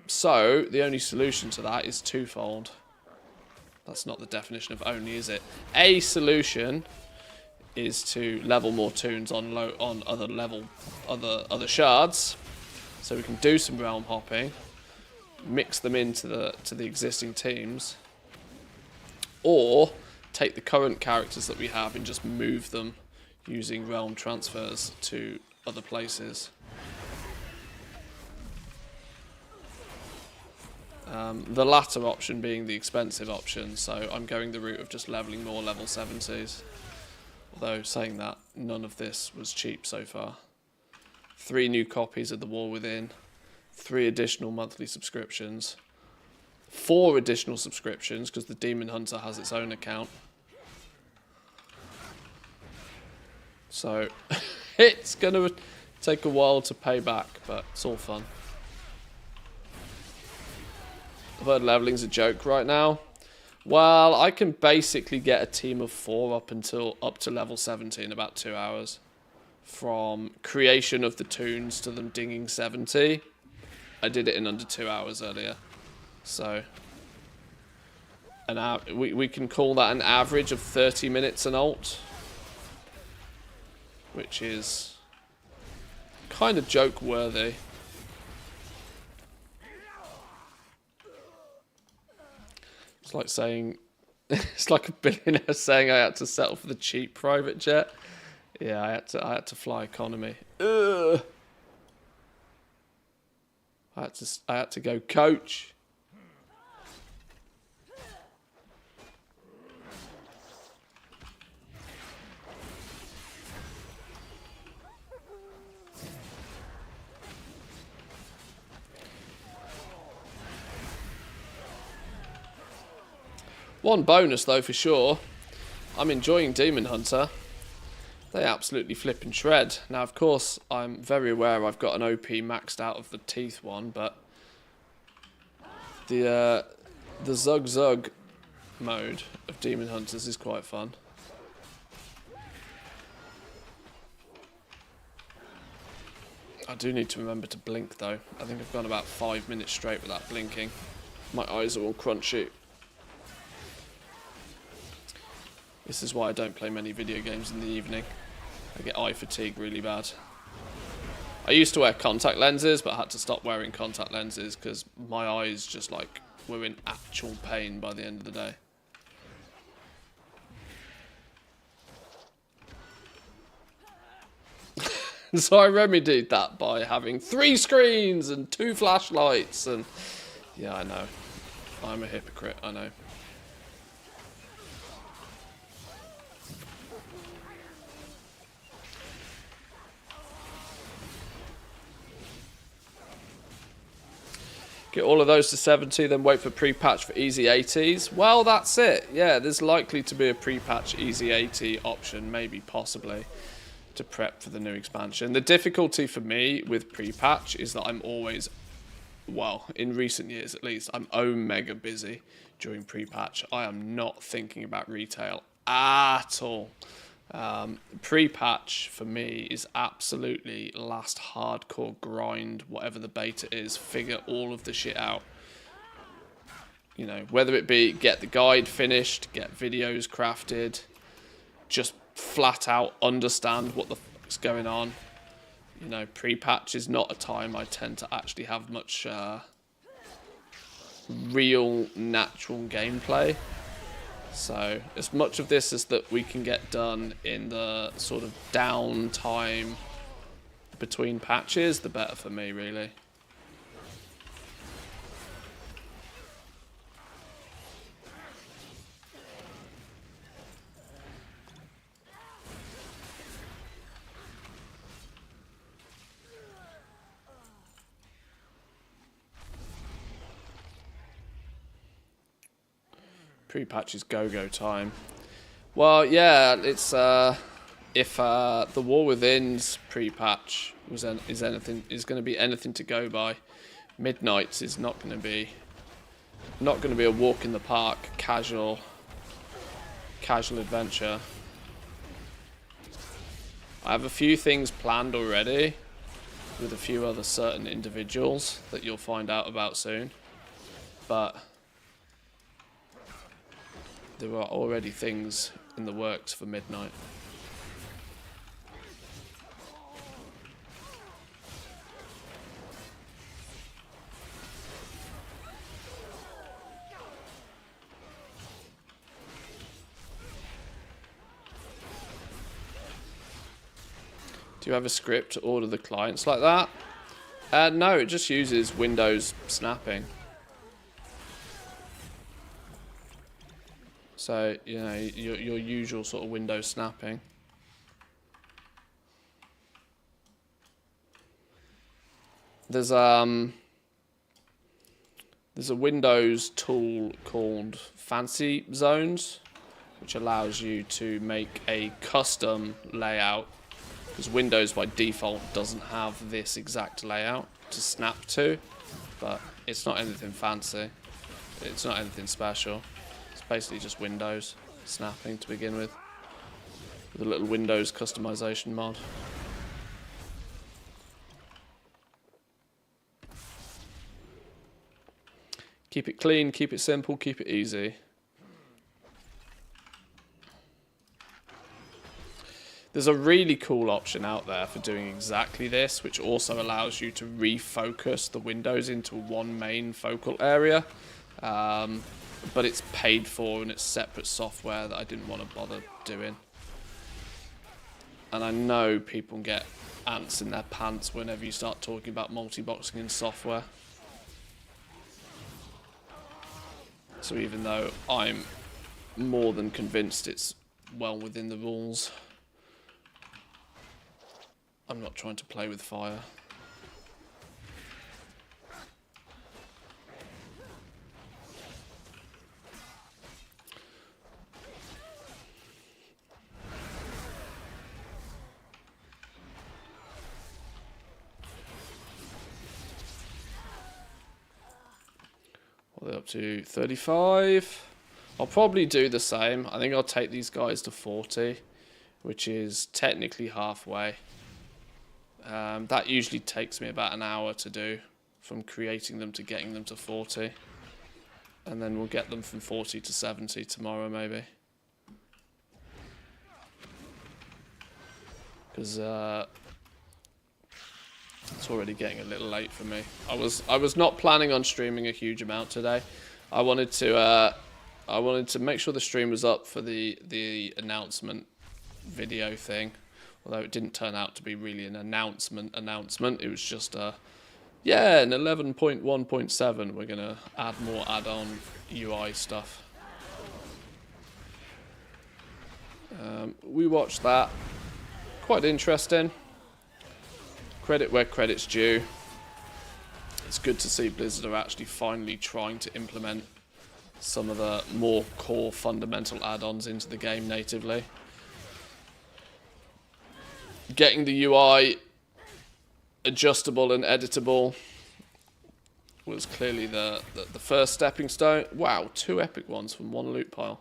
So the only solution to that is twofold. That's not the definition of only, is it? A solution is to level more toons on other shards, so we can do some realm hopping, mix them into the existing teams, or take the current characters that we have and just move them using realm transfers to other places. The latter option being the expensive option, so I'm going the route of just leveling more level 70s. Although, saying that, none of this was cheap so far. 3 new copies of The War Within, 3 additional monthly subscriptions, 4 additional subscriptions because the Demon Hunter has its own account. So, it's going to take a while to pay back, but it's all fun. I've heard leveling's a joke right now. Well, I can basically get a team of 4 up to level 70 in about 2 hours. From creation of the toons to them dinging 70. I did it in under 2 hours earlier. So, we can call that an average of 30 minutes an ult. Which is kind of joke worthy. It's like saying, it's like a billionaire saying I had to settle for the cheap private jet. Yeah, I had to fly economy. Ugh. I had to go coach. One bonus though for sure, I'm enjoying Demon Hunter. They absolutely flip and shred. Now of course I'm very aware I've got an OP maxed out of the teeth one, but the Zug Zug mode of Demon Hunters is quite fun. I do need to remember to blink though. I think I've gone about 5 minutes straight without blinking. My eyes are all crunchy. This is why I don't play many video games in the evening. I get eye fatigue really bad. I used to wear contact lenses, but I had to stop wearing contact lenses because my eyes just like were in actual pain by the end of the day. So I remedied that by having 3 screens and 2 flashlights, and yeah, I know. I'm a hypocrite, I know. Get all of those to 70, then wait for pre-patch for easy 80s. Well, that's it. Yeah, there's likely to be a pre-patch easy 80 option, maybe, possibly, to prep for the new expansion. The difficulty for me with pre-patch is that I'm always, well, in recent years at least, I'm mega busy during pre-patch. I am not thinking about retail at all. Pre-patch for me is absolutely last hardcore grind, whatever the beta is, figure all of the shit out. You know, whether it be get the guide finished, get videos crafted, just flat out understand what the fuck's going on. You know, pre-patch is not a time I tend to actually have much real, natural gameplay. So, as much of this as that we can get done in the sort of downtime between patches, the better for me, really. Pre-patch is go-go time. Well, yeah, it's if the War Within's pre-patch is going to be anything to go by, Midnight's is not going to be a walk in the park, casual adventure. I have a few things planned already with a few other certain individuals that you'll find out about soon, but there are already things in the works for Midnight. Do you have a script to order the clients like that? No, it just uses Windows snapping. So, you know, your usual sort of Windows snapping. There's a Windows tool called Fancy Zones, which allows you to make a custom layout, because Windows by default doesn't have this exact layout to snap to, but it's not anything fancy. It's not anything special. Basically just Windows snapping to begin with a little Windows customization mod. Keep it clean, keep it simple, keep it easy. There's a really cool option out there for doing exactly this, which also allows you to refocus the windows into one main focal area. But it's paid for and it's separate software that I didn't want to bother doing. And I know people get ants in their pants whenever you start talking about multi-boxing in software. So even though I'm more than convinced it's well within the rules, I'm not trying to play with fire. They're up to 35. I'll probably do the same. I think I'll take these guys to 40, which is technically halfway. That usually takes me about an hour to do, from creating them to getting them to 40. And then we'll get them from 40 to 70 tomorrow, maybe. Because it's already getting a little late for me. I was not planning on streaming a huge amount today. I wanted to make sure the stream was up for the announcement video thing. Although it didn't turn out to be really an announcement. It was just yeah, in 11.1.7 we're gonna add more add-on UI stuff. We watched that. Quite interesting. Credit where credit's due. It's good to see Blizzard are actually finally trying to implement some of the more core fundamental add-ons into the game natively. Getting the UI adjustable and editable was clearly the first stepping stone. Wow, 2 epic ones from one loot pile.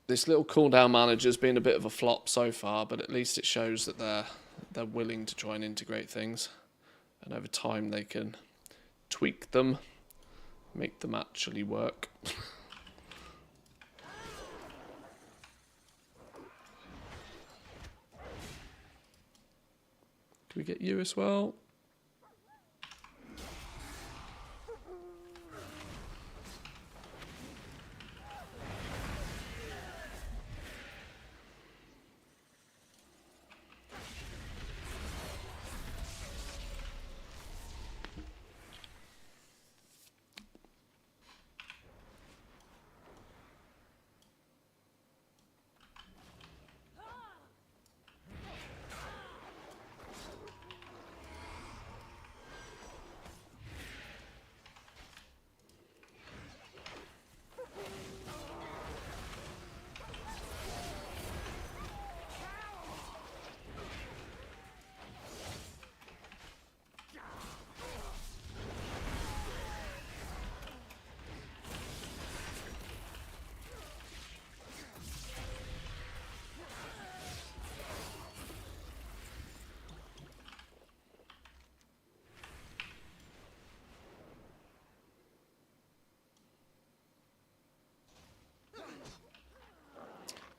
This little cooldown manager's been a bit of a flop so far, but at least it shows that they're willing to try and integrate things, and over time they can tweak them, make them actually work. Can we get you as well?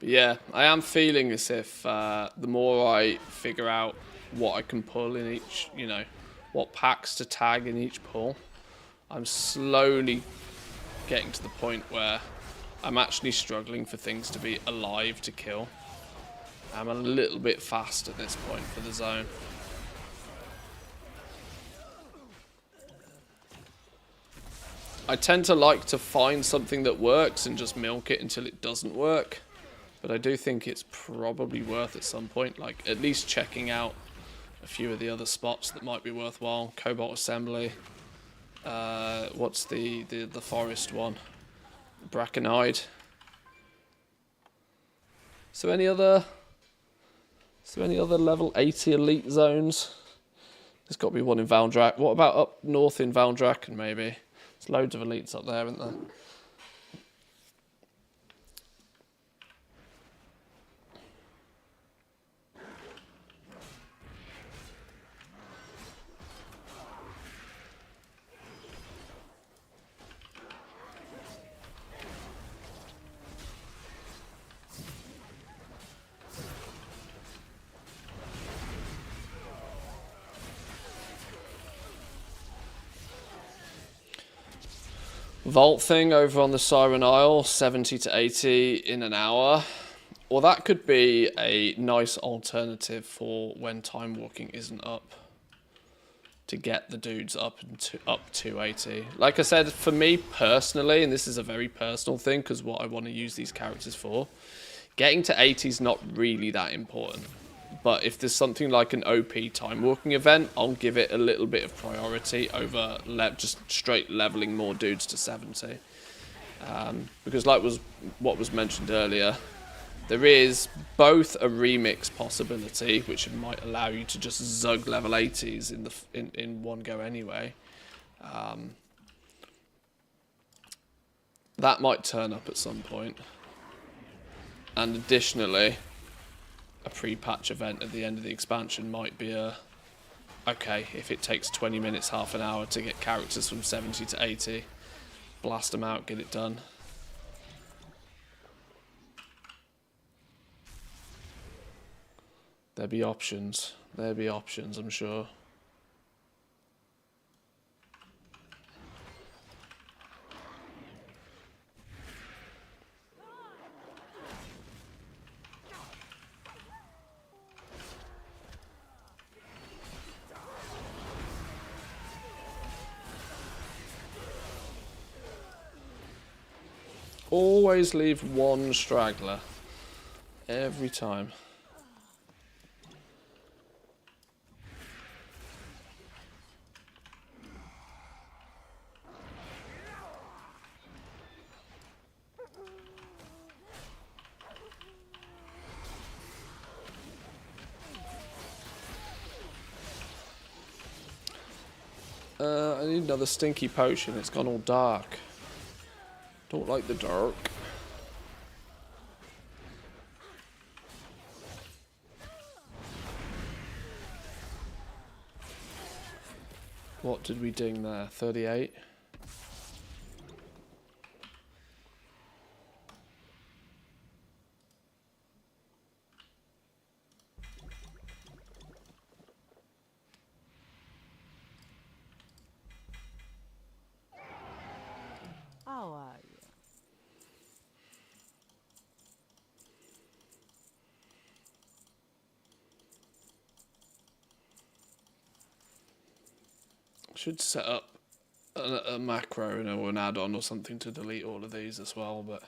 But yeah, I am feeling as if the more I figure out what I can pull in each, you know, what packs to tag in each pull, I'm slowly getting to the point where I'm actually struggling for things to be alive to kill. I'm a little bit fast at this point for the zone. I tend to like to find something that works and just milk it until it doesn't work. But I do think it's probably worth at some point, like at least checking out a few of the other spots that might be worthwhile. Cobalt Assembly. What's the forest one? Brackenide. So any other level 80 elite zones? There's got to be one in Valndrak. What about up north in Valndraken maybe? There's loads of elites up there, isn't there? Vault thing over on the Siren Isle, 70 to 80 in an hour. Well, that could be a nice alternative for when time walking isn't up, to get the dudes up to 80. Like I said, for me personally, and this is a very personal thing because what I want to use these characters for, getting to 80 is not really that important. But if there's something like an OP time walking event, I'll give it a little bit of priority over just straight leveling more dudes to 70. Because like what was mentioned earlier, there is both a remix possibility, which might allow you to just zug level 80s in one go anyway. That might turn up at some point. And additionally, a pre-patch event at the end of the expansion might be okay, if it takes 20 minutes, half an hour to get characters from 70 to 80, blast them out, get it done. There'll be options, I'm sure. Always leave one straggler. Every time. I need another stinky potion. It's gone all dark. Don't like the dark. What did we ding there? 38? Should set up a macro or an add-on or something to delete all of these as well, but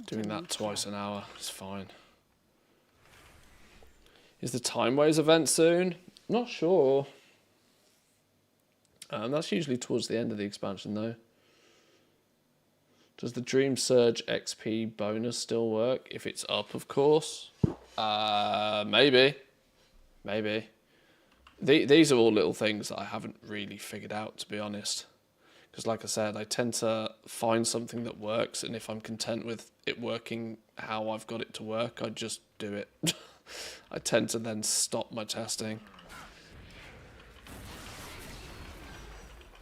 doing that twice an hour is fine. Is the Timeways event soon? Not sure. That's usually towards the end of the expansion though. Does the Dream Surge XP bonus still work? If it's up, of course. Maybe. Maybe. These are all little things that I haven't really figured out, to be honest. Because like I said, I tend to find something that works, and if I'm content with it working how I've got it to work, I just do it. I tend to then stop my testing.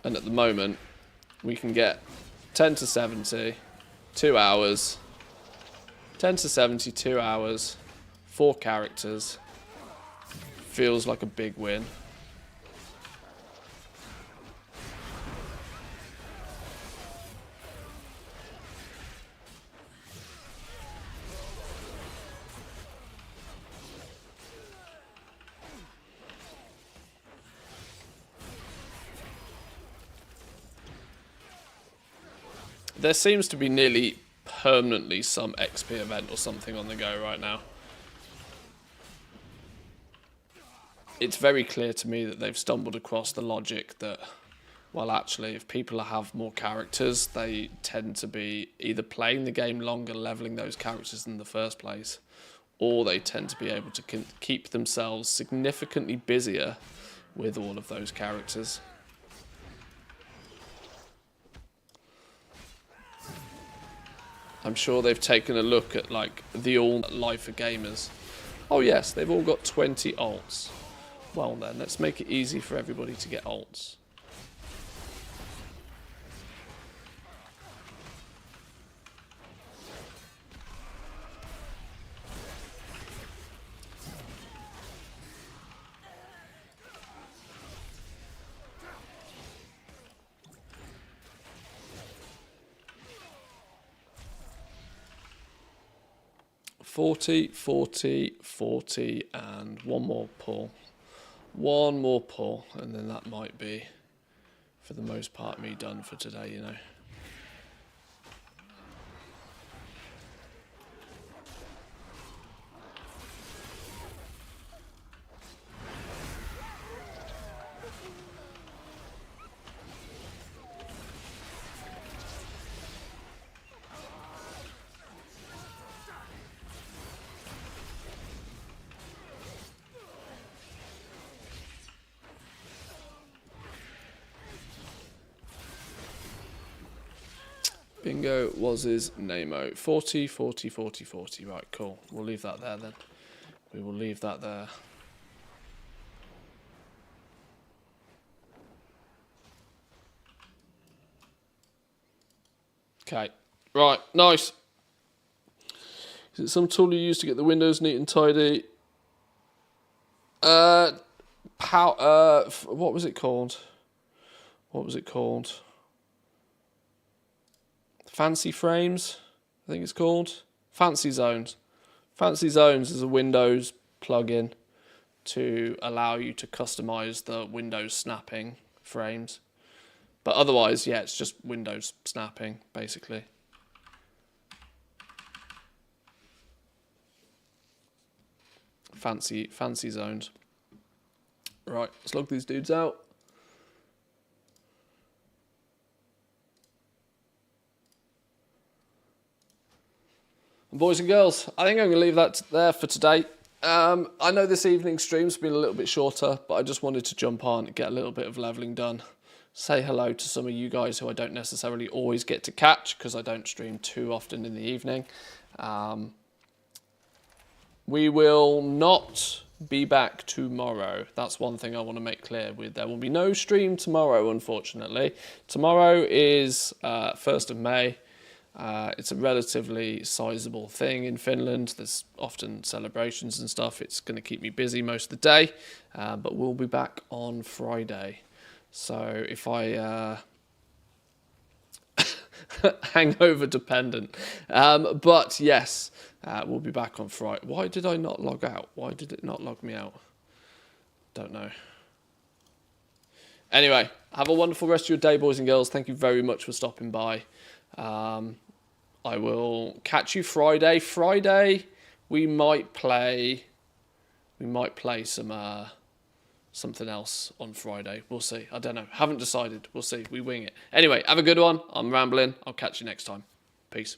And at the moment, we can get 10 to 70, 2 hours, 10 to 70, 2 hours, 4 characters. Feels like a big win. There seems to be nearly permanently some XP event or something on the go right now. It's very clear to me that they've stumbled across the logic that, well, actually, if people have more characters, they tend to be either playing the game longer, leveling those characters in the first place, or they tend to be able to keep themselves significantly busier with all of those characters. I'm sure they've taken a look at, like, the all life for gamers. Oh yes, they've all got 20 alts. Well then, let's make it easy for everybody to get alts. $40, $40, $40, and one more pull. One more pull, and then that might be, for the most part, me done for today, you know. Bingo was his name-o. 40, 40, 40, 40. Right, cool. We'll leave that there then. We will leave that there. Okay. Right, nice. Is it some tool you use to get the windows neat and tidy? What was it called? What was it called? Fancy Frames, I think it's called. Fancy Zones. Fancy Zones is a Windows plugin to allow you to customize the Windows snapping frames. But otherwise, yeah, it's just Windows snapping, basically. Fancy Zones. Right, let's log these dudes out. Boys and girls, I think I'm going to leave that there for today. I know this evening's stream's been a little bit shorter, but I just wanted to jump on and get a little bit of leveling done. Say hello to some of you guys who I don't necessarily always get to catch because I don't stream too often in the evening. We will not be back tomorrow. That's one thing I want to make clear. There will be no stream tomorrow, unfortunately. Tomorrow is 1st of May. It's a relatively sizable thing in Finland. There's often celebrations and stuff. It's going to keep me busy most of the day, but we'll be back on Friday. So if I hangover dependent, but yes, we'll be back on Friday. Why did I not log out? Why did it not log me out? Don't know. Anyway, have a wonderful rest of your day, boys and girls. Thank you very much for stopping by. I will catch you Friday. Friday, we might play some something else on Friday. We'll see. I don't know. Haven't decided. We'll see. We wing it. Anyway, have a good one. I'm rambling. I'll catch you next time. Peace.